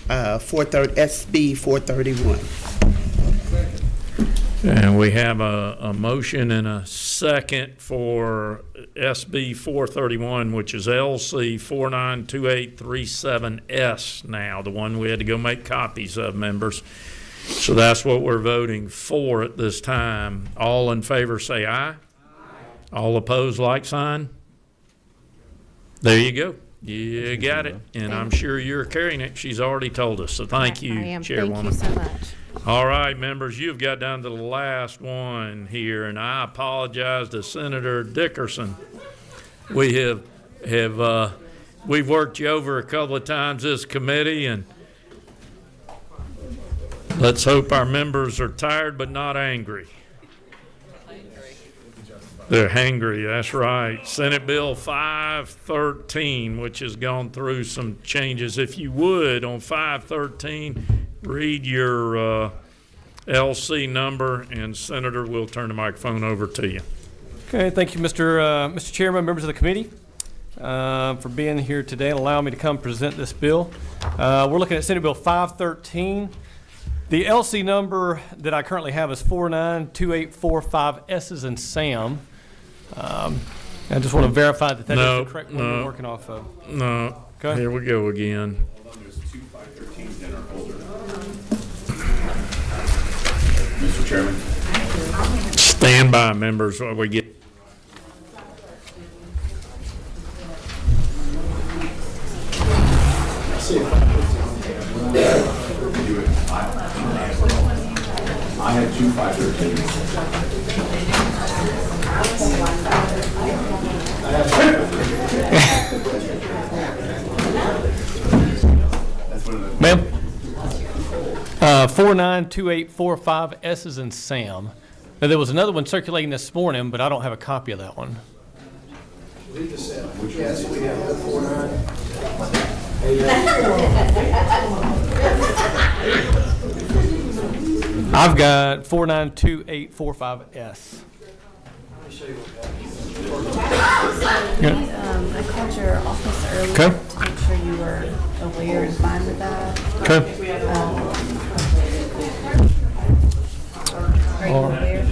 SB 431. And we have a motion and a second for SB 431, which is LC 492837S now, the one we had to go make copies of, members. So that's what we're voting for at this time. All in favor say aye. Aye. All opposed, like sign. There you go. You got it. And I'm sure you're carrying it. She's already told us. So thank you, I am. Chairwoman. Thank you so much. All right, members, you've got down to the last one here, and I apologize to Senator Dickerson. We've worked you over a couple of times, this committee, and let's hope our members are tired but not angry. They're hangry, that's right. Senate Bill 513, which has gone through some changes. If you would, on 513, read your LC number, and Senator, we'll turn the microphone over to you. Okay, thank you, Mr. Chairman, members of the committee, for being here today and allowing me to come present this bill. We're looking at Senate Bill 513. The LC number that I currently have is 492845 S's and Sam. I just want to verify that is the correct one we're working off of. No. Okay. Here we go again. Mr. Chairman. Stand by, members, while we get. I had two 513s. Ma'am? 492845 S's and Sam. Now, there was another one circulating this morning, but I don't have a copy of that one. Yes, we have the 49. I've got 492845S. I called your office earlier Okay. to make sure you were aware and fine with that. Okay. Are you aware?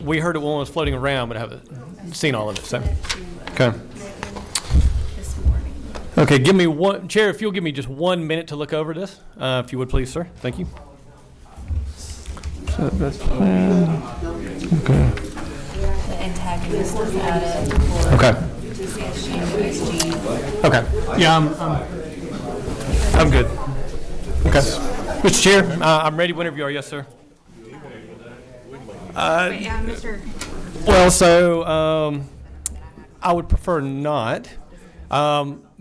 We heard it when it was floating around, but I haven't seen all of it. So, okay. Okay, give me one, Chair, if you'll give me just 1 minute to look over this, if you would please, sir. Thank you. So that's okay. The antagonist was added for Okay. CSG and USG. Okay. Yeah, I'm good. Okay. Mr. Chair, I'm ready whenever you are. Yes, sir. Mr. Well, so I would prefer not.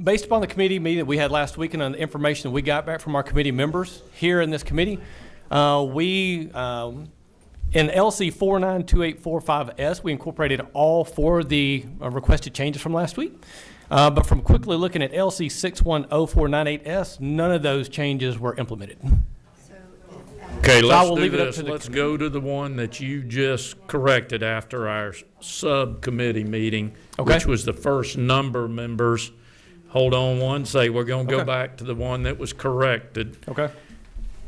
Based upon the committee meeting that we had last week and on the information that we got back from our committee members here in this committee, we in LC 492845S, we incorporated all four of the requested changes from last week. But from quickly looking at LC 610498S, none of those changes were implemented. Okay, So I let's will do leave it up this. to the Let's go to the one that you just corrected after our subcommittee meeting, Okay. which was the first number members. Hold on one second. We're going to go Okay. back to the one that was corrected. Okay.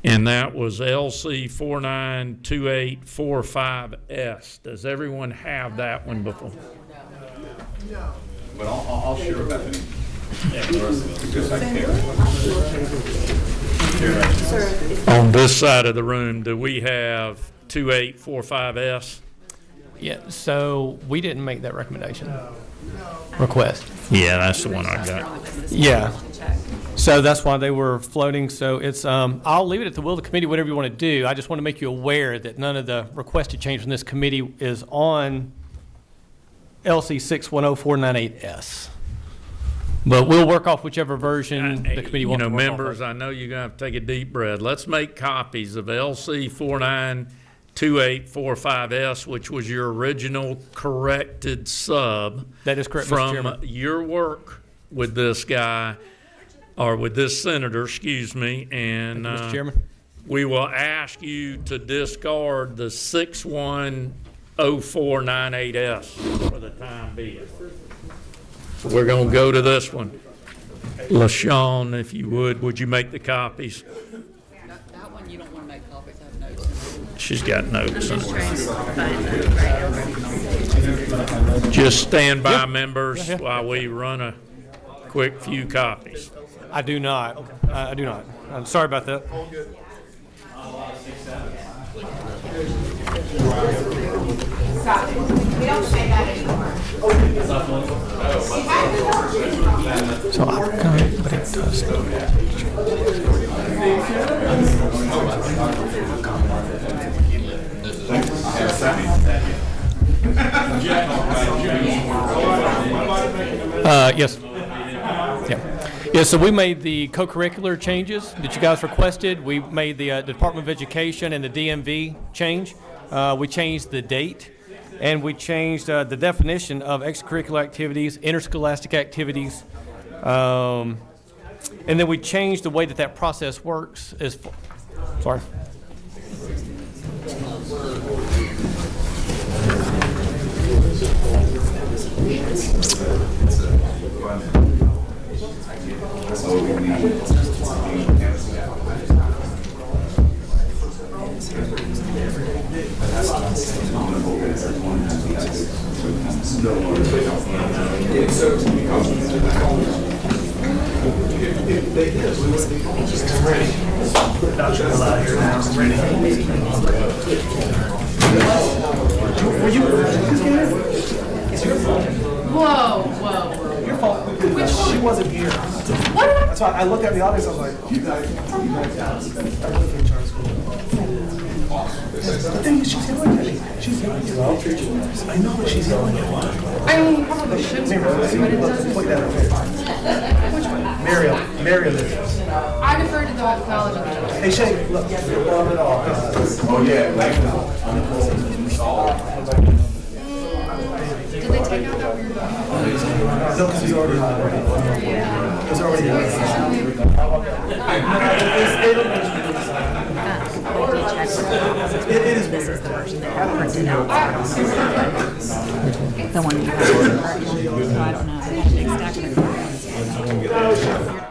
And that was LC 492845S. Does everyone have that one before? But I'll share with Bethany. On this side of the room, do we have 2845S? Yeah, so we didn't make that recommendation. Request. Yeah, that's the one I got. Yeah. So that's why they were floating. So it's, I'll leave it at the will of the committee, whatever you want to do. I just want to make you aware that none of the requested change from this committee is on LC 610498S. But we'll work off whichever version the committee wants to work members, off I know you're going to have to take a deep breath. Let's make copies of LC 492845S, which was your original corrected sub. That is correct, Mr. From Chairman. your work with this guy, or with this senator, excuse me, and Thank you, Mr. Chairman. we will ask you to discard the 610498S for the time being. We're going to go to this one. LaShawn, if you would you make the copies? That one you don't want to make copies, I have notes in it. She's got notes. I'm just trying to find that. Just stand by, Yeah. members, Yeah. while we run a quick few copies. I do not. I do not. I'm sorry about that. We don't say that anymore. So I've got it, but it does. Yes. Yeah, so we made the co-curricular changes that you guys requested. We made the Department of Education and the DMV change. We changed the date, and we changed the definition of extracurricular activities, interscholastic activities, and then we changed the way that that process works. Sorry. Whoa, whoa. Your fault. Which one? She wasn't here. What? That's why I looked at the audience. I was like, you guys. I went from charter school. The thing is, she's yelling at me. She's yelling at me. I know, but she's yelling at me. I mean, you probably should be, but it doesn't. Point that out. Which one? Mariel is. I defer to the knowledge of the. Hey, Shay, look. Oh, yeah. Did they take out that weird? No, because he's already. Yeah. It's already. It is. This is the version that I printed out. The one you have. So I don't know. I had a big stack of it.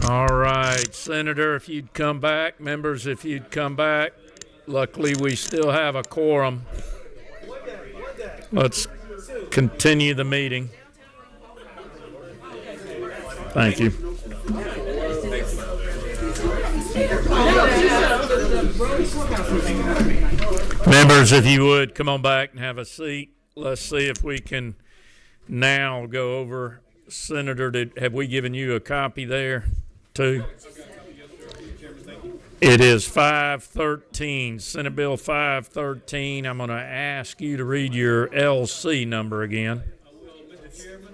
All right, Senator, if you'd come back, members, if you'd come back. Luckily, we still have a quorum. Let's continue the meeting. Thank you. Members, if you would, come on back and have a seat. Let's see if we can now go over. Senator, have we given you a copy there, too? It is 513, Senate Bill 513. I'm going to ask you to read your LC number again. Senate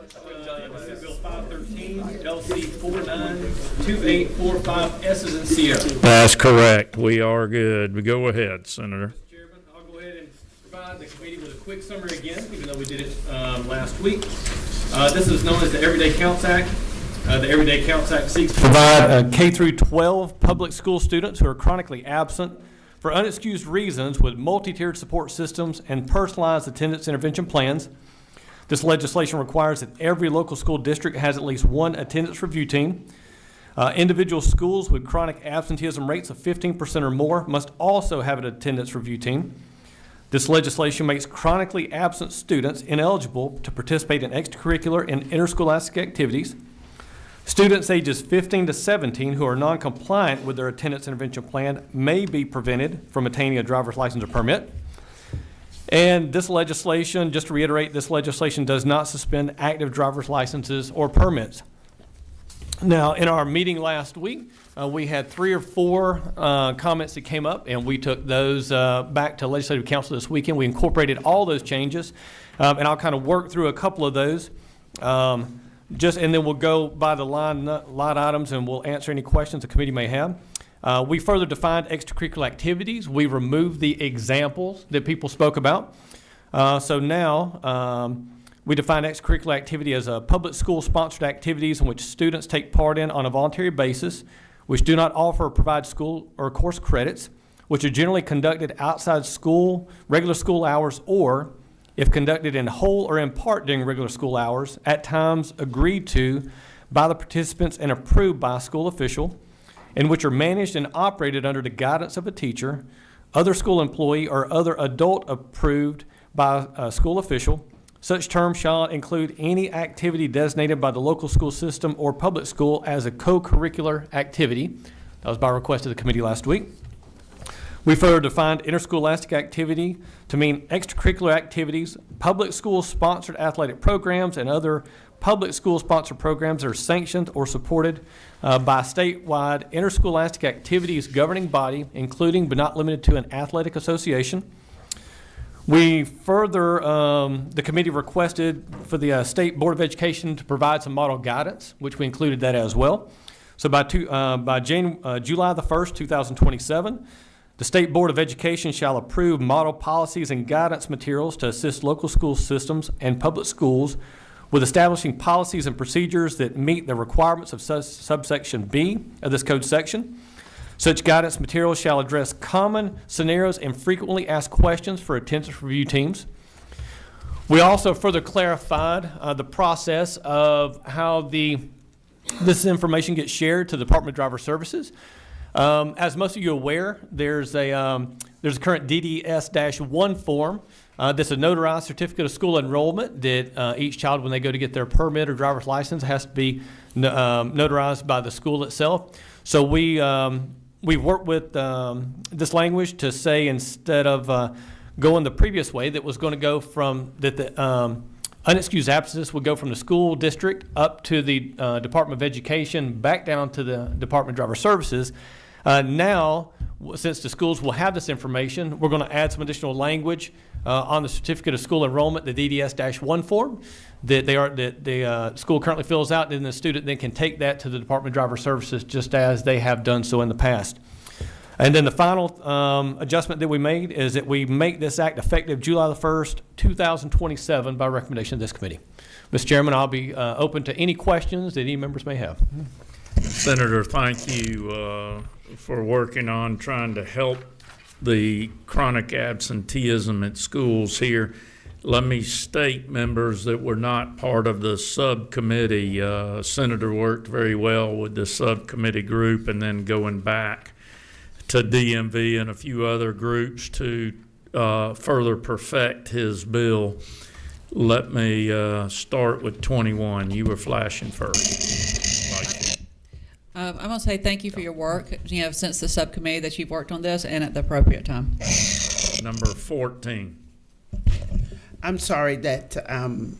Bill 513, LC 492845, S's and C's. That's correct. We are good. Go ahead, Senator. Mr. Chairman, I'll go ahead and provide the committee with a quick summary again, even though we did it last week. This is known as the Everyday Counts Act. The Everyday Counts Act seeks to provide K through 12 public school students who are chronically absent for unexcused reasons with multi-tiered support systems and personalized attendance intervention plans. This legislation requires that every local school district has at least one attendance review team. Individual schools with chronic absenteeism rates of 15% or more must also have an attendance review team. This legislation makes chronically absent students ineligible to participate in extracurricular and interscholastic activities. Students ages 15 to 17 who are non-compliant with their attendance intervention plan may be prevented from attaining a driver's license or permit. And this legislation, just to reiterate, this legislation does not suspend active driver's licenses or permits. Now, in our meeting last week, we had 3 or 4 comments that came up, and we took those back to Legislative Council this weekend. We incorporated all those changes, and I'll kind of work through a couple of those. And then we'll go by the line items, and we'll answer any questions the committee may have. We further defined extracurricular activities. We removed the examples that people spoke about. So now we define extracurricular activity as a public school-sponsored activities in which students take part in on a voluntary basis, which do not offer or provide school or course credits, which are generally conducted outside school, regular school hours, or if conducted in whole or in part during regular school hours, at times agreed to by the participants and approved by a school official, and which are managed and operated under the guidance of a teacher, other school employee, or other adult approved by a school official. Such terms shall include any activity designated by the local school system or public school as a co-curricular activity. That was by request of the committee last week. We further defined interscholastic activity to mean extracurricular activities, public school-sponsored athletic programs, and other public school-sponsored programs that are sanctioned or supported by a statewide interscholastic activities governing body, including but not limited to an athletic association. We further, the committee requested for the State Board of Education to provide some model guidance, which we included that as well. So by July the 1st, 2027, the State Board of Education shall approve model policies and guidance materials to assist local school systems and public schools with establishing policies and procedures that meet the requirements of subsection B of this code section. Such guidance materials shall address common scenarios and frequently asked questions for attendance review teams. We also further clarified the process of how this information gets shared to the Department of Driver Services. As most of you are aware, there's a current DDS-1 form that's a notarized certificate of school enrollment that each child, when they go to get their permit or driver's license, has to be notarized by the school itself. So we worked with this language to say, instead of going the previous way, that was going to go from that the unexcused absences would go from the school district up to the Department of Education, back down to the Department of Driver Services. Now, since the schools will have this information, we're going to add some additional language on the certificate of school enrollment, the DDS-1 form, that the school currently fills out, and the student then can take that to the Department of Driver Services just as they have done so in the past. And then the final adjustment that we made is that we make this act effective July the 1st, 2027 by recommendation of this committee. Mr. Chairman, I'll be open to any questions that any members may have. Senator, thank you for working on trying to help the chronic absenteeism at schools here. let me state, members, that were not part of the subcommittee. Senator worked very well with the subcommittee group and then going back to DMV and a few other groups to further perfect his bill. Let me start with 21. You were flashing first. I'm going to say thank you for your work, since the subcommittee that you've worked on this and at the appropriate time. Number 14. I'm sorry that I'm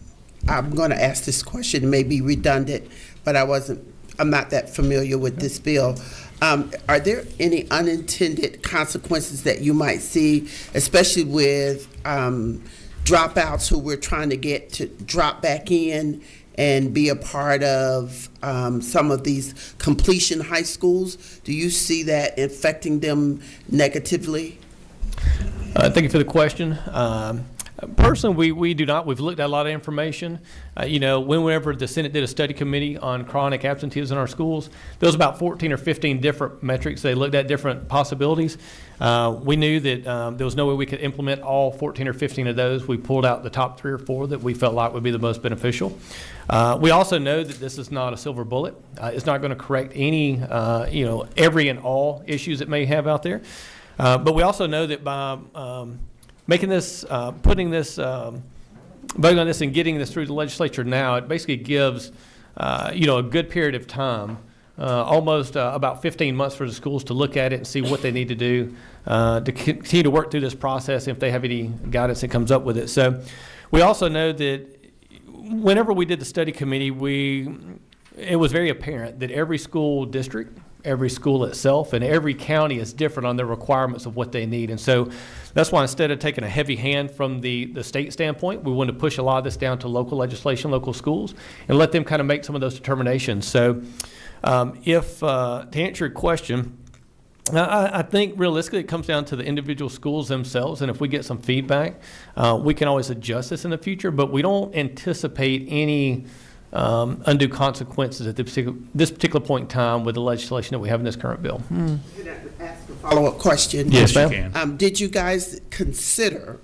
going to ask this question. It may be redundant, but I'm not that familiar with this bill. Are there any unintended consequences that you might see, especially with dropouts who we're trying to get to drop back in and be a part of some of these completion high schools? Do you see that affecting them negatively? Thank you for the question. Personally, we do not. We've looked at a lot of information. Whenever the Senate did a study committee on chronic absenteeism in our schools, there was about 14 or 15 different metrics. They looked at different possibilities. We knew that there was no way we could implement all 14 or 15 of those. We pulled out the top 3 or 4 that we felt like would be the most beneficial. We also know that this is not a silver bullet. It's not going to correct any, every and all issues that may have out there. But we also know that by making this, voting on this and getting this through the legislature now, it basically gives, a good period of time, almost about 15 months for the schools to look at it and see what they need to do to continue to work through this process if they have any guidance that comes up with it. So we also know that whenever we did the study committee, it was very apparent that every school district, every school itself, and every county is different on their requirements of what they need. And so that's why instead of taking a heavy hand from the state standpoint, we wanted to push a lot of this down to local legislation, local schools, and let them kind of make some of those determinations. So to answer your question, I think realistically it comes down to the individual schools themselves, and if we get some feedback, we can always adjust this in the future, but we don't anticipate any undue consequences at this particular point in time with the legislation that we have in this current bill. Can I ask a follow-up question? Yes, ma'am. Did you guys consider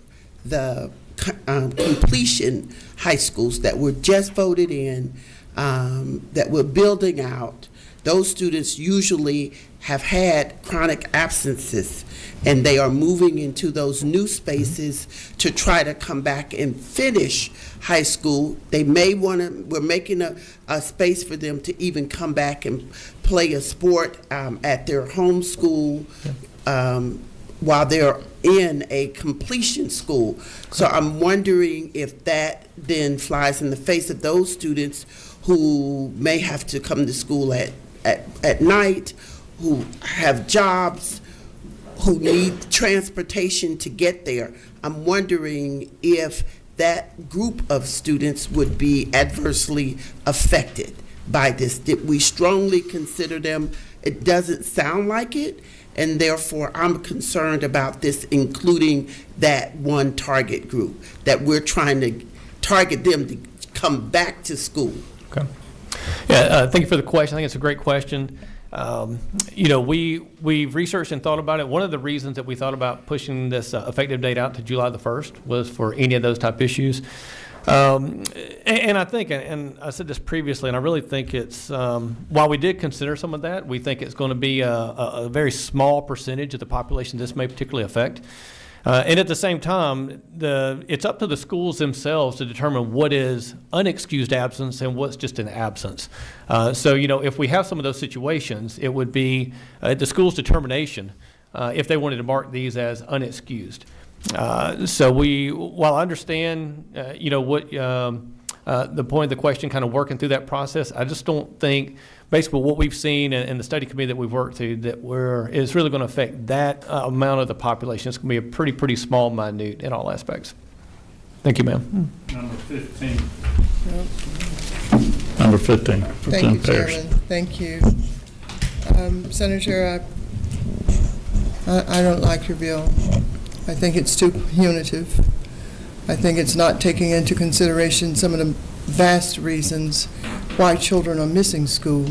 the completion high schools that were just voted in, that we're building out? Those students usually have had chronic absences, and they are moving into those new spaces to try to come back and finish high school. They may we're making a space for them to even come back and play a sport at their home school while they're in a completion school. So I'm wondering if that then flies in the face of those students who may have to come to school at night, who have jobs, who need transportation to get there. I'm wondering if that group of students would be adversely affected by this. Did we strongly consider them? It doesn't sound like it, and therefore I'm concerned about this including that one target group, that we're trying to target them to come back to school. Okay. Yeah, thank you for the question. I think it's a great question. We've researched and thought about it. One of the reasons that we thought about pushing this effective date out to July the 1st was for any of those type issues. And I think, and I said this previously, and I really think it's, while we did consider some of that, we think it's going to be a very small percentage of the population this may particularly affect. And at the same time, it's up to the schools themselves to determine what is unexcused absence and what's just an absence. So, if we have some of those situations, it would be the school's determination if they wanted to mark these as unexcused. So while I understand, what the point of the question, kind of working through that process, I just don't think, basically what we've seen in the study committee that we've worked through, that it's really going to affect that amount of the population. It's going to be a pretty small, minute in all aspects. Thank you, ma'am. Number 15. Number 15. Thank you, Chairman. Thank you. Senator, I don't like your bill. I think it's too punitive. I think it's not taking into consideration some of the vast reasons why children are missing school.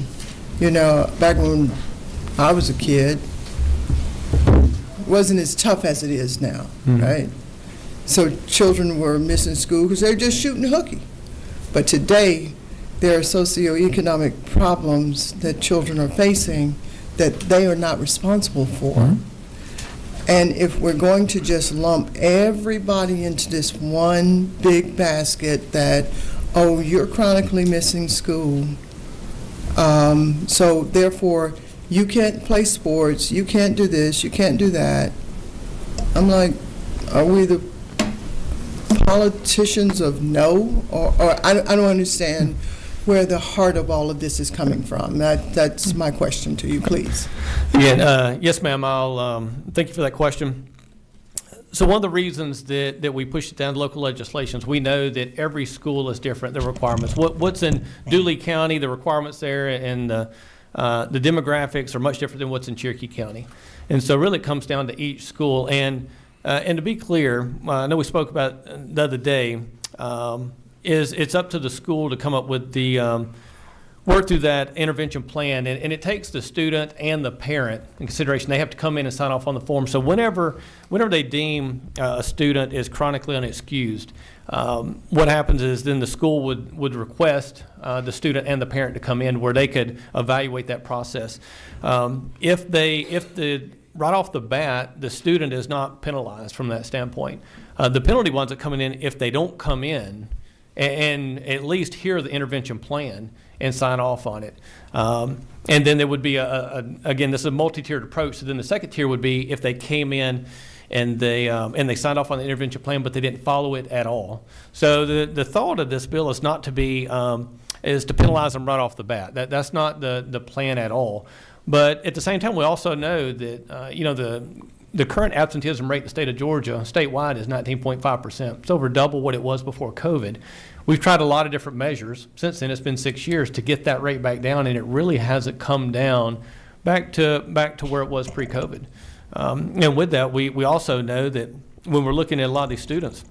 Back when I was a kid, it wasn't as tough as it is now, right? So children were missing school because they're just shooting hooky. But today, there are socioeconomic problems that children are facing that they are not responsible for. And if we're going to just lump everybody into this one big basket that, oh, you're chronically missing school, so therefore you can't play sports, you can't do this, you can't do that. I'm like, are we the politicians of no? Or I don't understand where the heart of all of this is coming from. That's my question to you, please. Again, yes, ma'am. I'll thank you for that question. So one of the reasons that we push it down to local legislations, we know that every school is different, the requirements. What's in Dooley County, the requirements there, and the demographics are much different than what's in Cherokee County. And so really it comes down to each school. And to be clear, I know we spoke about the other day, is it's up to the school to come up with the work through that intervention plan, and it takes the student and the parent in consideration. They have to come in and sign off on the form. So whenever they deem a student is chronically unexcused, what happens is then the school would request the student and the parent to come in where they could evaluate that process. If right off the bat, the student is not penalized from that standpoint. The penalty ones are coming in if they don't come in and at least hear the intervention plan and sign off on it. And then there would be, again, this is a multi-tiered approach. So then the second tier would be if they came in and they signed off on the intervention plan, but they didn't follow it at all. So the thought of this bill is not to be, is to penalize them right off the bat. That's not the plan at all. But at the same time, we also know that, the current absenteeism rate in the state of Georgia, statewide, is 19.5%. It's over double what it was before COVID. We've tried a lot of different measures. Since then, it's been 6 years to get that rate back down, and it really hasn't come down back to where it was pre-COVID. And with that, we also know that when we're looking at a lot of these students,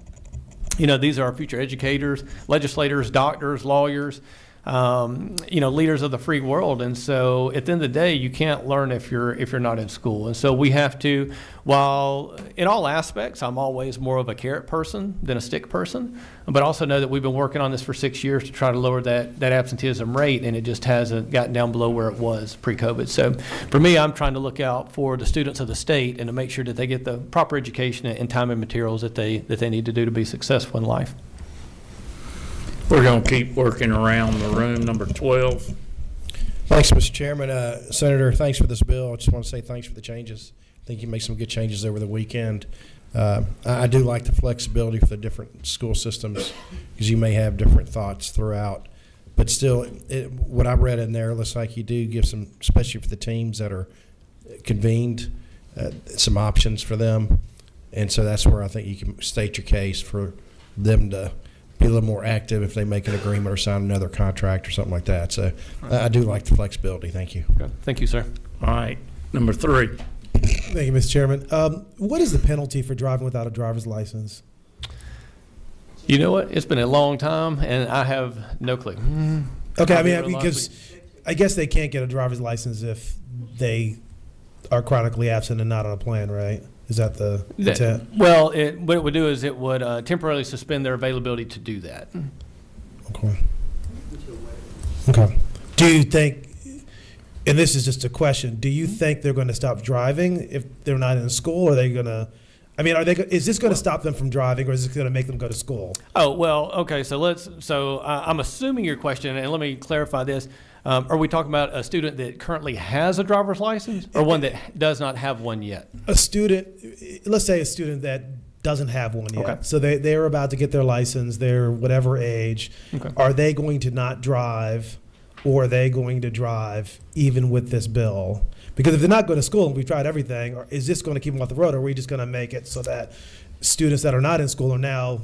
these are our future educators, legislators, doctors, lawyers, leaders of the free world. And so at the end of the day, you can't learn if you're not in school. And so we have to, while in all aspects, I'm always more of a carrot person than a stick person, but also know that we've been working on this for 6 years to try to lower that absenteeism rate, and it just hasn't gotten down below where it was pre-COVID. So for me, I'm trying to look out for the students of the state and to make sure that they get the proper education and time and materials that they need to do to be successful in life. We're going to keep working around the room. Number 12. Thanks, Mr. Chairman. Senator, thanks for this bill. I just want to say thanks for the changes. I think you made some good changes over the weekend. I do like the flexibility for the different school systems because you may have different thoughts throughout. But still, what I read in there looks like you do give some, especially for the teams that are convened, some options for them. And so that's where I think you can state your case for them to be a little more active if they make an agreement or sign another contract or something like that. So I do like the flexibility. Thank you. Okay. Thank you, sir. All right. Number 3. Thank you, Mr. Chairman. What is the penalty for driving without a driver's license? You know what? It's been a long time, and I have no clue. Okay, I mean, because I guess they can't get a driver's license if they are chronically absent and not on a plan, right? Is that the intent? Well, what it would do is it would temporarily suspend their availability to do that. Okay. Do you think, and this is just a question, do you think they're going to stop driving if they're not in school? Or are they going to, I mean, is this going to stop them from driving, or is this going to make them go to school? Oh, well, okay, so I'm assuming your question, and let me clarify this. Are we talking about a student that currently has a driver's license or one that does not have one yet? A student, let's say a student that doesn't have one yet. Okay. So they're about to get their license, they're whatever age. Okay. Are they going to not drive, or are they going to drive even with this bill? Because if they're not going to school and we've tried everything, or is this going to keep them off the road, or are we just going to make it so that students that are not in school are now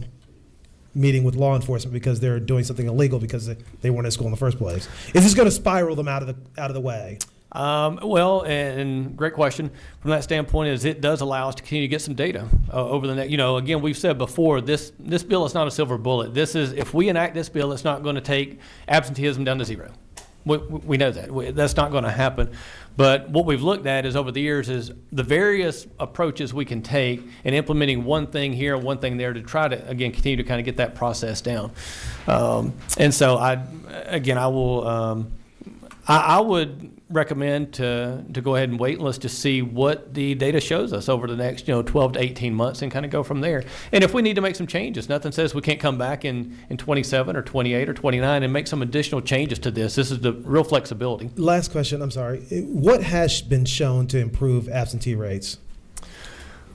meeting with law enforcement because they're doing something illegal because they weren't in school in the first place? Is this going to spiral them out of the way? Well, and great question. From that standpoint, is it does allow us to continue to get some data over the next. Again, we've said before, this bill is not a silver bullet. This is, if we enact this bill, it's not going to take absenteeism down to zero. We know that. That's not going to happen. But what we've looked at is over the years is the various approaches we can take in implementing one thing here, one thing there to try to, again, continue to kind of get that process down. And so I would recommend to go ahead and wait and let's just see what the data shows us over the next 12 to 18 months and kind of go from there. And if we need to make some changes, nothing says we can't come back in 27 or 28 or 29 and make some additional changes to this. This is the real flexibility. Last question, I'm sorry. What has been shown to improve absentee rates?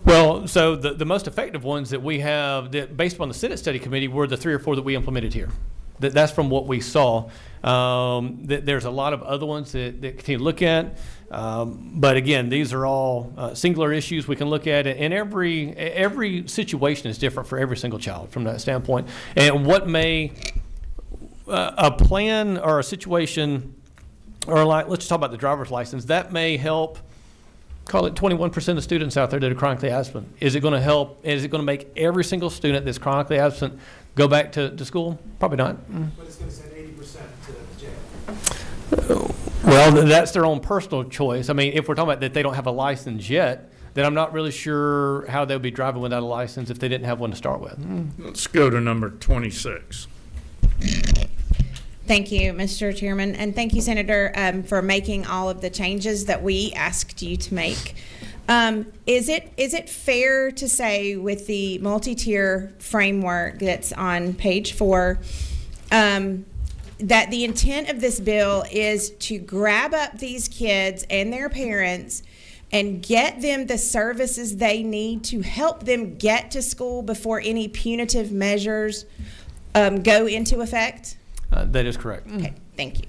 Well, so the most effective ones that we have, that based upon the Senate Study Committee, were the 3 or 4 that we implemented here. That's from what we saw. There's a lot of other ones that continue to look at. But again, these are all singular issues we can look at. And every situation is different for every single child from that standpoint. And what may a plan or a situation, or like, let's talk about the driver's license, that may help. Call it 21% of students out there that are chronically absent. Is it going to help? Is it going to make every single student that's chronically absent go back to school? Probably not. But it's going to send 80% to jail. Well, that's their own personal choice. I mean, if we're talking about that they don't have a license yet, then I'm not really sure how they'll be driving without a license if they didn't have one to start with. Let's go to number 26. Thank you, Mr. Chairman, and thank you, Senator, for making all of the changes that we asked you to make. Is it fair to say with the multi-tier framework that's on page 4 that the intent of this bill is to grab up these kids and their parents and get them the services they need to help them get to school before any punitive measures go into effect? That is correct. Okay, thank you.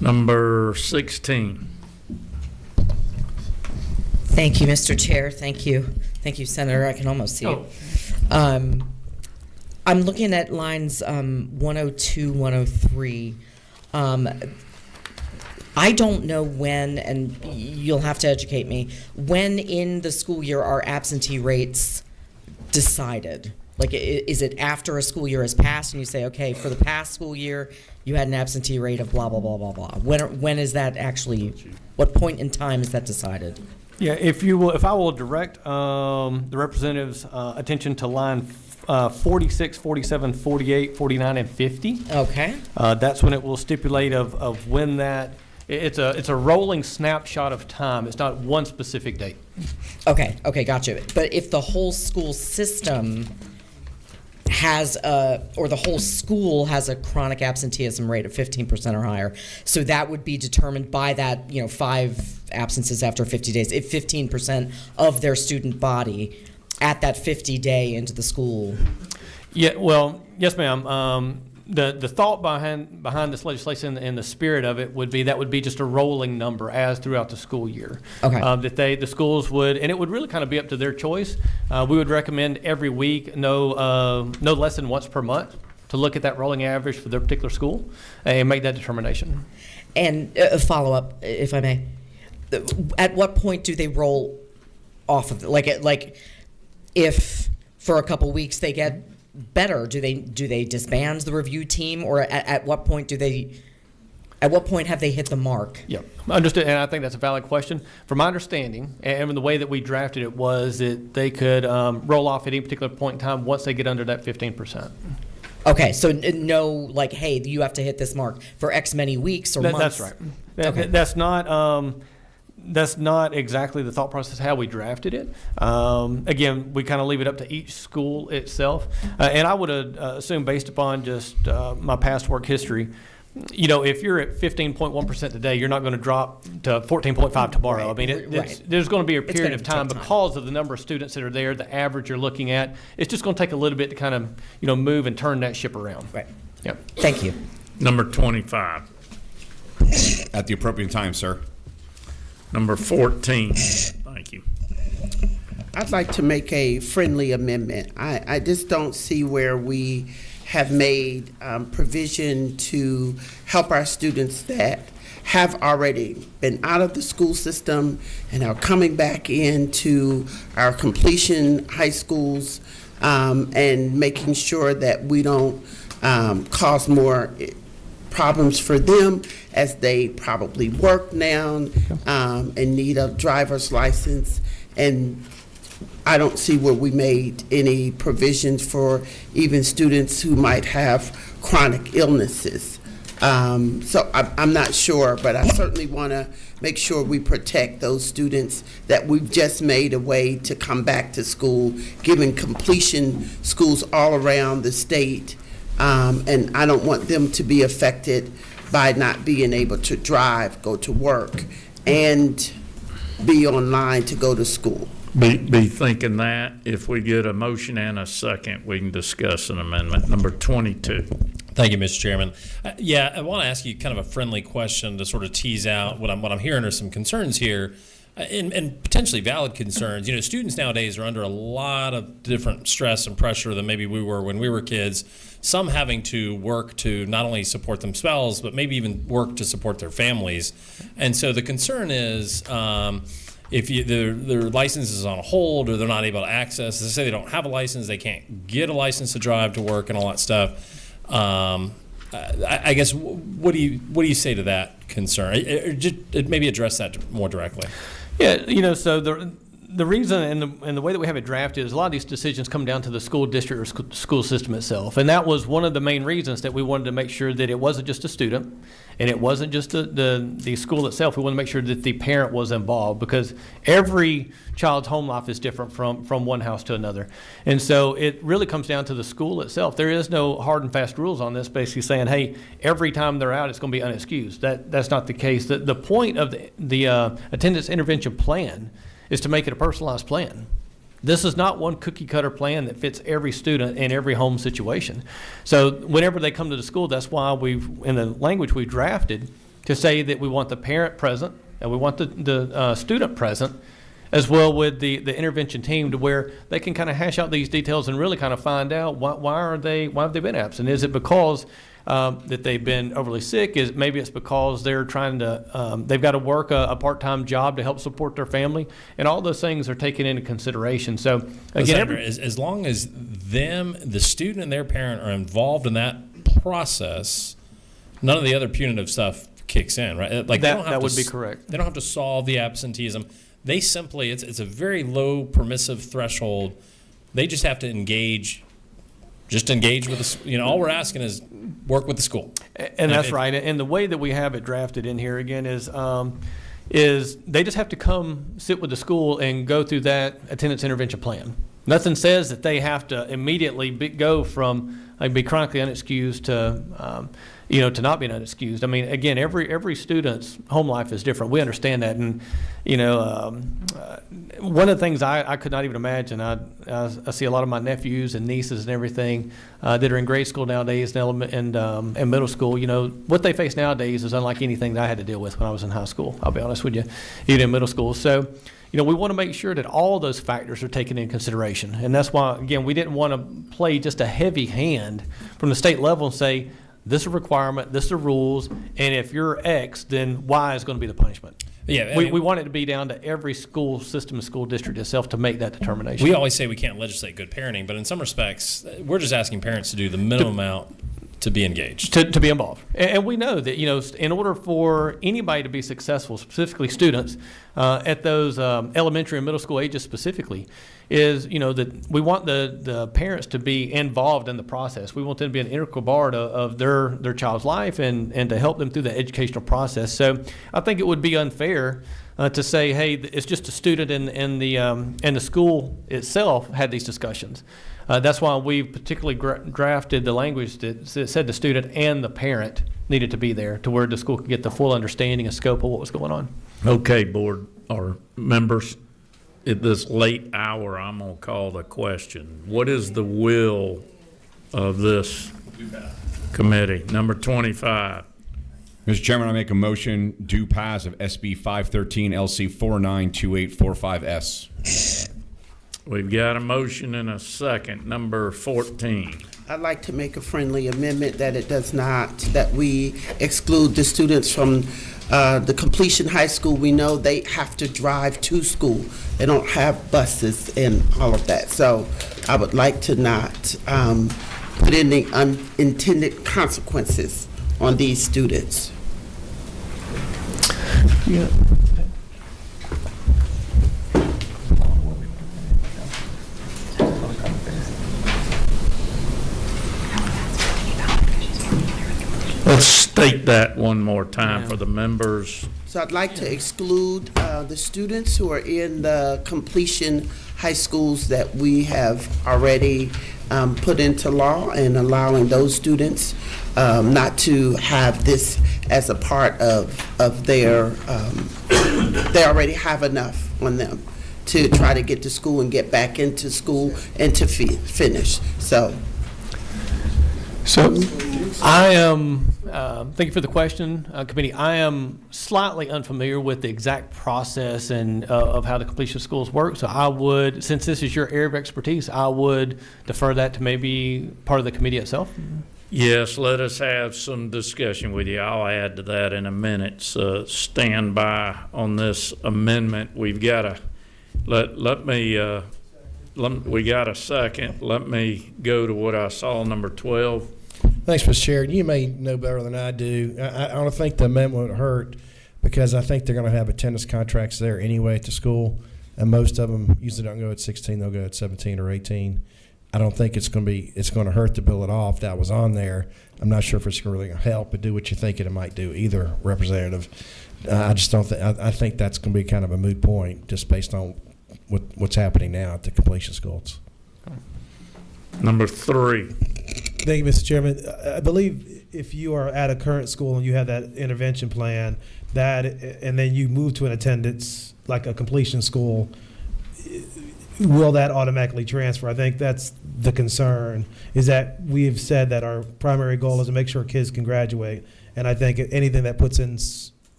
Number 16. Thank you, Mr. Chair. Thank you. Thank you, Senator. I can almost see you. I'm looking at lines 102, 103. I don't know when, and you'll have to educate me, when in the school year are absentee rates decided? Like, is it after a school year has passed and you say, okay, for the past school year, you had an absentee rate of blah, blah, blah, blah, blah? When is that actually, what point in time is that decided? Yeah, if I will direct the representative's attention to line 46, 47, 48, 49, and 50. Okay. That's when it will stipulate of when that, it's a rolling snapshot of time. It's not one specific date. Okay, gotcha. But if the whole school system has or the whole school has a chronic absenteeism rate of 15% or higher, so that would be determined by that, 5 absences after 50 days. If 15% of their student body at that 50-day into the school. Yeah, well, yes, ma'am. The thought behind this legislation and the spirit of it would be just a rolling number as throughout the school year. Okay. That the schools would, and it would really kind of be up to their choice. We would recommend every week, no less than once per month, to look at that rolling average for their particular school and make that determination. And a follow-up, if I may. At what point do they roll off of it? Like if for a couple weeks they get better, do they disband the review team, or at what point have they hit the mark? Yeah, understood, and I think that's a valid question. From my understanding, and the way that we drafted it was that they could roll off at any particular point in time once they get under that 15%. Okay, so no, like, hey, you have to hit this mark for X many weeks or months. That's right. Okay. That's not exactly the thought process how we drafted it. Again, we kind of leave it up to each school itself. And I would assume, based upon just my past work history, if you're at 15.1% today, you're not going to drop to 14.5 tomorrow. I mean, there's going to be a period of time because of the number of students that are there, the average you're looking at. It's just going to take a little bit to kind of, move and turn that ship around. Right. Yep. Thank you. Number 25. At the appropriate time, sir. Number 14. Thank you. I'd like to make a friendly amendment. I just don't see where we have made provision to help our students that have already been out of the school system and are coming back into our completion high schools, and making sure that we don't cause more problems for them as they probably work now and need a driver's license. And I don't see where we made any provisions for even students who might have chronic illnesses. So I'm not sure, but I certainly want to make sure we protect those students that we've just made a way to come back to school, giving completion schools all around the state. And I don't want them to be affected by not being able to drive, go to work, and be online to go to school. Be thinking that if we get a motion and a second, we can discuss an amendment. Number 22. Thank you, Mr. Chairman. I want to ask you kind of a friendly question to sort of tease out what I'm hearing are some concerns here, and potentially valid concerns. You know, students nowadays are under a lot of different stress and pressure than maybe we were when we were kids. Some having to work to not only support themselves, but maybe even work to support their families. And so the concern is if their license is on hold or they're not able to access, they say they don't have a license, they can't get a license to drive to work and all that stuff. I guess what do you say to that concern? Just maybe address that more directly. Yeah, you know, so the reason and the way that we have it drafted is a lot of these decisions come down to the school district or school system itself, and that was one of the main reasons that we wanted to make sure that it wasn't just a student and it wasn't just the school itself. We wanted to make sure that the parent was involved, because every child's home life is different from one house to another, and so it really comes down to the school itself. There is no hard and fast rules on this, basically saying, hey, every time they're out, it's going to be unexcused. That's not the case. The point of the attendance intervention plan is to make it a personalized plan. This is not one cookie cutter plan that fits every student in every home situation. So whenever they come to the school, that's why in the language we drafted, to say that we want the parent present and we want the student present, as well with the intervention team, to where they can kind of hash out these details and really kind of find out why have they been absent. Is it because that they've been overly sick? Maybe it's because they're trying to they've got to work a part-time job to help support their family, and all those things are taken into consideration. So again, as long as the student and their parent are involved in that process, none of the other punitive stuff kicks in, right? Like that would be correct. They don't have to solve the absenteeism. They simply, it's a very low permissive threshold. They just have to engage with the, all we're asking is work with the school. And that's right. And the way that we have it drafted in here again is they just have to come sit with the school and go through that attendance intervention plan. Nothing says that they have to immediately go from be chronically unexcused to to not being unexcused. I mean, again, every student's home life is different. We understand that, and one of the things I could not even imagine. I see a lot of my nephews and nieces and everything that are in grade school nowadays and middle school. You know, what they face nowadays is unlike anything that I had to deal with when I was in high school. I'll be honest with you, even in middle school. So, we want to make sure that all those factors are taken into consideration, and that's why, again, we didn't want to play just a heavy hand from the state level and say, this is a requirement, this is the rules, and if you're X, then Y is going to be the punishment. Yeah, we want it to be down to every school system and school district itself to make that determination. We always say we can't legislate good parenting, but in some respects, we're just asking parents to do the minimum amount to be engaged. To be involved. And we know that, in order for anybody to be successful, specifically students, at those elementary and middle school ages specifically, is, that we want the parents to be involved in the process. We want them to be an integral part of their child's life and to help them through the educational process. So I think it would be unfair to say, hey, it's just a student and the school itself had these discussions. That's why we particularly drafted the language that said the student and the parent needed to be there, to where the school could get the full understanding and scope of what was going on. Okay, board or members, at this late hour, I'm going to call the question. What is the will of this committee? Number 25. Mr. Chairman, I make a motion due pass of SB 513 LC 492845S. We've got a motion and a second. Number 14. I'd like to make a friendly amendment that we exclude the students from the completion high school. We know they have to drive to school. They don't have buses and all of that. So I would like to not put in the unintended consequences on these students. Yeah. Let's state that one more time for the members. So I'd like to exclude the students who are in the completion high schools that we have already put into law, and allowing those students not to have this as a part of their, they already have enough on them to try to get to school and get back into school and to finish. So I am, thank you for the question, committee. I am slightly unfamiliar with the exact process and of how the completion schools work. So I would, since this is your area of expertise, I would defer that to maybe part of the committee itself. Yes, let us have some discussion with you. I'll add to that in a minute. So stand by on this amendment. We've got to, we got a second. Let me go to what I saw, number 12. Thanks, Mr. Chair. You may know better than I do. I don't think the amendment would hurt because I think they're going to have attendance contracts there anyway at the school, and most of them usually don't go at 16; they'll go at 17 or 18. I don't think it's going to hurt to bill it off. That was on there. I'm not sure if it's really going to help, but do what you think it might do. Either representative, I just don't think. I think that's going to be kind of a moot point just based on what's happening now at the completion schools. Number 3. Thank you, Mr. Chairman. I believe if you are at a current school and you have that intervention plan, and then you move to an attendance like a completion school, will that automatically transfer? I think that's the concern, is that we've said that our primary goal is to make sure kids can graduate. And I think anything that puts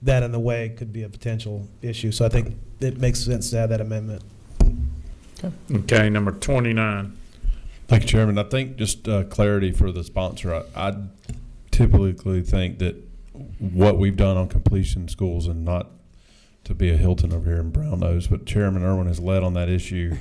that in the way could be a potential issue. So I think it makes sense to have that amendment. Okay, number 29. Thank you, Chairman. I think just clarity for the sponsor. I typically think that what we've done on completion schools, and not to be a Hilton over here in Brown Nose, but Chairman Irwin has led on that issue.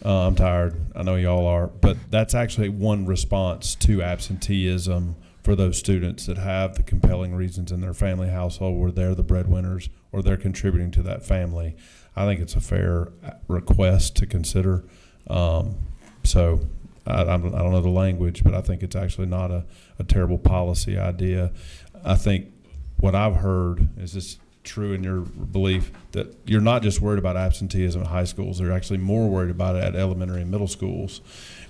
I'm tired. I know y'all are. But that's actually one response to absenteeism for those students that have the compelling reasons in their family household where they're the breadwinners or they're contributing to that family. I think it's a fair request to consider. So I don't know the language, but I think it's actually not a terrible policy idea. I think what I've heard is this true in your belief that you're not just worried about absenteeism at high schools, they're actually more worried about it at elementary and middle schools,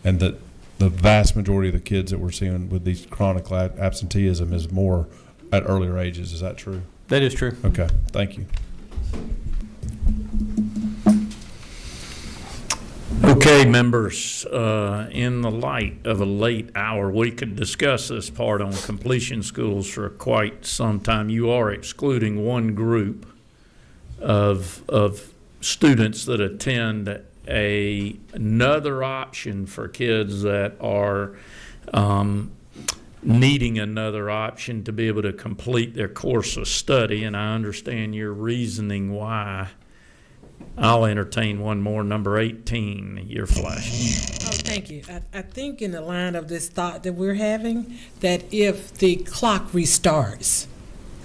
and that the vast majority of the kids that we're seeing with these chronic absenteeism is more at earlier ages. Is that true? That is true. Okay, thank you. Okay, members, in the light of a late hour, we could discuss this part on completion schools for quite some time. You are excluding one group of students that attend another option for kids that are needing another option to be able to complete their course of study, and I understand your reasoning why. I'll entertain one more, number 18, you're flashing. Oh, thank you. I think in the line of this thought that we're having, that if the clock restarts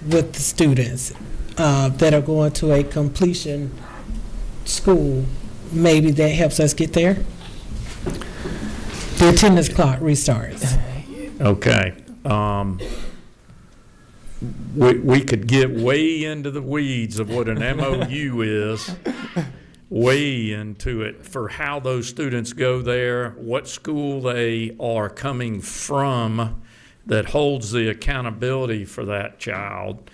with the students that are going to a completion school, maybe that helps us get there. The attendance clock restarts. Okay. We could get way into the weeds of what an MOU is, way into it for how those students go there, what school they are coming from that holds the accountability for that child.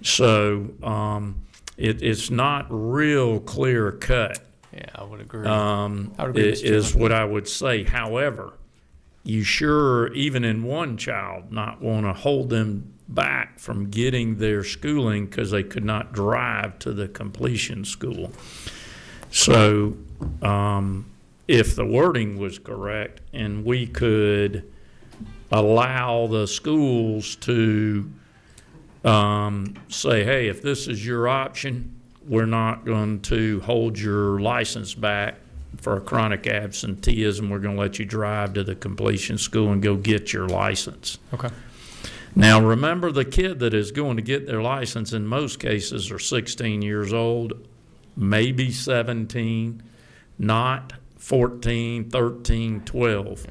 So it's not real clear cut. Yeah, I would agree. I would agree, Is what I would say. However, you sure, even in one child, not want to hold them back from getting their schooling because they could not drive to the completion school. So if the wording was correct and we could allow the schools to say, hey, if this is your option, we're not going to hold your license back for a chronic absenteeism. We're going to let you drive to the completion school and go get your license. Okay. Now, remember, the kid that is going to get their license in most cases are 16 years old, maybe 17, not 14, 13, 12.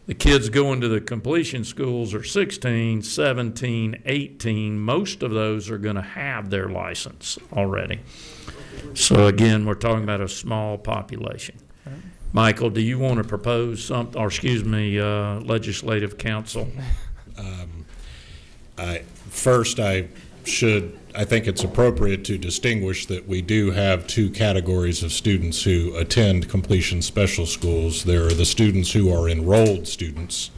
The kids going to the completion schools are 16, 17, 18. Most of those are going to have their license already. So again, we're talking about a small population. Michael, do you want to propose something, or excuse me, legislative council? I think it's appropriate to distinguish that we do have two categories of students who attend completion special schools. There are the students who are enrolled students,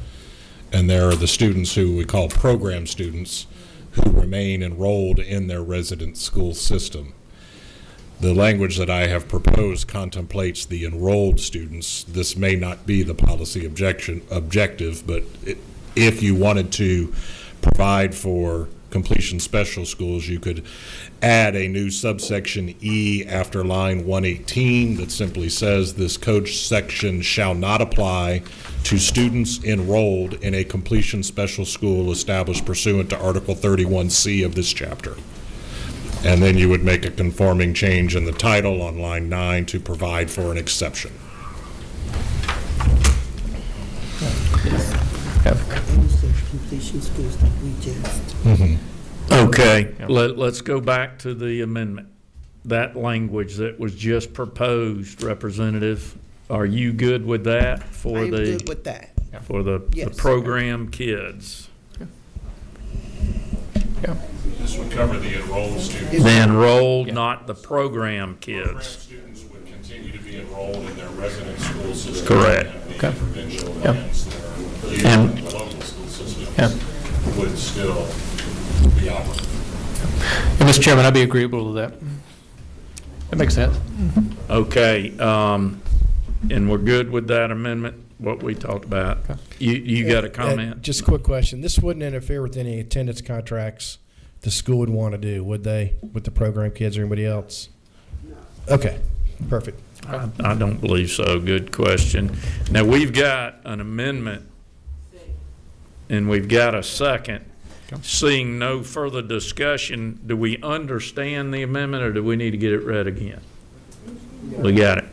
and there are the students who we call program students who remain enrolled in their resident school system. The language that I have proposed contemplates the enrolled students. This may not be the policy objective, but if you wanted to provide for completion special schools, you could add a new subsection E after line 118 that simply says this code section shall not apply to students enrolled in a completion special school established pursuant to Article 31C of this chapter. And then you would make a conforming change in the title on line 9 to provide for an exception. Completion schools that we just. Okay, let's go back to the amendment. That language that was just proposed, Representative, are you good with that for I'm the? good with that. For the program kids? This would cover the enrolled students. The enrolled, not the program kids. Program students would continue to be enrolled in their resident school system. Correct. And the provincial lands that are used in the local school system would still be operative. And Mr. Chairman, I'd be agreeable to that. That makes sense. Okay, and we're good with that amendment, what we talked about? You got a comment? Just a quick question. This wouldn't interfere with any attendance contracts the school would want to do, would they, with the program kids or anybody else? Okay, perfect. I don't believe so. Good question. Now, we've got an amendment, and we've got a second. Seeing no further discussion, do we understand the amendment, or do we need to get it read again? We got it.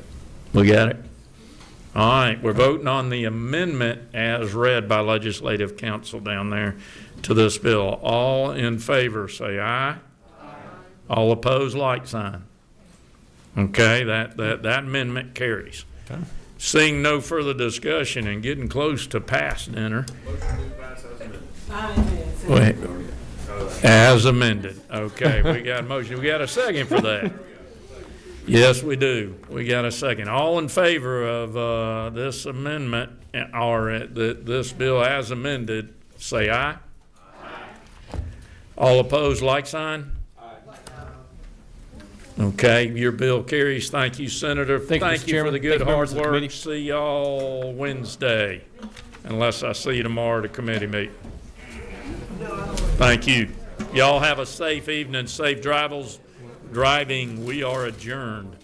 We got it. All right, we're voting on the amendment as read by Legislative Council down there to this bill. All in favor, say aye. All opposed, like sign. Okay, that amendment carries. Seeing no further discussion and getting close to pass dinner. Wait, as amended. Okay, we got a motion. We got a second for that. Yes, we do. We got a second. All in favor of this amendment, or this bill as amended, say aye. All opposed, like sign. Okay, your bill carries. Thank you, Senator. Thank you for the good hard work. See y'all Wednesday, unless I see you tomorrow at a committee meeting. Thank you. Y'all have a safe evening, safe driving. We are adjourned.